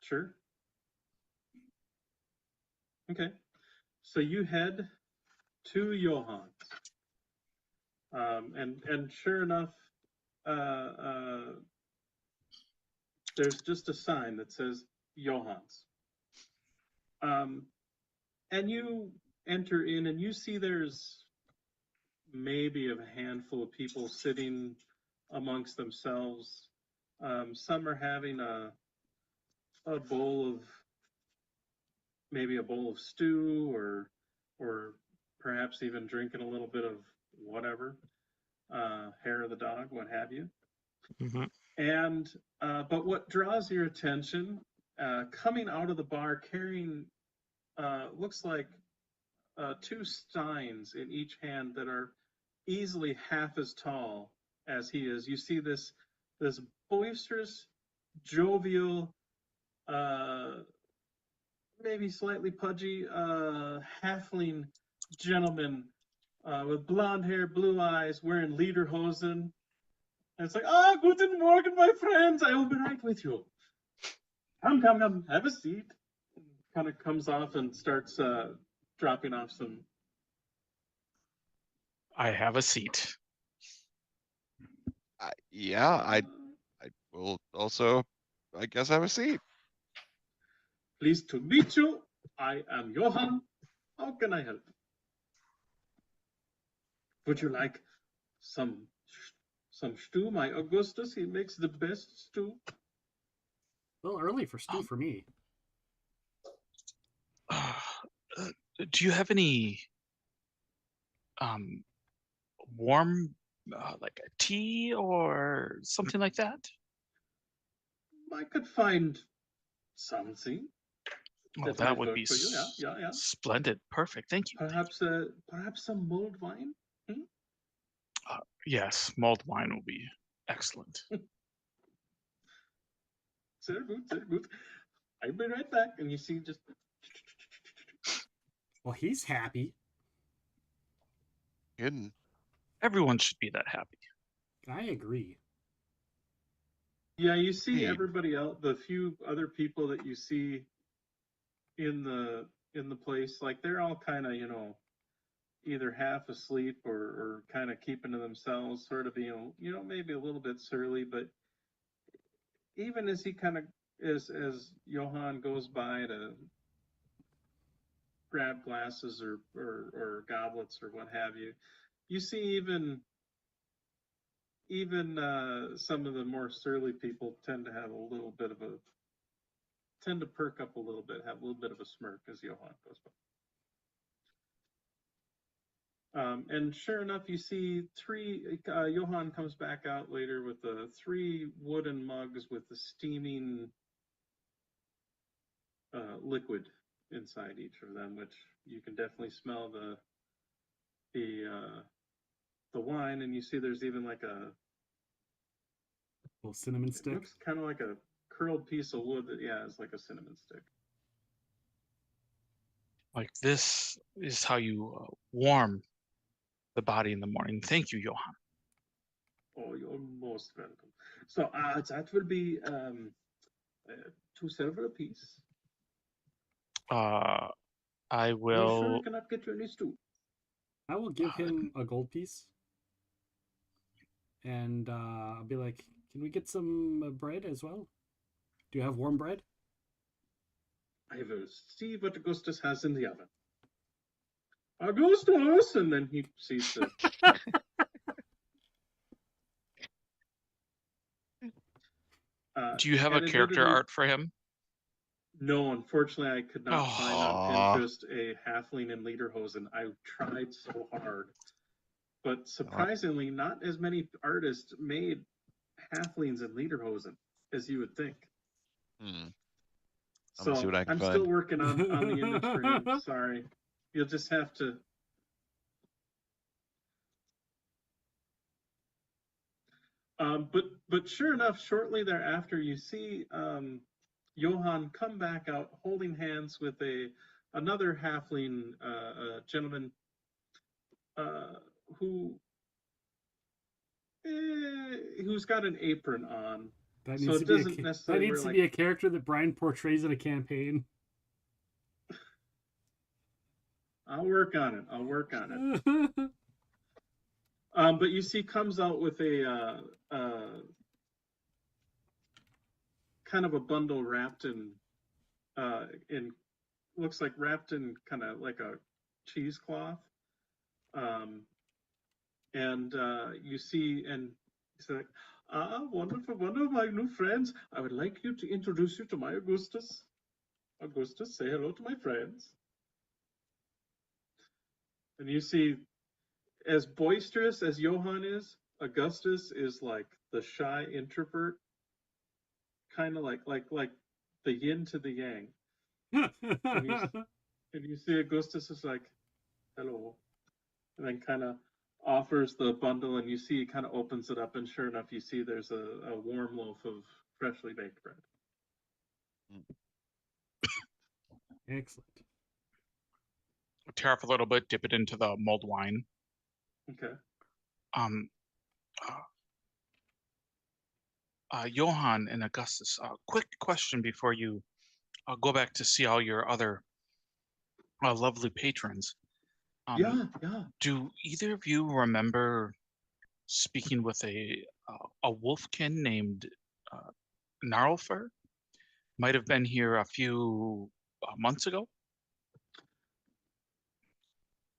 Sure. Okay. So you head to Johann's. And sure enough, there's just a sign that says Johann's. And you enter in and you see there's maybe a handful of people sitting amongst themselves. Some are having a bowl of, maybe a bowl of stew, or perhaps even drinking a little bit of whatever, hair of the dog, what have you. And but what draws your attention, coming out of the bar carrying, looks like 2 steins in each hand that are easily half as tall as he is. You see this boisterous, jovial, maybe slightly pudgy halfling gentleman with blonde hair, blue eyes, wearing lederhosen. And it's like, guten Morgen, my friends. I will be right with you. Come, have a seat. Kind of comes off and starts dropping off some. I have a seat. Yeah, I will also, I guess, have a seat. Pleased to meet you. I am Johann. How can I help? Would you like some stew? My Augustus, he makes the best stew. A little early for stew for me. Do you have any warm like a tea or something like that? I could find something. Oh, that would be splendid. Perfect. Thank you. Perhaps some mulled wine. Yes, mulled wine will be excellent. Sehr gut, sehr gut. I'll be right back. And you see just. Well, he's happy. Good. Everyone should be that happy. I agree. Yeah, you see everybody else, the few other people that you see in the place, like they're all kind of, either half asleep or kind of keeping to themselves, sort of being, maybe a little bit surly. But even as he kind of, as Johann goes by to grab glasses or goblets or what have you, you see even some of the more surly people tend to have tend to perk up a little bit, have a little bit of a smirk as Johann goes by. And sure enough, you see three. Johann comes back out later with the 3 wooden mugs with the steaming liquid inside each of them, which you can definitely smell the wine, and you see there's even like a little cinnamon stick. It looks kind of like a curled piece of wood that, yeah, is like a cinnamon stick. Like, this is how you warm the body in the morning. Thank you, Johann. Oh, you're most welcome. So that will be 2 silver apiece. I You sure will. you cannot get you any stew? I will give him a gold piece. And I'll be like, can we get some bread as well? Do you have warm bread? I will see what Augustus has in the oven. Augustus! And then he sees the... Do you have a character art for him? No, unfortunately, I could not find on Aw. Pinterest a halfling in lederhosen. I tried so hard. But surprisingly, not as many artists made halflings in lederhosen as you would think. I'm So gonna see what I can I'm find. still working on the image for him. Sorry. You'll just have to... But sure enough, shortly thereafter, you see Johann come back out holding hands with another halfling gentleman who's got an apron on. That So needs, it to, doesn't be a, necessarily that needs wear, to like- be a character that Bryan portrays in a campaign. I'll work on it. I'll work on it. But you see, comes out with a kind of a bundle wrapped in looks like wrapped in kind of like a cheesecloth. And you see, and he's like, wonderful, one of my new friends. I would like you to introduce you to my Augustus. Augustus, say hello to my friends. And you see, as boisterous as Johann is, Augustus is like the shy introvert, kind of like the yin to the yang. and you see Augustus is like, hello, and then kind of offers the bundle, and you see he kind of opens it up, and sure enough, you see there's a warm loaf of freshly baked bread. Excellent. Tear off a little bit, dip it into the mulled wine. Okay. Johann and Augustus, quick question before you go back to see all your other lovely patrons. Yeah. Do either of you remember speaking with a wolfkin named Gnarlfur? Might have been here a few months ago.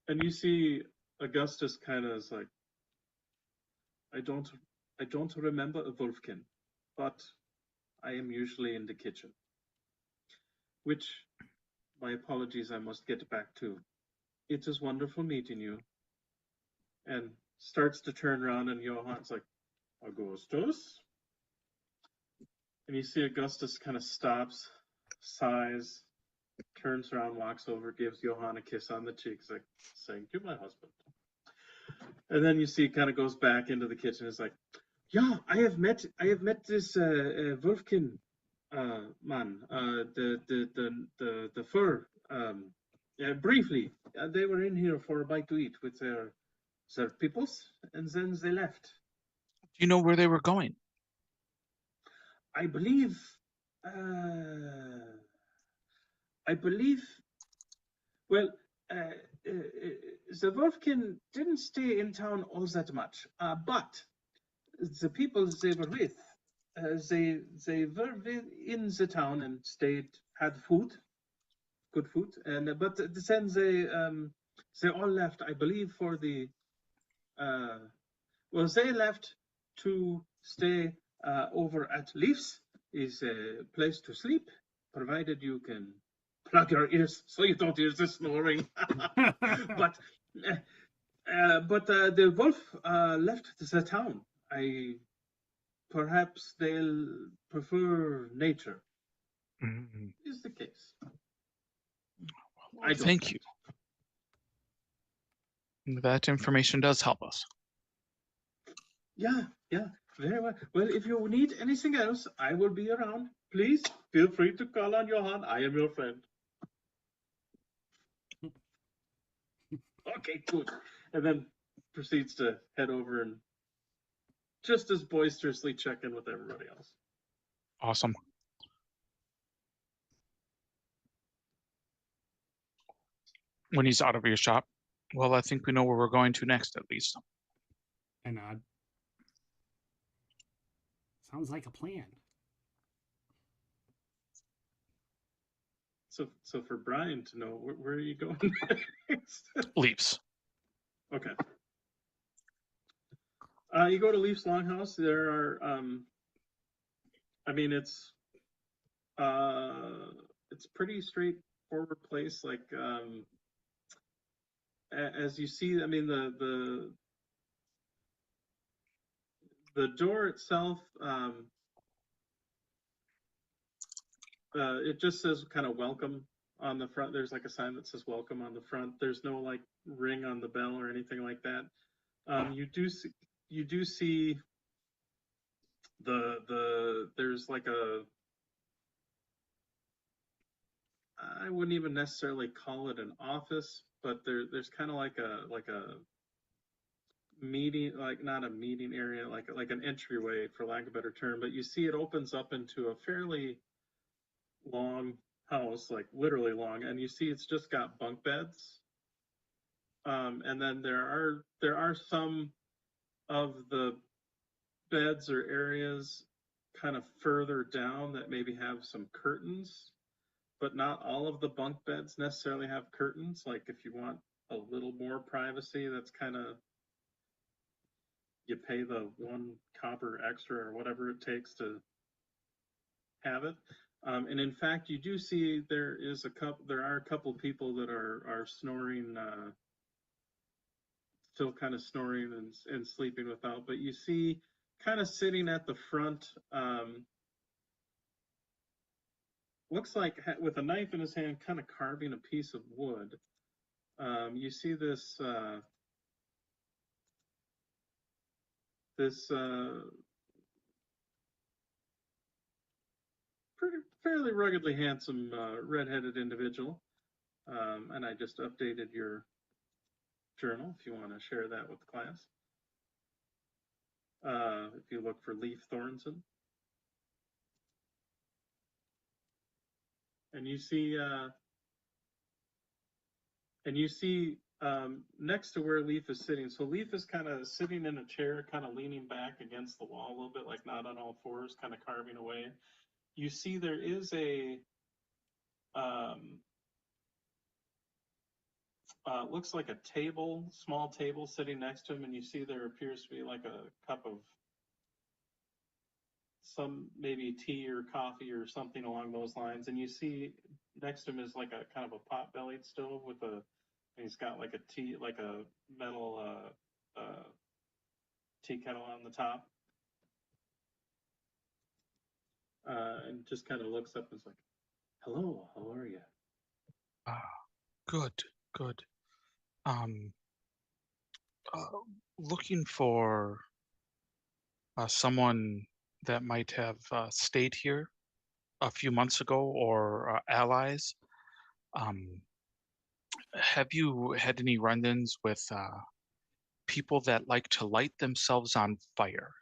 And you see Augustus kind of is like, I don't remember a wolfkin, but I am usually in the kitchen. Which, my apologies, I must get back to. It is wonderful meeting you. And starts to turn around, and Johann's like, Augustus? And you see Augustus kind of stops, sighs, turns around, walks over, gives Johann a kiss on the cheek. He's like, thank you, my husband. And then you see kind of goes back into the kitchen. It's like, yeah, I have met this Wolfkin man, the fur. Briefly, they were in here for a bite to eat with their peoples, and then they left. Do you know where they were going? I believe. Well, the Wolfkin didn't stay in town all that much, but the people they were with, they were in the town and stayed, had food, good food, and but then they all left, I believe, for the well, they left to stay over at Leafs. Is a place to sleep, provided you can plug your ears so you don't hear the snoring. But But the wolf left the town. Perhaps they'll prefer nature. Is the case. I don't Thank you. That information does help us. Yeah, very well. Well, if you need anything else, I will be around. Please feel free to call on Johan. I am your friend. Okay, good. And then proceeds to head over and just as boisterously check in with everybody else. Awesome. When he's out of your shop, well, I think we know where we're going to next, at least. I nod. Sounds like a plan. So for Bryan to know, where are you going next? Leaps. Okay. You go to Leaf's Longhouse. There are, I mean, it's pretty straightforward place. Like, as you see, I mean, the door itself, it just says kind of welcome on the front. There's like a sign that says welcome on the front. There's no like ring on the bell or anything like that. You do see there's like I wouldn't even necessarily call it an office, but there's kind of like a meeting, like not a meeting area, like an entryway for lack of a better term. But you see it opens up into a fairly long house, like literally long, and you see it's just got bunk beds. And then there are some of the beds or areas kind of further down that maybe have some curtains, but not all of the bunk beds necessarily have curtains. Like if you want a little more privacy, that's kind of, you pay the 1 copper extra or whatever it takes to have it. And in fact, you do see there are a couple people that are snoring, still kind of snoring and sleeping without, but you see kind of sitting at the front, looks like with a knife in his hand, kind of carving a piece of wood. You see this fairly ruggedly handsome red-headed individual. And I just updated your journal if you want to share that with the class. If you look for Leaf Thornton. And you see next to where Leaf is sitting. So Leaf is kind of sitting in a chair, kind of leaning back against the wall a little bit, like not on all fours, kind of carving away. You see there is a looks like a table, small table sitting next to him, and you see there appears to be like a cup of some maybe tea or coffee or something along those lines. And you see next to him is like a kind of a pot-bellied stove with and he's got like a metal tea kettle on the top. And just kind of looks up and is like, "Hello, how are you?" Good. Looking for someone that might have stayed here a few months ago, or allies. Have you had any run-ins with people that like to light themselves on fire?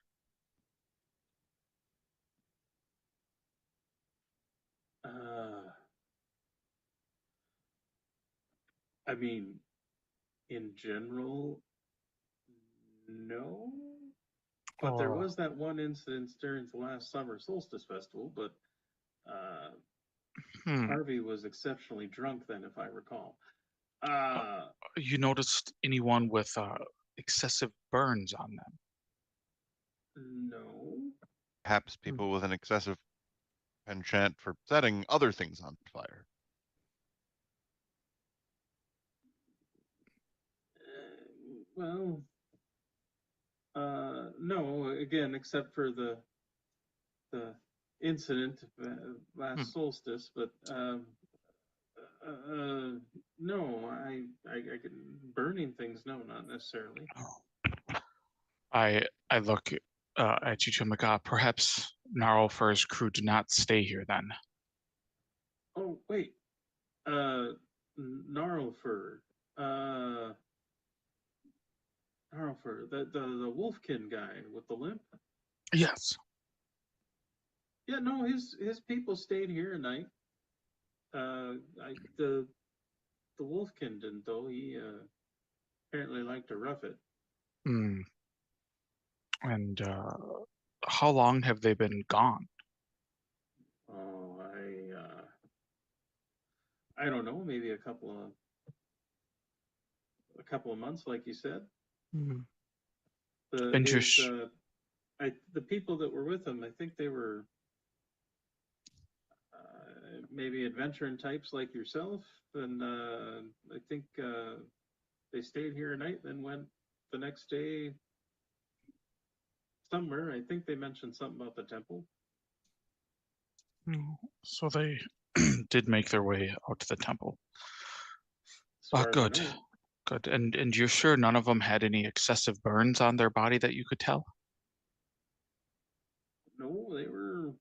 I mean, in general, no. But there was that one incident during the last summer solstice festival, but Harvey was exceptionally drunk then, if I recall. You noticed anyone with excessive burns on them? No. Perhaps people with an excessive penchant for setting other things on fire. Well, no, again, except for the incident last solstice, but no, I can burning things. No, not necessarily. I look at you two, and I'm like, perhaps Gnarlfur's crew did not stay here then. Oh wait, Gnarlfur, Gnarlfur, the Wolfkin guy with the limp. Yes. Yeah, no, his people stayed here a night. The Wolfkin didn't though. He apparently liked to rough it. Hmm. And how long have they been gone? Oh, I don't know. Maybe a couple of months, like you said. Hmm. The people that were with him, I think they were maybe adventuring types like yourself, and I think they stayed here a night, then went the next day somewhere. I think they mentioned something about the temple. So they did make their way out to the temple. Good. Good. And you're sure none of them had any excessive burns on their body that you could tell? No, they were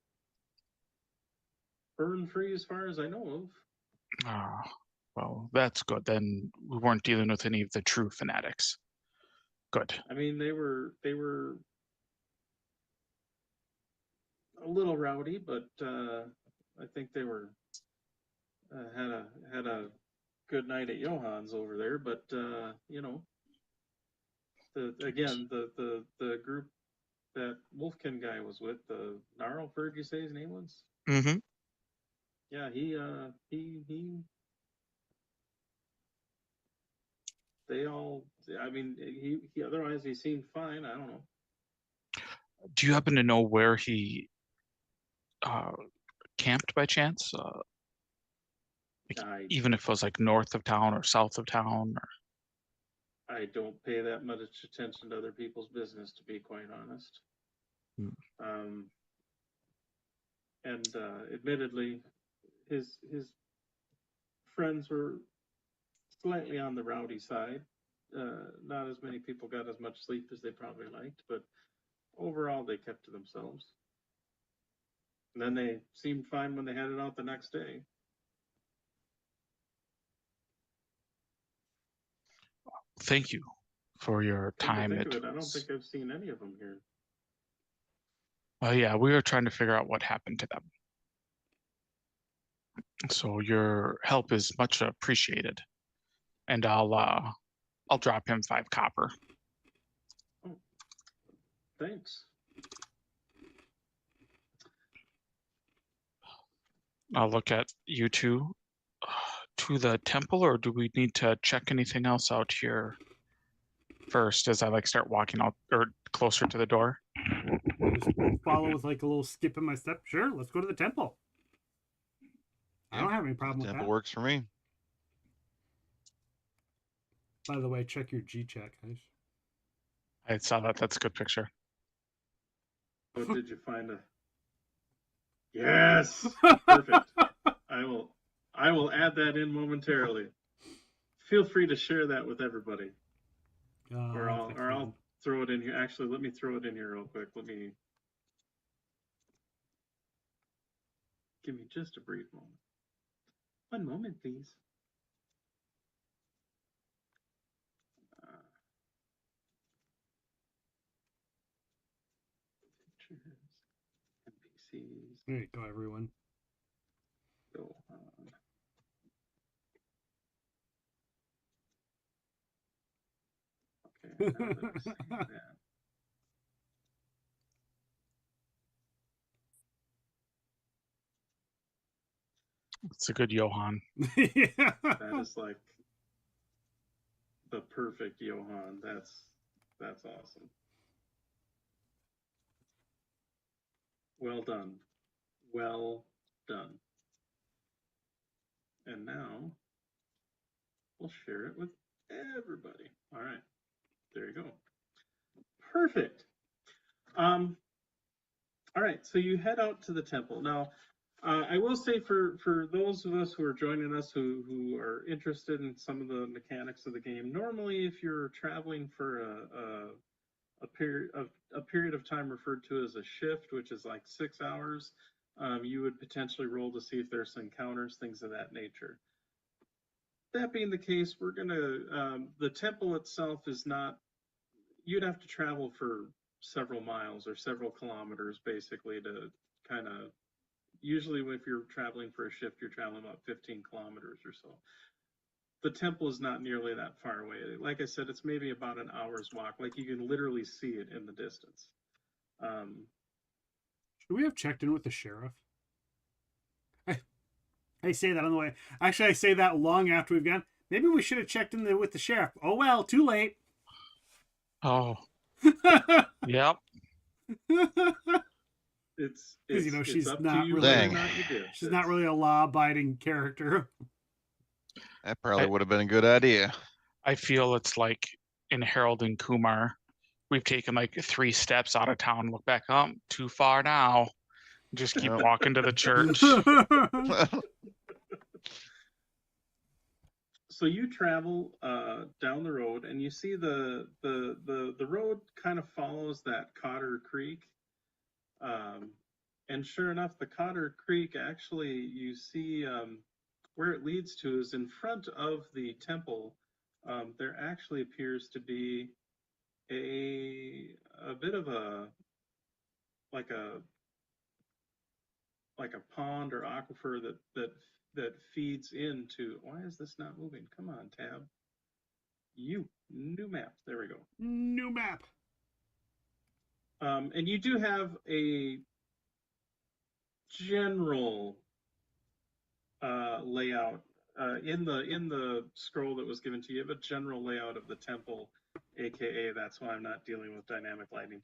burn free as far as I know of. Ah, well, that's good. Then we weren't dealing with any of the true fanatics. Good. I mean, they were a little rowdy, but I think they were had a good night at Johann's over there. But you know, the group that Wolfkin guy was with, the Gnarlfur, you say his name was? Mm-hmm. Yeah, he they all, I mean, he otherwise he seemed fine. I don't know. Do you happen to know where he camped by chance? Even if it was like north of town or south of town? Or... I don't pay that much attention to other people's business, to be quite honest. And admittedly, his friends were slightly on the rowdy side. Not as many people got as much sleep as they probably liked, but overall they kept to themselves. And then they seemed fine when they headed out the next day. Thank you for your time. I don't think I've seen any of them here. Yeah, we were trying to figure out what happened to them. So your help is much appreciated. And I'll drop him 5 copper. Oh, thanks. I'll look at you two. To the temple, or do we need to check anything else out here first as I start walking out or closer to the door? Just follow with a little skip in my step. Sure, let's go to the temple. I don't have any problem with that. Temple works for me. By the way, check your G check. I saw that. That's a good picture. What did you find? Yes, perfect. I will add that in momentarily. Feel free to share that with everybody, or I'll throw it in here. Actually, let me throw it in here real quick. Give me just a brief moment. One moment, please. Pictures, NPCs. There you go, everyone. Go on. Okay, now that I've seen that. It's a good Johann. Yeah. That is like the perfect Johann. That's awesome. Well done. Well done. And now we'll share it with everybody. All right. There you go. Perfect. All right, so you head out to the temple. Now, I will say for those of us who are joining us who are interested in some of the mechanics of the game, normally if you're traveling for a period of time referred to as a shift, which is like 6 hours, you would potentially roll to see if there's encounters, things of that nature. That being the case, we're gonna the temple itself is not. You'd have to travel for several miles or several kilometers basically to kind of. Usually, if you're traveling for a shift, you're traveling about 15 kilometers or so. The temple is not nearly that far away. Like I said, it's maybe about an hour's walk. Like you can literally see it in the distance. Should we have checked in with the sheriff? I say that on the way. Actually, I say that long after we've gone. Maybe we should have checked in with the sheriff. Oh well, too late. Oh. Yep. It's you know she's up not to you really. whether or not you did. She's not really a law-abiding character. That probably would have been a good idea. I feel it's like in Harold and Kumar. We've taken like 3 steps out of town, look back up, too far now. Just keep walking to the church. So you travel down the road, and you see the road kind of follows that Cotter Creek. And sure enough, the Cotter Creek actually, you see where it leads to is in front of the temple. There actually appears to be a bit of a like a pond or aquifer that feeds into. Why is this not moving? Come on, tab. New map. There we go. New map. And you do have a general layout in the scroll that was given to you. You have a general layout of the temple, aka that's why I'm not dealing with dynamic lighting.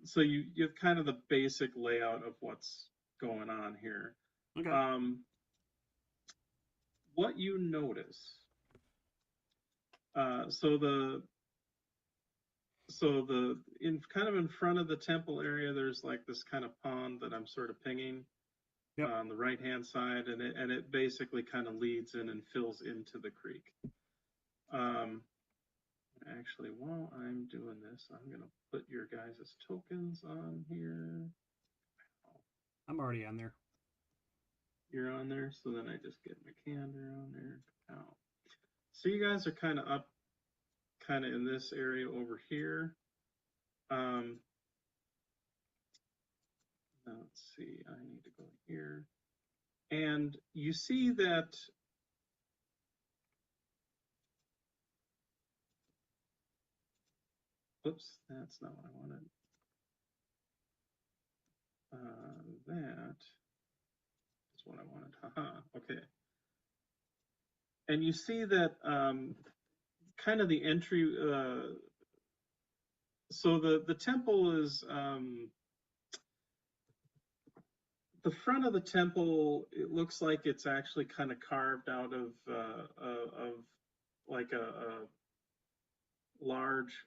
So you have kind of the basic layout of what's going on here. Okay. What you notice. So in kind of in front of the temple area, there's like this kind of pond that I'm sort of pinging on the right hand side, and it basically kind of leads in and fills into the creek. Actually, while I'm doing this, I'm gonna put your guys' tokens on here. I'm already on there. You're on there, so then I just get Makander on there. Ow. So you guys are kind of up, kind of in this area over here. Now let's see, I need to go here. And you see that oops, that's not what I wanted. That is what I wanted. Haha, okay. And you see that kind of the entry, so the temple is, the front of the temple, it looks like it's actually kind of carved out of like a large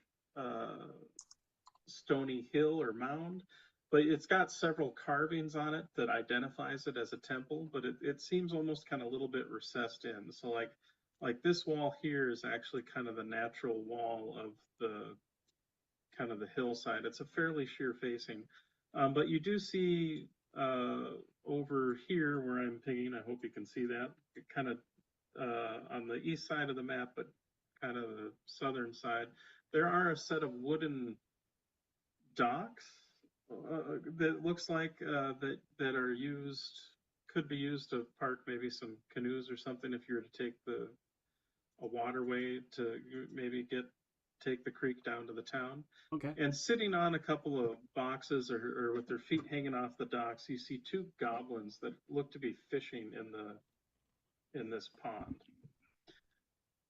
stony hill or mound, but it's got several carvings on it that identifies it as a temple, but it seems almost kind of a little bit recessed in. So like this wall here is actually kind of the natural wall of the kind of the hillside. It's a fairly sheer facing, but you do see over here where I'm pinging, I hope you can see that, kind of on the east side of the map, but kind of the southern side, there are a set of wooden docks that looks like that are used, could be used to park maybe some canoes or something if you were to take a waterway to maybe take the creek down to the town. Okay. And sitting on a couple of boxes or with their feet hanging off the docks, you see 2 goblins that look to be fishing in this pond.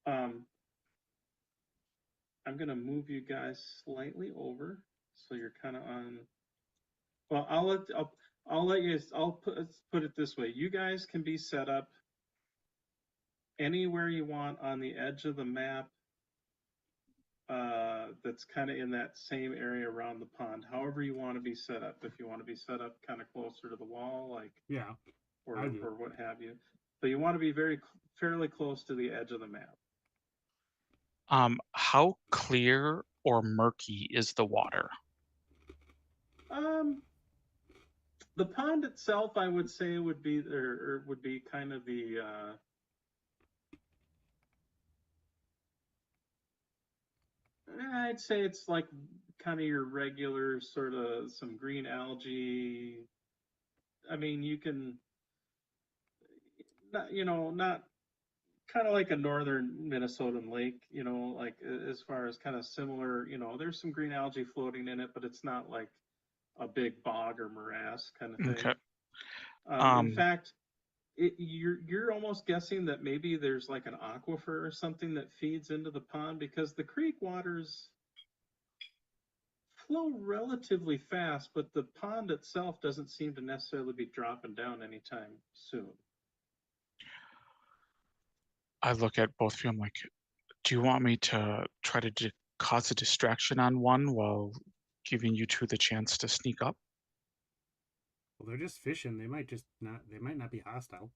I'm gonna move you guys slightly over so you're kind of on. Well, I'll let you. I'll put it this way: you guys can be set up anywhere you want on the edge of the map that's kind of in that same area around the pond. However you want to be set up. If you want to be set up kind of closer to the wall, like Yeah, or I do. or what have you, but you want to be fairly close to the edge of the map. How clear or murky is the water? The pond itself, I would say, would be or would be kind of the I'd say it's like kind of your regular sort of some green algae. I mean, you can not kind of like a northern Minnesotan lake, like as far as kind of similar, there's some green algae floating in it, but it's not like a big bog or morass kind of thing. Okay. In fact, you're almost guessing that maybe there's like an aquifer or something that feeds into the pond, because the creek waters flow relatively fast, but the pond itself doesn't seem to necessarily be dropping down anytime soon. I look at both of you. I'm like, do you want me to try to cause a distraction on one while giving you two the chance to sneak up? Well, they're just fishing. They might not be hostile,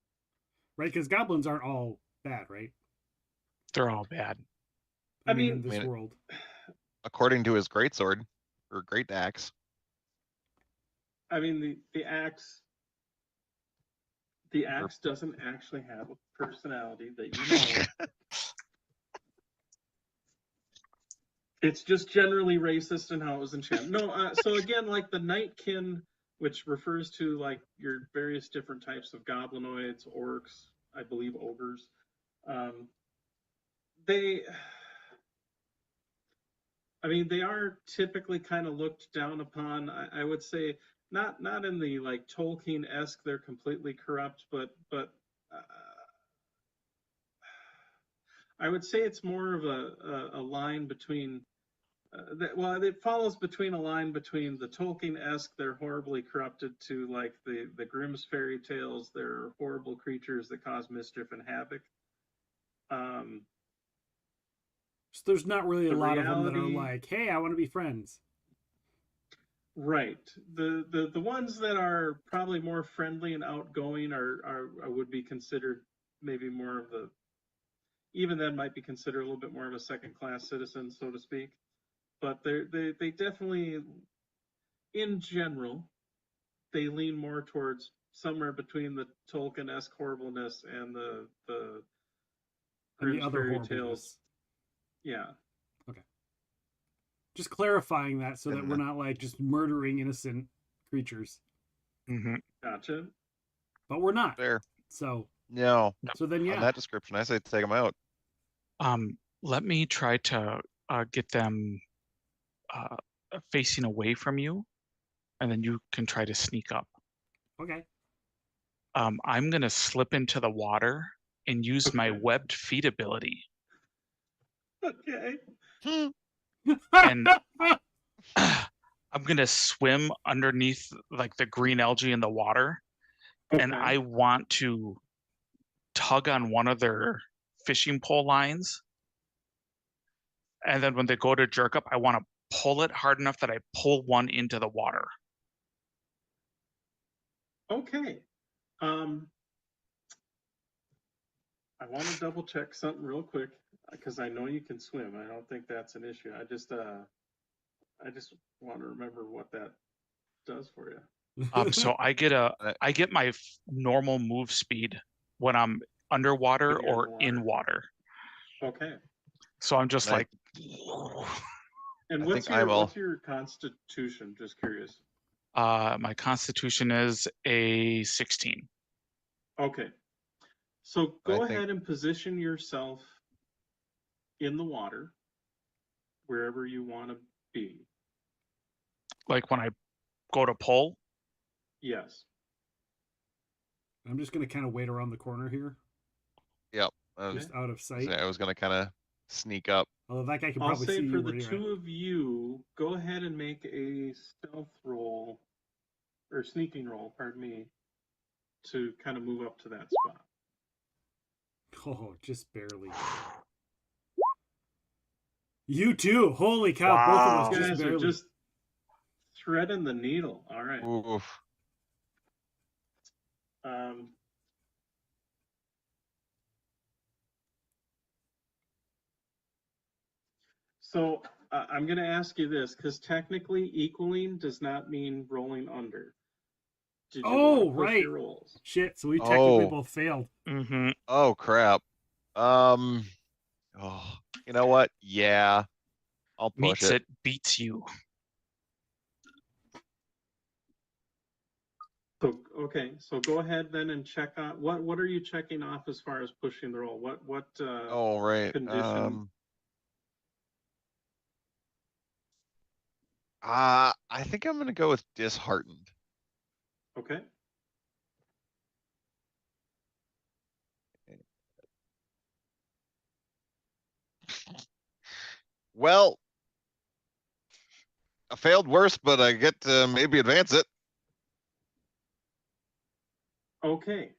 right? Because goblins aren't all bad, right? They're all bad. I mean, in this world. According to his greatsword or great axe. I mean, the axe doesn't actually have a personality that you know. It's just generally racist in how it was enchanted. No, so again, like the Nightkin, which refers to like your various different types of goblinoids, orcs, I believe ogres. They are typically kind of looked down upon. I would say not in the like Tolkien-esque, they're completely corrupt, but I would say it's more of a line between it follows between a line between the Tolkien-esque, they're horribly corrupted, to like the Grimm's fairy tales, they're horrible creatures that cause mischief and havoc. So there's not really a lot of them that are like, hey, I want to be friends. Right. The ones that are probably more friendly and outgoing are would be considered maybe more of the, even then might be considered a little bit more of a second-class citizen, so to speak. But they definitely, in general, they lean more towards somewhere between the Tolkien-esque horribleness and the Grimm's other fairy horribleness. tales. Yeah. Okay. Just clarifying that so that we're not like just murdering innocent creatures. Mm-hmm. Gotcha. But we're not. Fair. So no. So then, yeah. On that description, I say take them out. Let me try to get them facing away from you, and then you can try to sneak up. Okay. I'm gonna slip into the water and use my webbed feet ability. Okay. And I'm gonna swim underneath like the green algae in the water, and I want to tug on one of their fishing pole lines, and then when they go to jerk up, I want to pull it hard enough that I pull one into the water. Okay. I want to double check something real quick, because I know you can swim. I don't think that's an issue. I just want to remember what that does for you. So I get my normal move speed when I'm underwater or in water. Okay. So I'm just like. And what's your constitution? Just curious. My constitution is a 16. Okay. So go ahead and position yourself in the water, wherever you want to be. Like when I go to pull? Yes. I'm just going to kind of wait around the corner here. Yep. Just out of sight. I was going to kind of sneak up. Although that guy can I'll probably say see for you the two of you, go ahead and make a stealth roll, or sneaking roll, pardon me, to kind of move up to that spot. Oh, just barely. You too. Holy cow! Both of us You just guys are barely. just threading the needle. All right. Oof. So I'm going to ask you this, because technically equaling does not mean rolling under. Did you want to push right. your rolls? Shit. So we technically Oh. both failed. Mm-hmm. Oh crap. Oh, you know what? Yeah, I'll push Meets it. it, beats you. So okay, so go ahead then and check on what are you checking off as far as pushing the roll? What Oh right. condition? I think I'm gonna go with disheartened. Okay. Well, I failed worse, but I get to maybe advance it. Okay.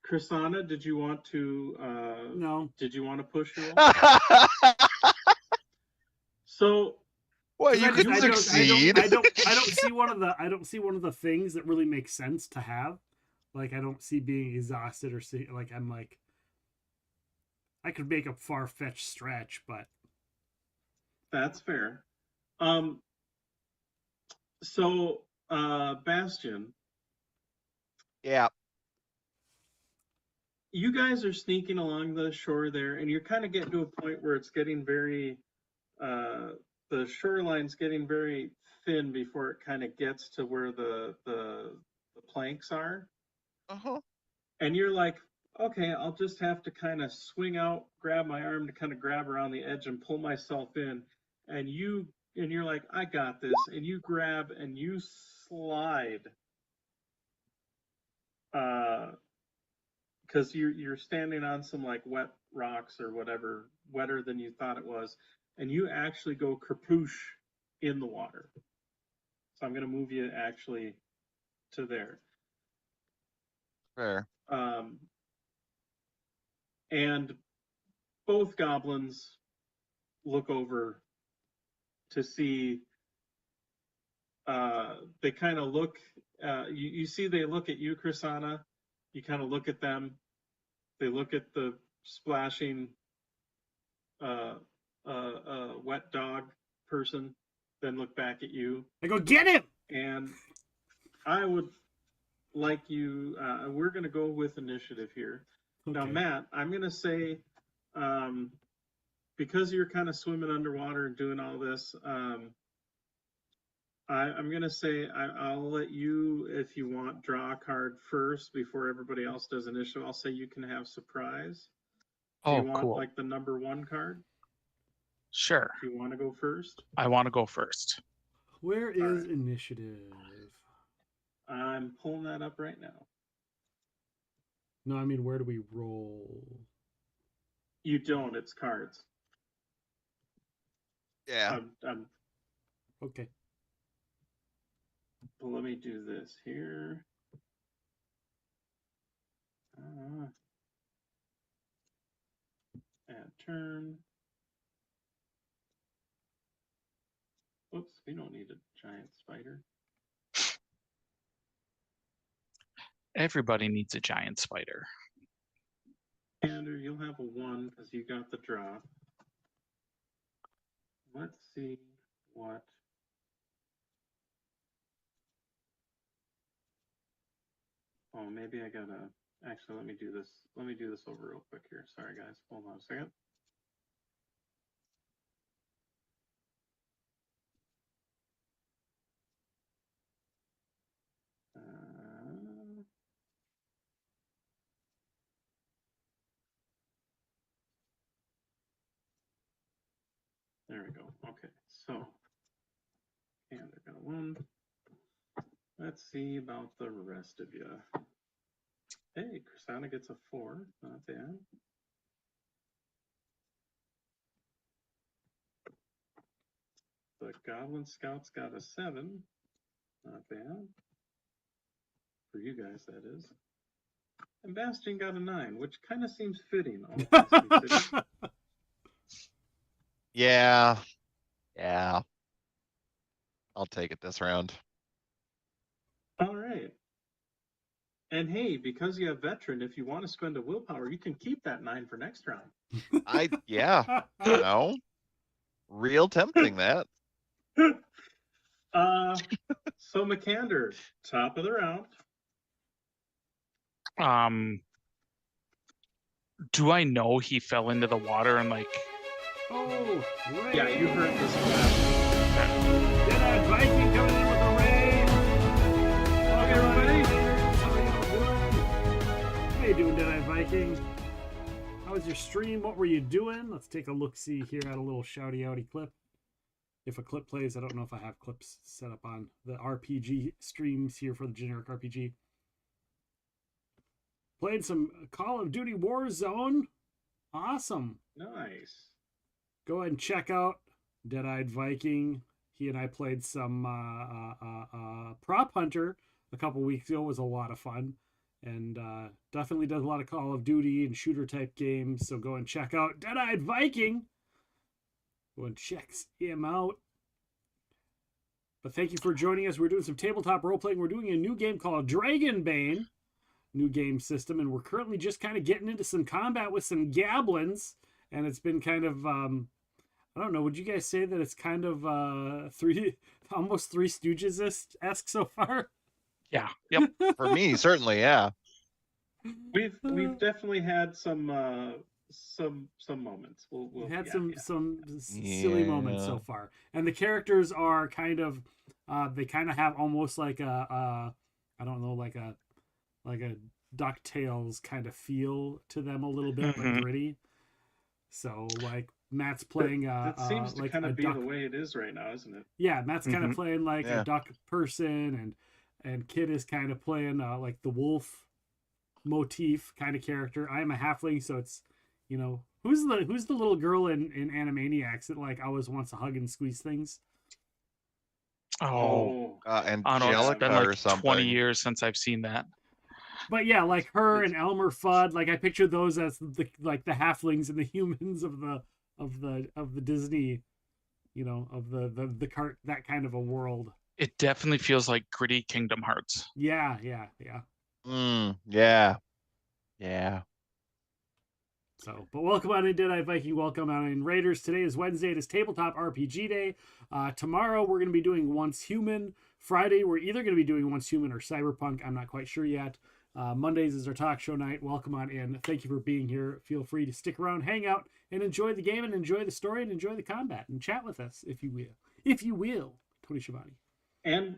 Chrisana, did you want to No. Did you want to push your roll? So well, you could succeed. I don't see one of the things that really makes sense to have. Like I don't see being exhausted or see like I'm like I could make a far-fetched stretch, but that's fair. So Bastion. Yeah. You guys are sneaking along the shore there, and you're kind of getting to a point where it's getting very the shoreline's getting very thin before it kind of gets to where the planks are. Uh-huh. And you're like, okay, I'll just have to kind of swing out, grab my arm to kind of grab around the edge and pull myself in. And you're like, I got this. And you grab and you slide. Because you're standing on some like wet rocks or whatever, wetter than you thought it was, and you actually go kerploosh in the water. So I'm going to move you actually to there. Fair. And both goblins look over to see. They kind of look. You see, they look at you, Chrisana. You kind of look at them. They look at the splashing wet dog person, then look back at you. I go, get him! And I would like you, we're going to go with initiative here. Okay. Now, Matt, I'm going to say, because you're kind of swimming underwater and doing all this, I'm going to say I'll let you, if you want, draw a card first before everybody else does initiative. I'll say you can have surprise. Do you want like the number 1 card? Sure. Do you want to go first? I want to go first. Where is initiative? I'm pulling that up right now. No, I mean, where do we roll? You don't. It's cards. Yeah. Okay. Well, let me do this here. Add turn. Oops, we don't need a giant spider. Everybody needs a giant spider. Andrew, you'll have a 1 because you got the drop. Let's see what. Oh, maybe I gotta. Actually, let me do this. Let me do this over real quick here. Sorry, guys. Hold on a second. There we go. Okay, so and I got 1. Let's see about the rest of you. Hey, Chrisana gets a 4. Not bad. The Goblin Scouts got a 7. Not bad. For you guys, that is. And Bastion got a 9, which kind of seems fitting. All things considered. Yeah. Yeah. I'll take it this round. All right. And hey, because you have veteran, if you want to spend a willpower, you can keep that 9 for next round. Yeah. No. Real tempting that. So McCander, top of the round. Do I know he fell into the water and like? Oh, Ray. Yeah, you heard this one. Dead-eyed Viking coming in with a raid. Hey, everybody. How you doing, Dead-eyed Viking? How was your stream? What were you doing? Let's take a look-see here at a little shouty-outy clip. If a clip plays, I don't know if I have clips set up on the RPG streams here for the generic RPG. Played some Call of Duty Warzone. Awesome. Nice. Go ahead and check out Dead-Eyed Viking. He and I played some Prop Hunter a couple weeks ago. It was a lot of fun. And definitely does a lot of Call of Duty and shooter type games. So go and check out Dead-Eyed Viking. Go and check him out. But thank you for joining us. We're doing some tabletop role-playing. We're doing a new game called Dragon Bane. New game system. And we're currently just kind of getting into some combat with some goblins. And it's been kind of, I don't know, would you guys say that it's kind of almost Three Stooges-esque so far? Yeah. Yep. For me, certainly, yeah. We've definitely had some moments. We'll had yeah, some silly moments so far, and the characters are kind of they kind of have almost like a I don't know, like a DuckTales kind of feel to them a little bit, but gritty. So like Matt's playing that seems to like kind a of be duck. the way it is right now, isn't it? Yeah, Matt's kind of playing like Yeah. a duck person, and Kid is kind of playing like the wolf motif kind of character. I'm a halfling, so it's, you know, who's the little girl in Animaniacs that like always wants to hug and squeeze things? Oh, I don't know. It's Angelica been or like something. 20 years since I've seen that. But yeah, like her and Elmer Fudd, like I picture those as the halflings and the humans of the Disney, you know, of the cart, that kind of a world. It definitely feels like gritty Kingdom Hearts. Yeah. Yeah. Yeah. So, but welcome on in, Dead-Eyed Viking. Welcome on in, Raiders. Today is Wednesday. It is Tabletop RPG Day. Tomorrow we're going to be doing Once Human. Friday we're either going to be doing Once Human or Cyberpunk. I'm not quite sure yet. Mondays is our talk show night. Welcome on in. Thank you for being here. Feel free to stick around, hang out, and enjoy the game, and enjoy the story, and enjoy the combat, and chat with us if you will. If you will, Tony Schiavone. And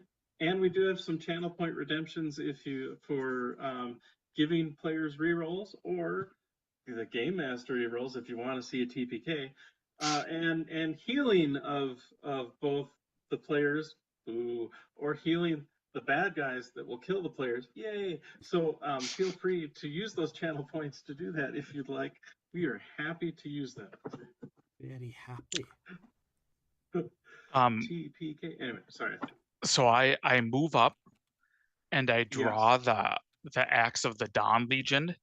we do have some channel point redemptions for giving players rerolls, or the game master rerolls if you want to see a TPK, and healing of both the players, or healing the bad guys that will kill the players. Yay! So feel free to use those channel points to do that if you'd like. We are happy to use them. Very happy. TPK. Anyway, sorry. So I move up and I draw the axe of the Dawn Legion,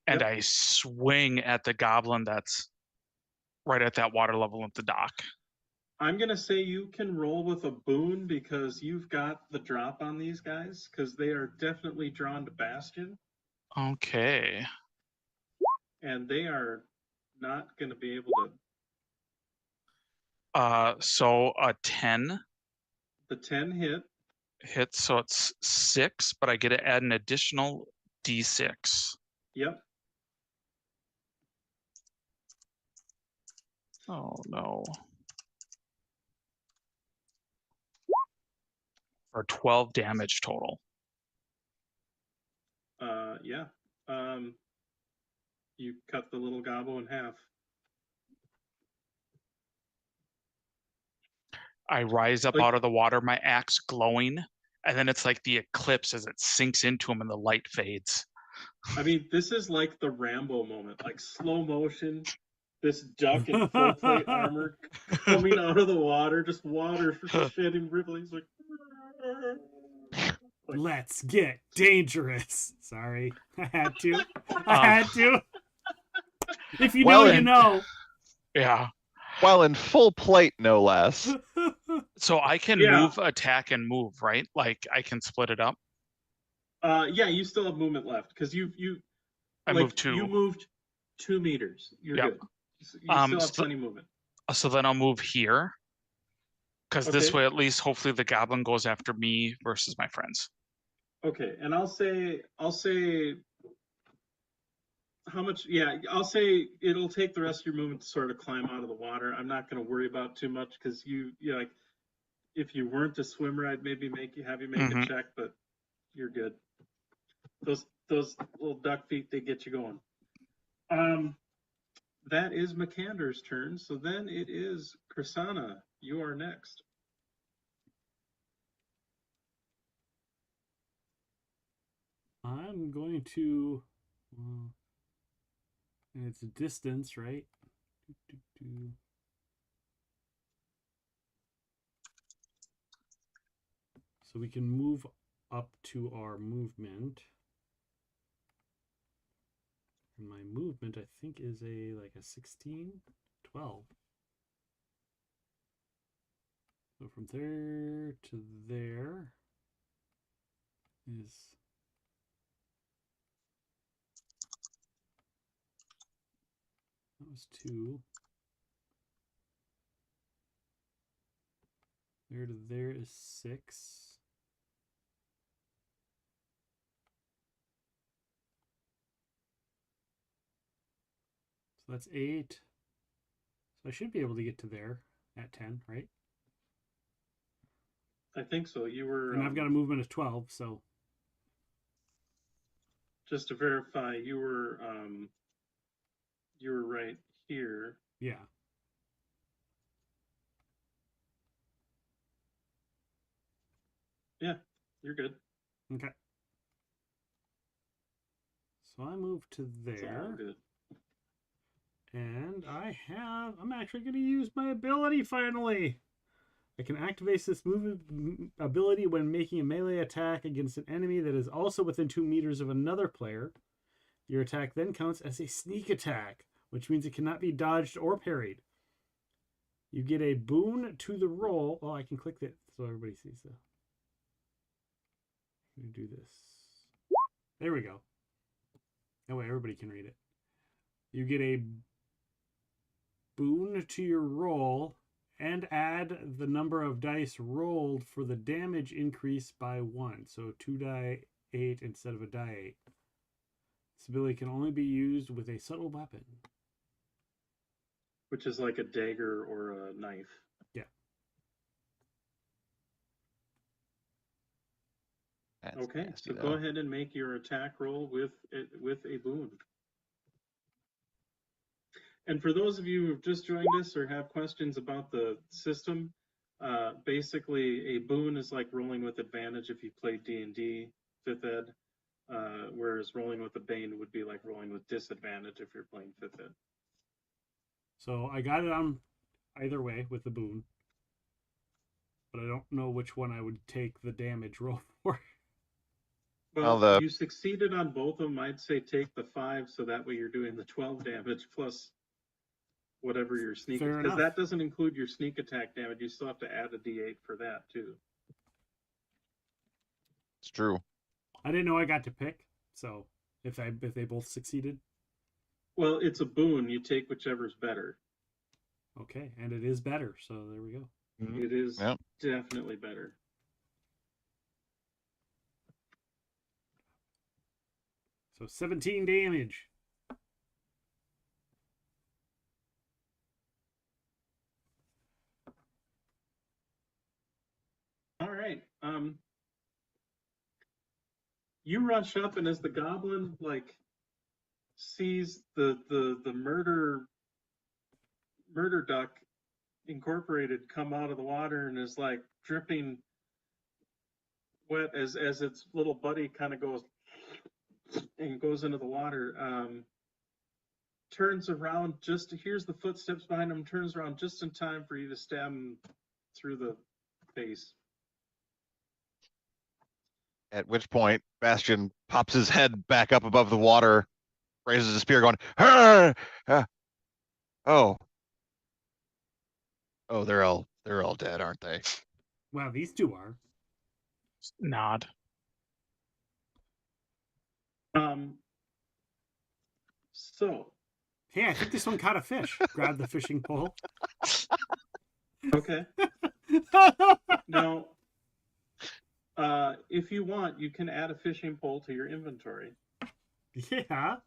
and I swing at the goblin that's right at that water level at the dock. I'm going to say you can roll with a boon because you've got the drop on these guys, because they are definitely drawn to Bastion. Okay. And they are not going to be able to. So a 10. The 10 hits, so it's 6, but I get to add an additional D6. Yep. Oh no. For 12 damage total. Yeah. You cut the little gobbo in half. I rise up out of the water, my axe glowing, and then it's like the eclipse as it sinks into him and the light fades. I mean, this is like the Rambo moment, like slow motion, this duck in full plate armor coming out of the water, just water shedding ripplings, like Let's get dangerous. Sorry, I had to. If you know, you know. Yeah. While in full plate, no less. So I can Yeah. move, attack, and move, right? Like I can split it up. Yeah, you still have movement left because I moved 2. You moved 2 meters. You're Yep. good. You still have so, plenty of movement. so then I'll move here. Because this Okay. way, at least, hopefully, the goblin goes after me versus my friends. Okay, and I'll say how much. Yeah, I'll say it'll take the rest of your movement to sort of climb out of the water. I'm not going to worry about too much because you like if you weren't a swimmer, I'd maybe have you make a check, but you're good. Those little duck feet, they get you going. That is Makander's turn. So then it is Krisanna. You are next. I'm going to, and it's a distance, right? So we can move up to our movement. And my movement, I think, is like a 16, 12. So from there to there is that was 2. There to there is 6. So that's 8. So I should be able to get to there at 10, right? I think so. You were. And I've got a movement of 12, so. Just to verify, you were right here. Yeah. Yeah, you're good. Okay. So I move to there. All good. And I'm actually going to use my ability finally. I can activate this ability when making a melee attack against an enemy that is also within 2 meters of another player. Your attack then counts as a sneak attack, which means it cannot be dodged or parried. You get a boon to the roll. Oh, I can click that so everybody sees that. Let me do this. There we go. That way everybody can read it. You get a boon to your roll and add the number of dice rolled for the damage increase by 1. So 2 die 8 instead of a die 8. This ability can only be used with a subtle weapon. Which is like a dagger or a knife. Yeah. Okay, so go ahead and make your attack roll with a boon. And for those of you who've just joined us or have questions about the system, basically a boon is like rolling with advantage if you played D&D 5th ed, whereas rolling with a bane would be like rolling with disadvantage if you're playing 5th ed. So I got it on either way with the boon, but I don't know which one I would take the damage roll for. Well, you succeeded on both of them. I'd say take the 5, so that way you're doing the 12 damage plus whatever your sneak, because that doesn't include your sneak attack damage. You still have to add a D8 for that too. It's true. I didn't know I got to pick, so if they both succeeded. Well, it's a boon. You take whichever's better. Okay, and it is better, so there we go. It is definitely better. So 17 damage. All right. You rush up, and as the goblin sees the murder duck incorporated come out of the water and is like dripping wet as its little buddy kind of goes into the water, turns around, just hears the footsteps behind him, turns around just in time for you to stab him through the face. At which point, Bastion pops his head back up above the water, raises his spear, going, "Hey! Oh. Oh, they're all dead, aren't they? Wow, these two are. Nod. So. Hey, I think this one caught a fish. Grab the fishing pole. Okay. Now, if you want, you can add a fishing pole to your inventory. Yeah.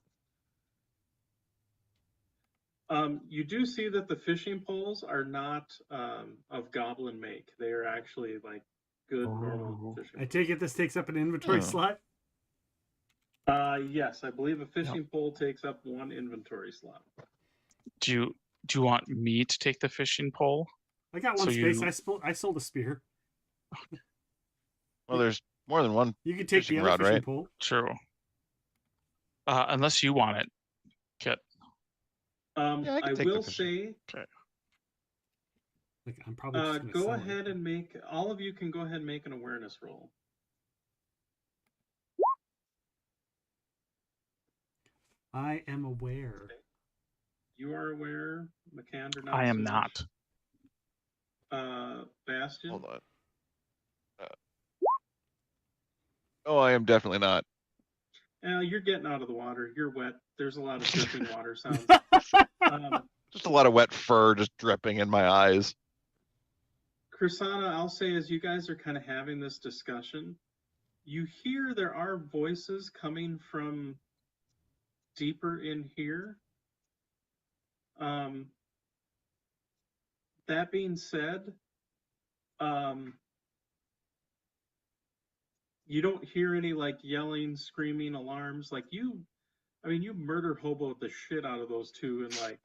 You do see that the fishing poles are not of goblin make. They are actually like good normal fishing. I take it this takes up an inventory slot. Yes, I believe a fishing pole takes up 1 inventory slot. Do you want me to take the fishing pole? I got one space. I sold a spear. Well, there's more than one. You can take the fishing other rod, fishing right? pole. True. Unless you want it, Kit. Yeah, I can take the will fishing. say, Like, I'm probably just gonna go sell ahead and make, all of you can go ahead and make an awareness roll. I am aware. You are aware, McCander? I am so not. much. Bastion? Hold on. Oh, I am definitely not. You're getting out of the water. You're wet. There's a lot of dripping water sounds. Just a lot of wet fur just dripping in my eyes. Krisana, I'll say as you guys are kind of having this discussion, you hear there are voices coming from deeper in here. That being said, you don't hear any like yelling, screaming, alarms. Like you murder hobo the shit out of those two in like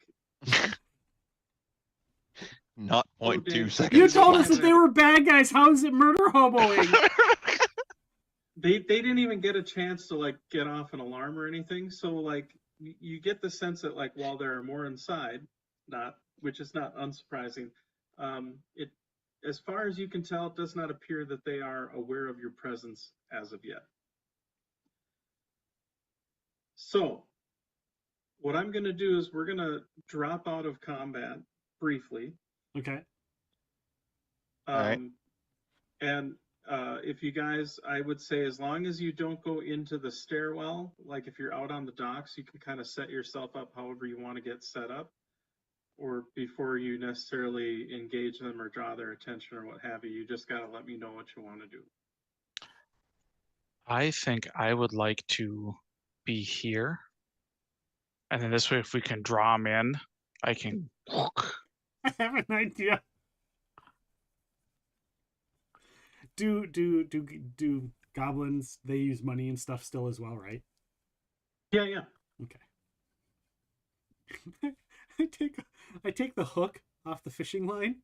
Not Oh, 0.2 damn. seconds. You told us flat. that they were bad guys. How is it murder hoboing? they didn't even get a chance to like get off an alarm or anything. So like you get the sense that like while there are more inside, which is not unsurprising, it as far as you can tell, it does not appear that they are aware of your presence as of yet. So what I'm going to do is we're going to drop out of combat briefly. Okay. All right. And if you guys, I would say as long as you don't go into the stairwell, like if you're out on the docks, you can kind of set yourself up however you want to get set up, or before you necessarily engage them or draw their attention or what have you. You just got to let me know what you want to do. I think I would like to be here. And then this way, if we can draw them in, I can. I have an idea. Do goblins, they use money and stuff still as well, right? Yeah. Okay. I take the hook off the fishing line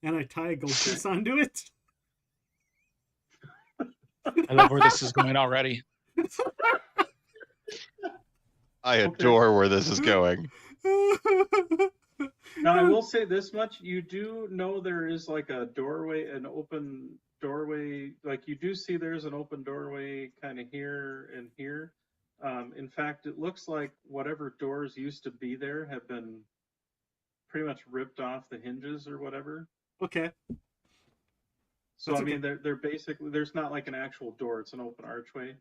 and I tie a gold piece onto it. I love where this is going already. I adore where this is going. Now, I will say this much. You do know there is like a doorway, an open doorway. Like you do see there's an open doorway kind of here and here. In fact, it looks like whatever doors used to be there have been pretty much ripped off the hinges or whatever. Okay. So, I mean, they're basically, there's not like an actual door. It's an open archway.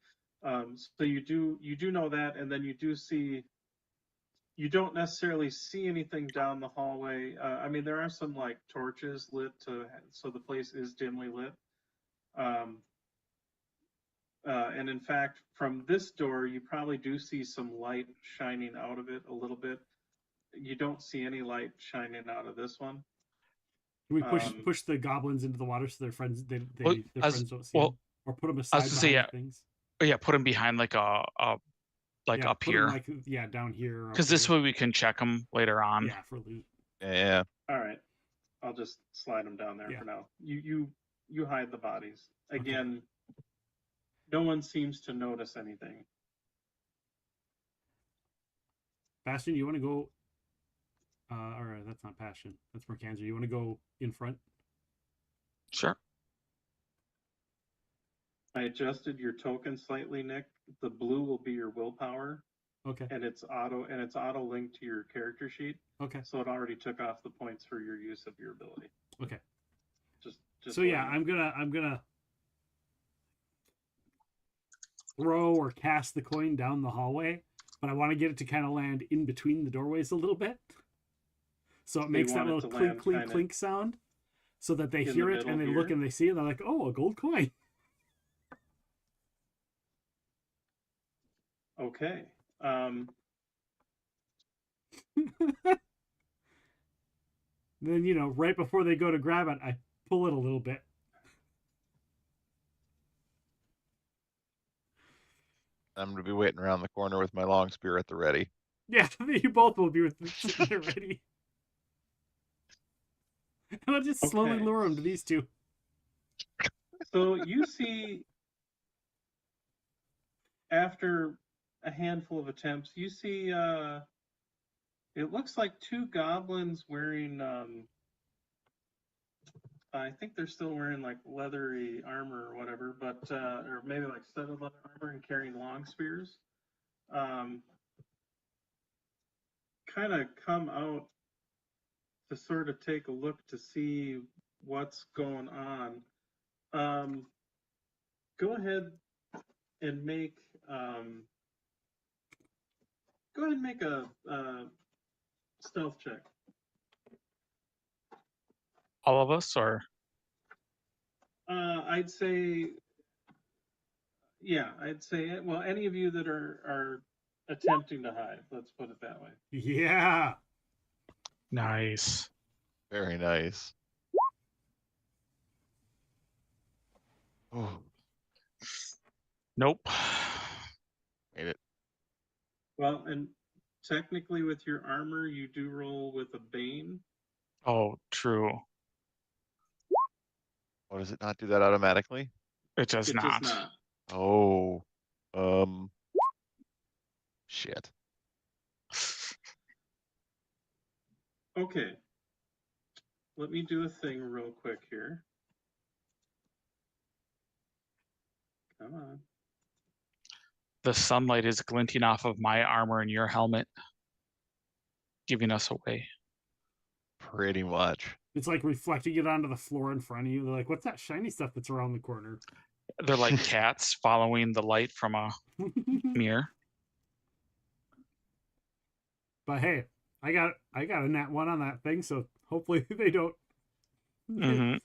So you do know that, and then you do see, you don't necessarily see anything down the hallway. I mean, there are some like torches lit so the place is dimly lit. And in fact, from this door, you probably do see some light shining out of it a little bit. You don't see any light shining out of this one. Can we push the goblins into the water so their friends their friends don't see well, them? Or put them aside behind things? Yeah, put them behind like up Put here. them down here. Because this way we can check them later on. Yeah, for loot. Yeah. All right, I'll just slide them down there for now. You hide the bodies again. No one seems to notice anything. Bastion, you want to go? Or that's not Bastion. That's Mercanzer. You want to go in front? Sure. I adjusted your token slightly, Nick. The blue will be your willpower, Okay. And it's auto linked to your character sheet. Okay. So it already took off the points for your use of your ability. Okay. Just so yeah, I'm gonna throw or cast the coin down the hallway, but I want to get it to kind of land in between the doorways a little bit, so it makes that little clink clink clink sound, so that they hear it and they look and they see it and they're like, oh, a gold coin. Okay. Then, you know, right before they go to grab it, I pull it a little bit. I'm going to be waiting around the corner with my long spear at the ready. Yeah, you both will be sitting there ready. And I'll just slowly lure them to these two. So you see, after a handful of attempts, you see it looks like two goblins wearing I think they're still wearing like leathery armor or whatever, but or maybe like studded leather armor and carrying long spears. Kind of come out to sort of take a look to see what's going on. Go ahead and make a stealth check. All of us, or I'd say, yeah, I'd say, well, any of you that are attempting to hide, let's put it that way. Yeah. Nice. Very nice. Oh. Nope. Made it. Well, and technically with your armor, you do roll with a Bane. Oh, true. Oh, does it not do that automatically? It does not. Does not. Oh. Shit. Okay. Let me do a thing real quick here. Come on. The sunlight is glinting off of my armor and your helmet, giving us away. Pretty much. It's like reflecting it onto the floor in front of you. They're like, what's that shiny stuff that's around the corner? They're like cats following the light from a mirror. But hey, I got a nat 1 on that thing, so hopefully they don't. Mm-hmm.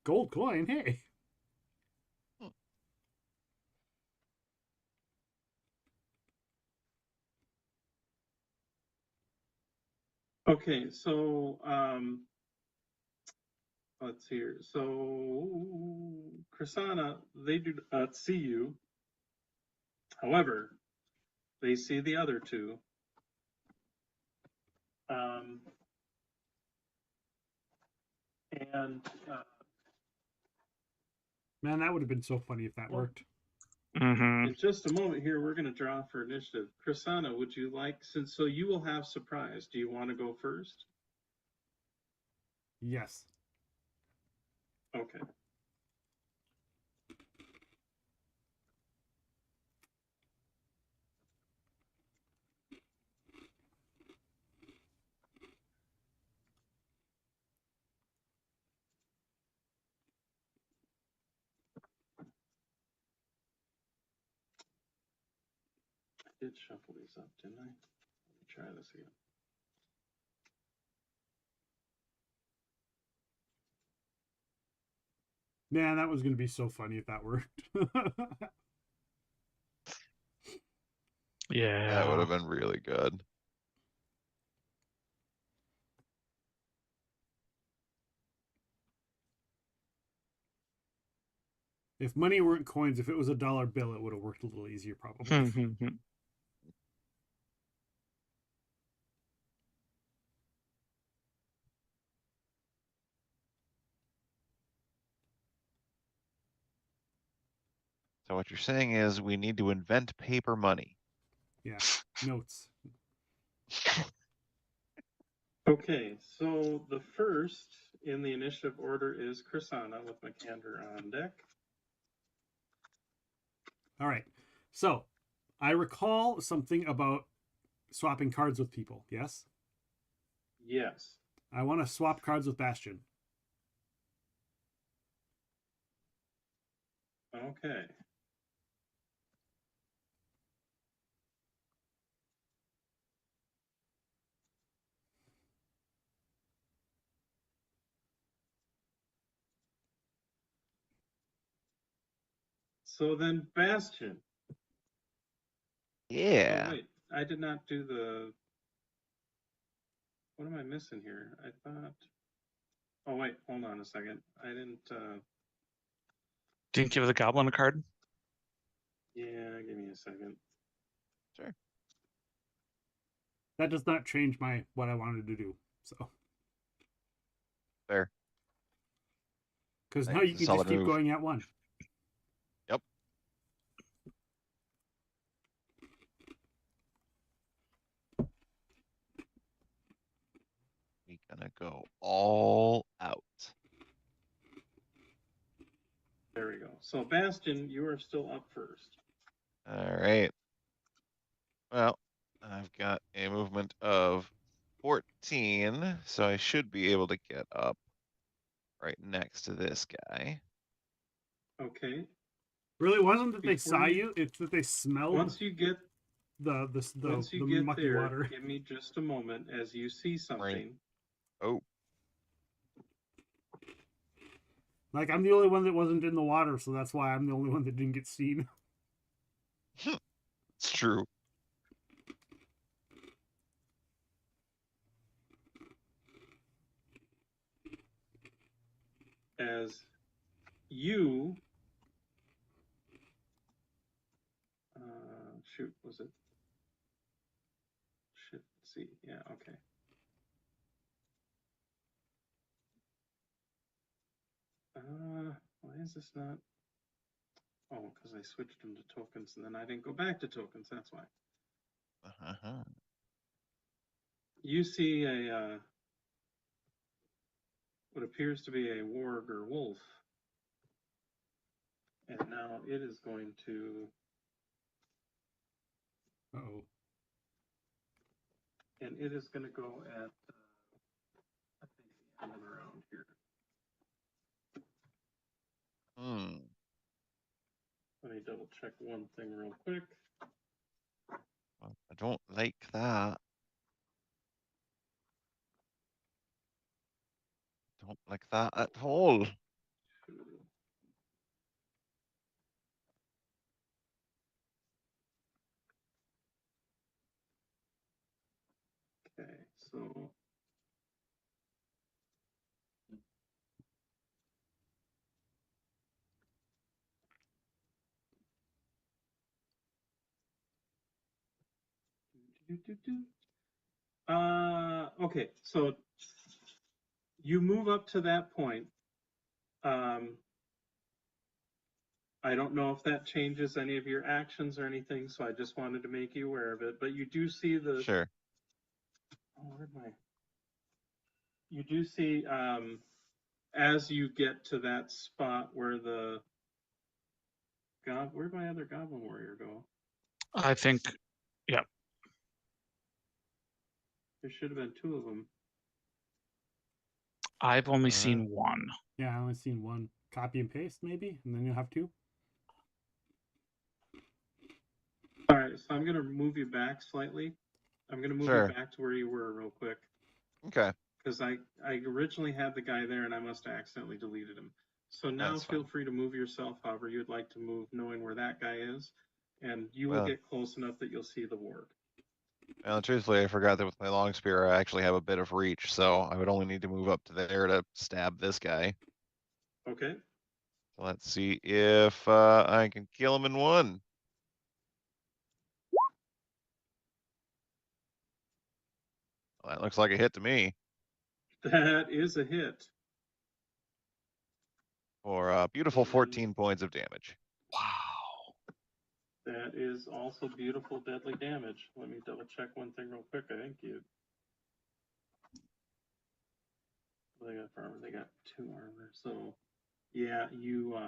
Gold coin, hey. Okay, so let's see here. So Krisanna, they do not see you. However, they see the other two. And Man, that would have been so funny if that worked. Mm-hmm. in just a moment here, we're going to draw for initiative. Krisanna, would you like, since so you will have surprise, do you want to go first? Yes. Okay. I did shuffle these up, didn't I? Let me try this again. Man, that was going to be so funny if that worked. Yeah. That would have been really good. If money weren't coins, if it was a dollar bill, it would have worked a little easier, probably. So what you're saying is we need to invent paper money. Yeah, notes. Okay, so the first in the initiative order is Krisanna with Makander on deck. All right. So I recall something about swapping cards with people. Yes. Yes. I want to swap cards with Bastion. Okay. So then Bastion. Yeah. Oh, wait, I did not do the. What am I missing here? I thought. Oh wait, hold on a second. I didn't. Didn't give the goblin a card. Yeah, give me a second. Sure. That does not change what I wanted to do. So. Fair. Because now you can just keep going at one. Yep. We're gonna go all out. There we go. So Bastion, you are still up first. All right. Well, I've got a movement of 14, so I should be able to get up right next to this guy. Okay. Really wasn't that they saw you; it's that they smelled. Once you get once you the get mucky there, water. give me just a moment as you see something. Oh. Like I'm the only one that wasn't in the water, so that's why I'm the only one that didn't get seen. It's true. As you shoot, was it? Shit, see, yeah, okay. Why is this not? Oh, because I switched them to tokens and then I didn't go back to tokens. That's why. You see a what appears to be a warg or wolf, and now it is going to. Uh-oh. And it is going to go at. I think the end of the round here. Let me double check one thing real quick. Well, I don't like that. Don't like that at all. Okay, so. Okay, so you move up to that point. I don't know if that changes any of your actions or anything, so I just wanted to make you aware of it. But you do see the. Sure. Oh, where'd my. You do see as you get to that spot where the. Where'd my other goblin warrior go? I think, yeah. There should have been two of them. I've only seen one. Yeah, I only seen one. Copy and paste, maybe, and then you'll have two. All right, so I'm gonna move you back slightly. I'm gonna move Sure. you back to where you were real quick. Okay. Because I originally had the guy there and I must have accidentally deleted him. So now That's feel fine. free to move yourself however you'd like to move, knowing where that guy is, and you will Well- get close enough that you'll see the warg. Well, truthfully, I forgot that with my long spear, I actually have a bit of reach, so I would only need to move up to there to stab this guy. Okay. So let's see if I can kill him in one. Well, that looks like a hit to me. That is a hit. For a beautiful 14 points of damage. That is also beautiful, deadly damage. Let me double check one thing real quick. I think you. What they got for armor? They got 2 armor. So, yeah, you.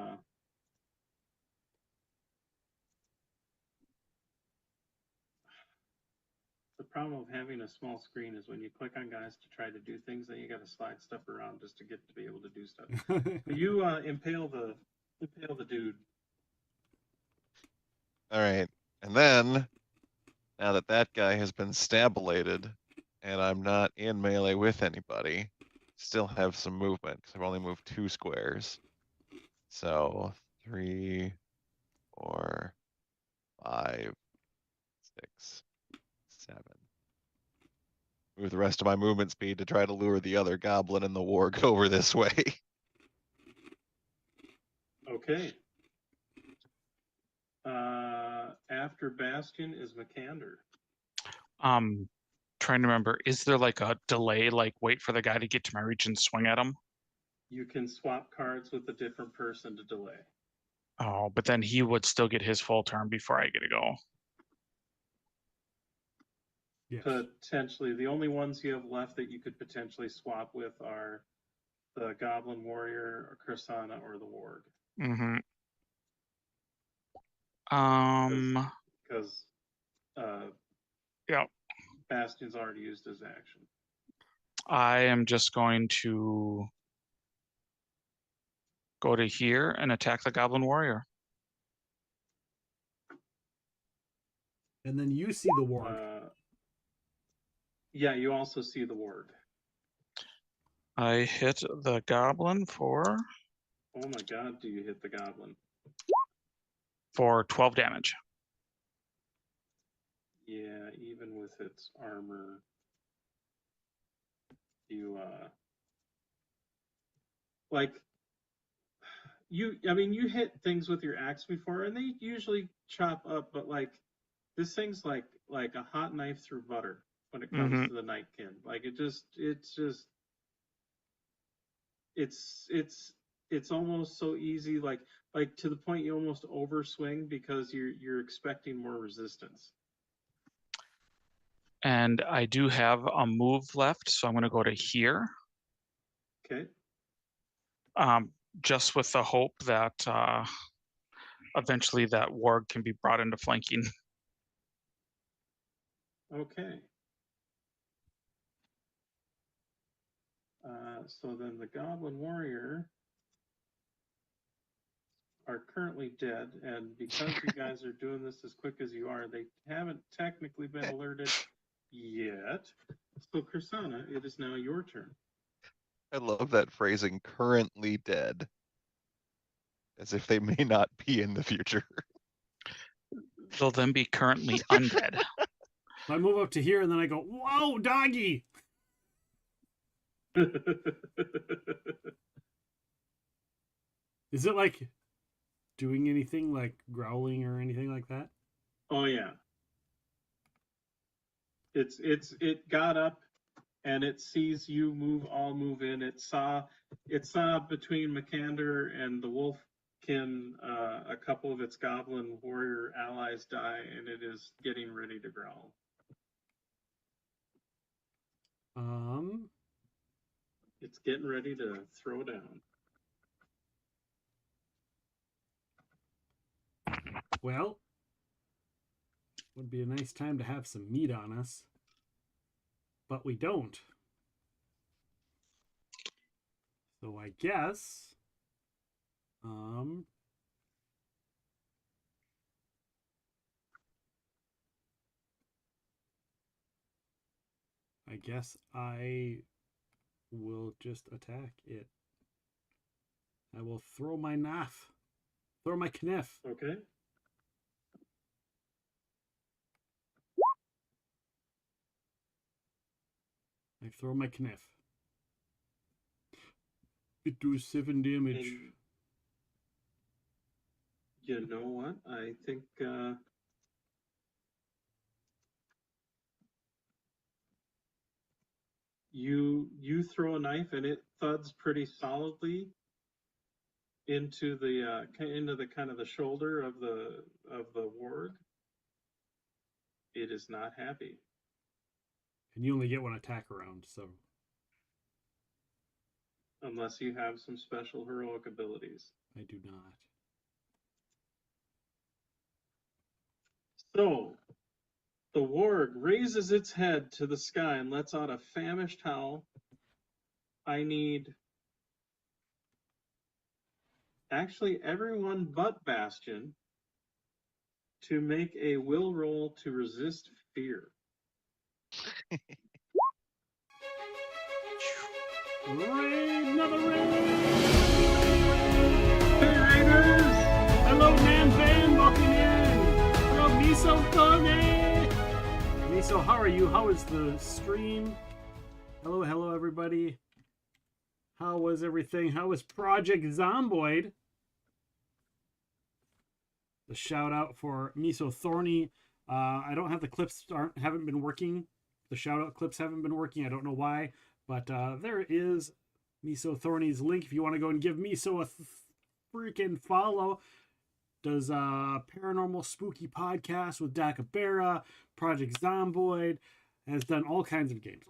problem of having a small screen is when you click on guys to try to do things, then you got to slide stuff around just to get to be able to do stuff. But you impale the dude. All right. And then, now that that guy has been stabulated, and I'm not in melee with anybody, still have some movement, because I've only moved 2 squares. So 3, 4, 5, 6, 7. Move the rest of my movement speed to try to lure the other goblin and the warg over this way. Okay. After Bastion is Makander. Trying to remember, is there like a delay, like wait for the guy to get to my reach and swing at him? You can swap cards with a different person to delay. Oh, but then he would still get his full turn before I get to go. Yes. Potentially. The only ones you have left that you could potentially swap with are the Goblin Warrior, or Kursana, or the Warg. Mm-hmm. Because yeah, Bastion's already used his action. I am just going to go to here and attack the Goblin Warrior. And then you see the warg. Yeah, you also see the Warg. I hit the Goblin for Oh my god, do you hit the Goblin? 12 damage. Yeah, even with its armor, you I mean, you hit things with your axe before, and they usually chop up, but like this thing's like a hot knife through butter when it comes to the Nightkin. Like it's almost so easy, like to the point you almost overswing because you're expecting more resistance. And I do have a move left, so I'm going to go to here. Okay. Just with the hope that eventually that warg can be brought into flanking. Okay. So then the Goblin Warrior are currently dead, and because you guys are doing this as quick as you are, they haven't technically been alerted yet. So Kursana, it is now your turn. I love that phrasing, currently dead. As if they may not be in the future. They'll then be currently undead. I move up to here and then I go, whoa, doggy. Is it like doing anything, like growling or anything like that? Oh yeah. It got up and it sees you move in. It saw between Makander and the Wolfkin a couple of its Goblin Warrior allies die, and it is getting ready to growl. It's getting ready to throw down. Well, would be a nice time to have some meat on us, but we don't. So I guess, I will just attack it. I will throw my knife. Throw my kniff. Okay. I throw my kniff. It does 7 damage. And you know what? I think you throw a knife and it thuds pretty solidly into the kind of the shoulder of the warg. It is not happy. And you only get one attack around, so. Unless you have some special heroic abilities. I do not. So, The warg raises its head to the sky and lets out a famished howl. I need actually everyone but Bastion to make a will roll to resist fear. Raid, another raid! Hey, Raiders! Hello, Nan Van, welcome in! Hello, Miso Tony! Miso, how are you? How is the stream? Hello, everybody. How was everything? How was Project Zomboid? The shout out for Miso Thorny. I don't have the clips, haven't been working. The shout out clips haven't been working. I don't know why. But there is Miso Thorny's link if you want to go and give Miso a freaking follow. Does paranormal spooky podcast with Dakabera, Project Zomboid, has done all kinds of games.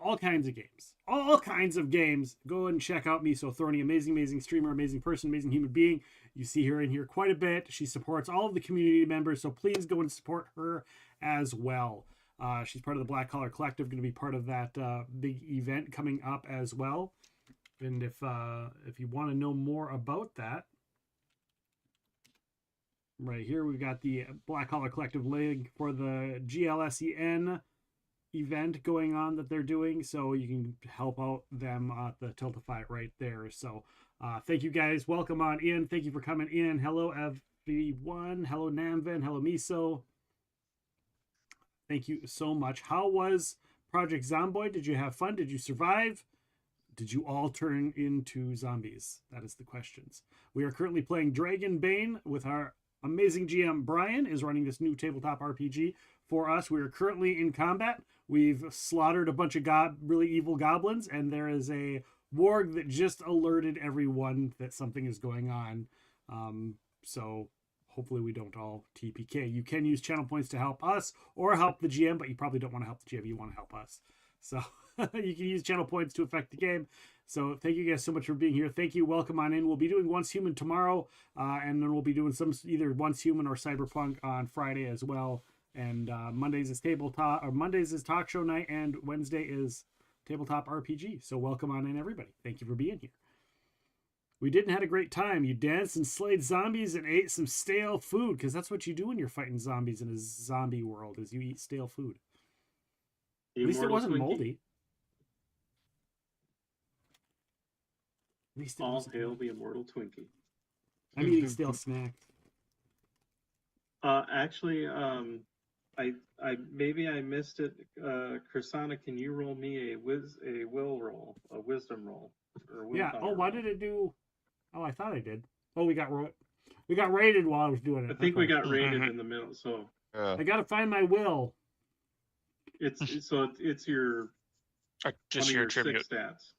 Go and check out Miso Thorny. Amazing streamer, amazing person, amazing human being. You see her in here quite a bit. She supports all of the community members, so please go and support her as well. She's part of the Black Collar Collective, going to be part of that big event coming up as well. And if you want to know more about that, right here we've got the Black Collar Collective link for the GLSEN event going on that they're doing, so you can help out them at the Tiltify right there. So thank you guys. Welcome on in. Thank you for coming in. Hello everyone. Hello Namvan. Hello Miso. Thank you so much. How was Project Zomboid? Did you have fun? Did you survive? Did you all turn into zombies? That is the questions. We are currently playing Dragon Bane with our amazing GM Bryan is running this new tabletop RPG for us. We are currently in combat. We've slaughtered a bunch of really evil goblins, and there is a warg that just alerted everyone that something is going on. So hopefully we don't all TPK. You can use channel points to help us or help the GM, but you probably don't want to help the GM. You want to help us. So you can use channel points to affect the game. So thank you guys so much for being here. Thank you. Welcome on in. We'll be doing Once Human tomorrow, and then we'll be doing some either Once Human or Cyberpunk on Friday as well. And Mondays is tabletop, or Mondays is talk show night, and Wednesday is tabletop RPG. So welcome on in, everybody. Thank you for being here. We didn't have a great time. You danced and slayed zombies and ate some stale food, because that's what you do when you're fighting zombies in a zombie world, is you eat stale food. At least it wasn't moldy. At least it All wasn't hail moldy. the immortal Twinkie. I'm eating stale snacks. Actually, I maybe I missed it. Kursana, can you roll me a will roll, a wisdom roll? Or a Yeah. willpower Oh, why roll? did it do? Oh, I thought I did. Oh, we got raided while I was doing it. I think we Okay. got raided in the middle, so I gotta find my will. it's your just one of your your tribute. 6 stats.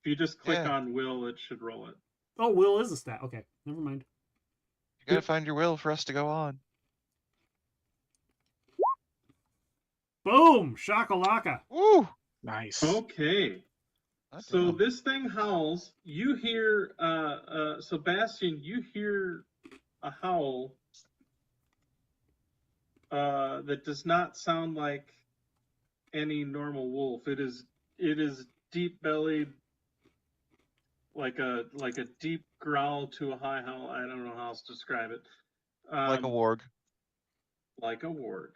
If you just click Yeah. on will, it should roll it. Oh, will is a stat. Okay, never mind. You gotta find your will for us to go on. Boom! Shakalaka. Woo! Nice. Okay. So this thing howls. You hear, Sebastian, you hear a howl that does not sound like any normal wolf. It is deep bellied, like a deep growl to a high howl. I don't know how else to describe it. Like a warg. Like a warg.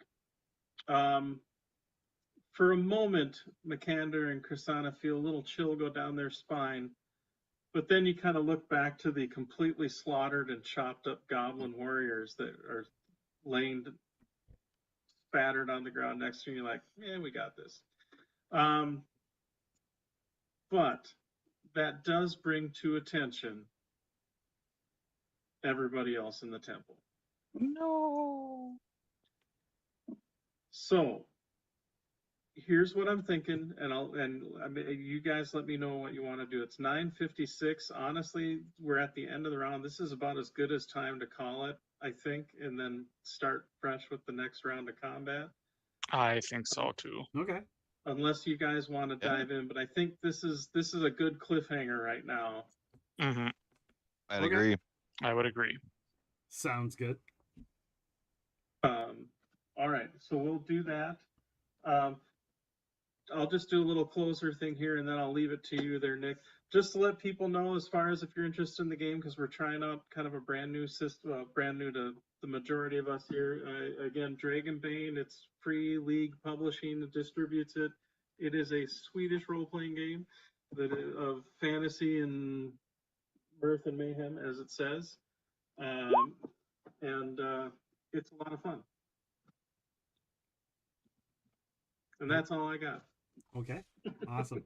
For a moment, Makander and Kursana feel a little chill go down their spine, but then you kind of look back to the completely slaughtered and chopped up goblin warriors that are laying spattered on the ground next to you. You're like, yeah, we got this. But that does bring to attention everybody else in the temple. No. So here's what I'm thinking, and you guys let me know what you want to do. It's 9:56. Honestly, we're at the end of the round. This is about as good as time to call it, I think, and then start fresh with the next round of combat. I think so too. Okay. Unless you guys want to dive in, but I think this is a good cliffhanger right now. Mm-hmm. I'd agree. I would agree. Sounds good. All right, so we'll do that. I'll just do a little closer thing here, and then I'll leave it to you there, Nick. Just to let people know, as far as if you're interested in the game, because we're trying out kind of a brand new system, brand new to the majority of us here. Again, Dragon Bane, it's free. League Publishing distributes it. It is a Swedish role-playing game that of fantasy and mirth and mayhem, as it says, and it's a lot of fun. And that's all I got. Okay, awesome.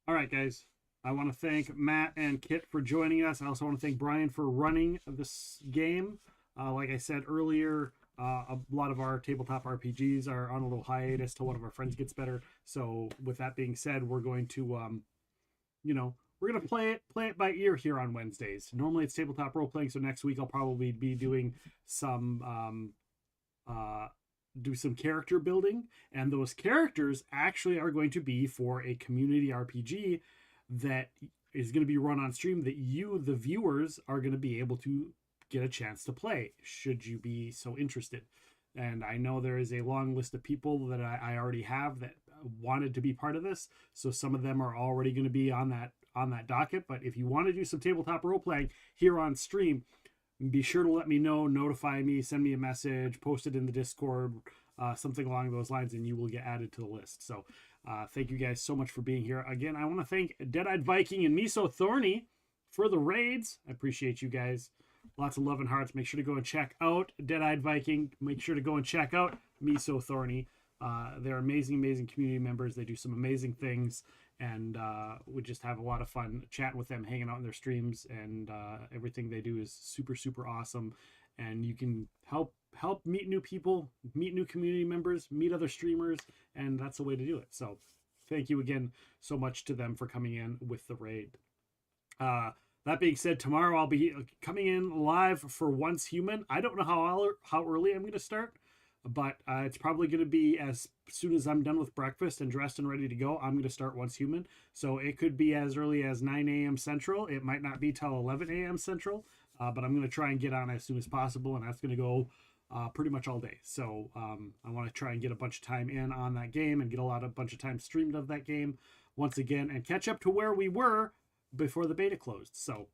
All right, guys. I want to thank Matt and Kit for joining us. I also want to thank Bryan for running this game. Like I said earlier, a lot of our tabletop RPGs are on a little hiatus till one of our friends gets better. So with that being said, we're going to, we're going to play it by ear here on Wednesdays. Normally it's tabletop role playing. So next week I'll probably be doing some, do some character building, and those characters actually are going to be for a community RPG that is going to be run on stream that you, the viewers, are going to be able to get a chance to play should you be so interested. And I know there is a long list of people that I already have that wanted to be part of this, so some of them are already going to be on that docket. But if you want to do some tabletop role playing here on stream, be sure to let me know, notify me, send me a message, post it in the Discord, something along those lines, and you will get added to the list. So thank you guys so much for being here. Again, I want to thank Dead-Eyed Viking and Miso Thorny for the raids. I appreciate you guys. Lots of love and hearts. Make sure to go and check out Dead-Eyed Viking. Make sure to go and check out Miso Thorny. They're amazing, amazing community members. They do some amazing things. And we just have a lot of fun chatting with them, hanging out in their streams, and everything they do is super, super awesome. And you can help meet new people, meet new community members, meet other streamers, and that's the way to do it. So thank you again so much to them for coming in with the raid. That being said, tomorrow I'll be coming in live for Once Human. I don't know how early I'm going to start, but it's probably going to be as soon as I'm done with breakfast and dressed and ready to go. I'm going to start Once Human. So it could be as early as 9 a.m. Central. It might not be till 11 a.m. Central, but I'm going to try and get on as soon as possible, and that's going to go pretty much all day. So I want to try and get a bunch of time in on that game and get a bunch of time streamed of that game once again and catch up to where we were before the beta closed. So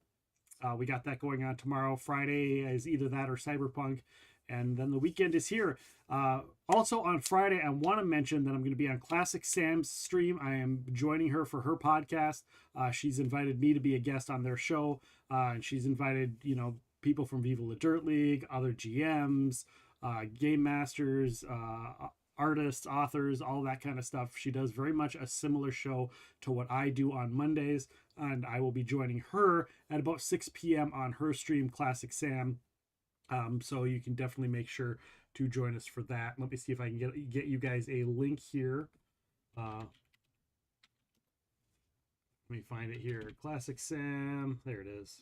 we got that going on tomorrow. Friday is either that or Cyberpunk. And then the weekend is here. Also on Friday, I want to mention that I'm going to be on Classic Sam's stream. I am joining her for her podcast. She's invited me to be a guest on their show. And she's invited, people from Viva La Dirt League, other GMs, game masters, artists, authors, all that kind of stuff. She does very much a similar show to what I do on Mondays. And I will be joining her at about 6 p.m. on her stream, Classic Sam. So you can definitely make sure to join us for that. Let me see if I can get you guys a link here. Let me find it here. Classic Sam. There it is.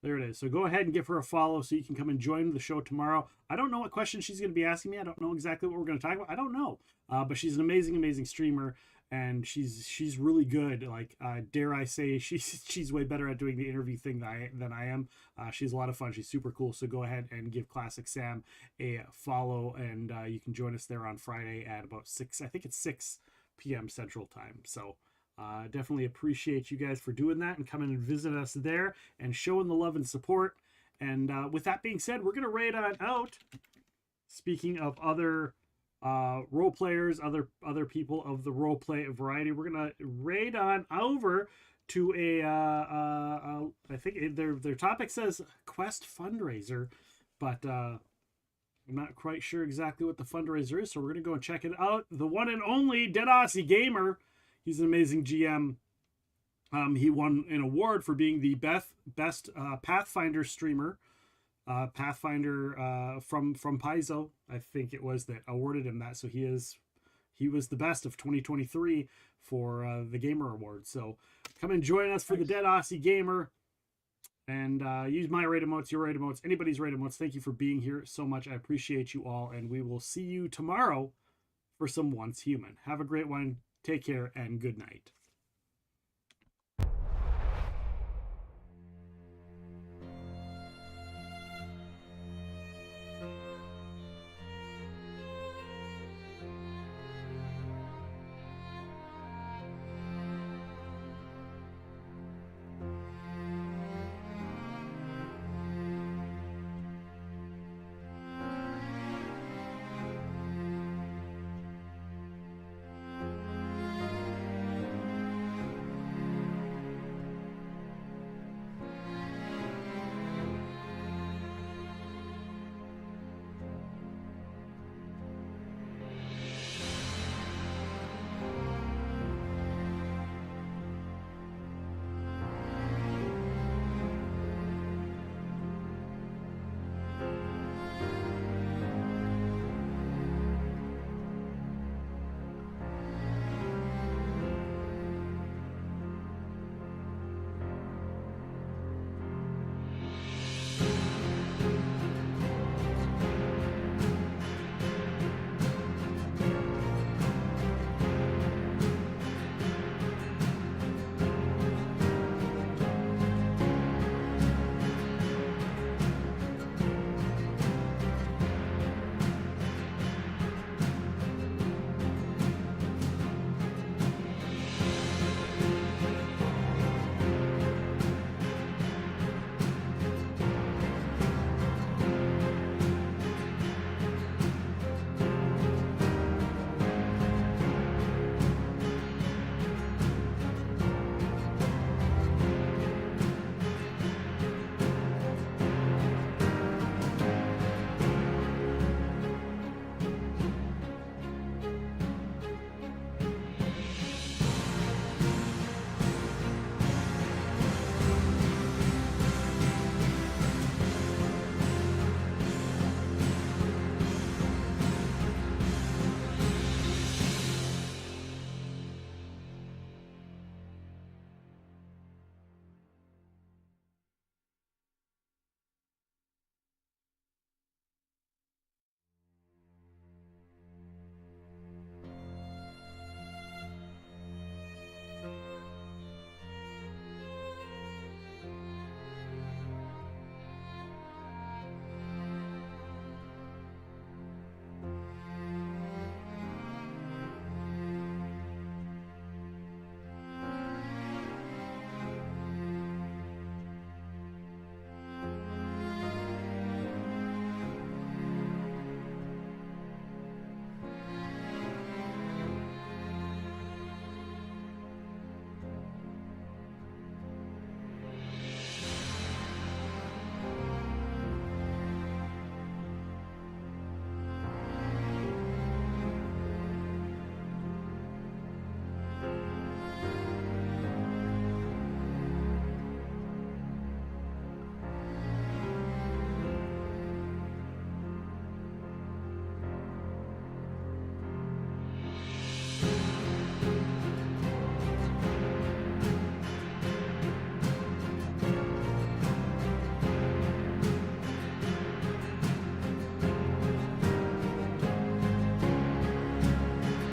There it is. So go ahead and give her a follow so you can come and join the show tomorrow. I don't know what questions she's going to be asking me. I don't know exactly what we're going to talk about. I don't know. But she's an amazing, amazing streamer, and she's really good. Like, dare I say, she's way better at doing the interview thing than I am. She's a lot of fun. She's super cool. So go ahead and give Classic Sam a follow, and you can join us there on Friday at about 6. I think it's 6 p.m. Central Time. So definitely appreciate you guys for doing that and coming and visit us there and showing the love and support. And with that being said, we're going to raid on out. Speaking of other role players, other people of the role play variety, we're going to raid on over to I think their topic says Quest fundraiser, but I'm not quite sure exactly what the fundraiser is, so we're going to go and check it out. The one and only Dead Aussie Gamer. He's an amazing GM. He won an award for being the best Pathfinder streamer. Pathfinder from Paizo, I think it was, that awarded him that. So he was the best of 2023 for the Gamer Award. So come and join us for the Dead Aussie Gamer, and use my raid emotes, your raid emotes, anybody's raid emotes. Thank you for being here so much. I appreciate you all, and we will see you tomorrow for some Once Human. Have a great one. Take care and good night.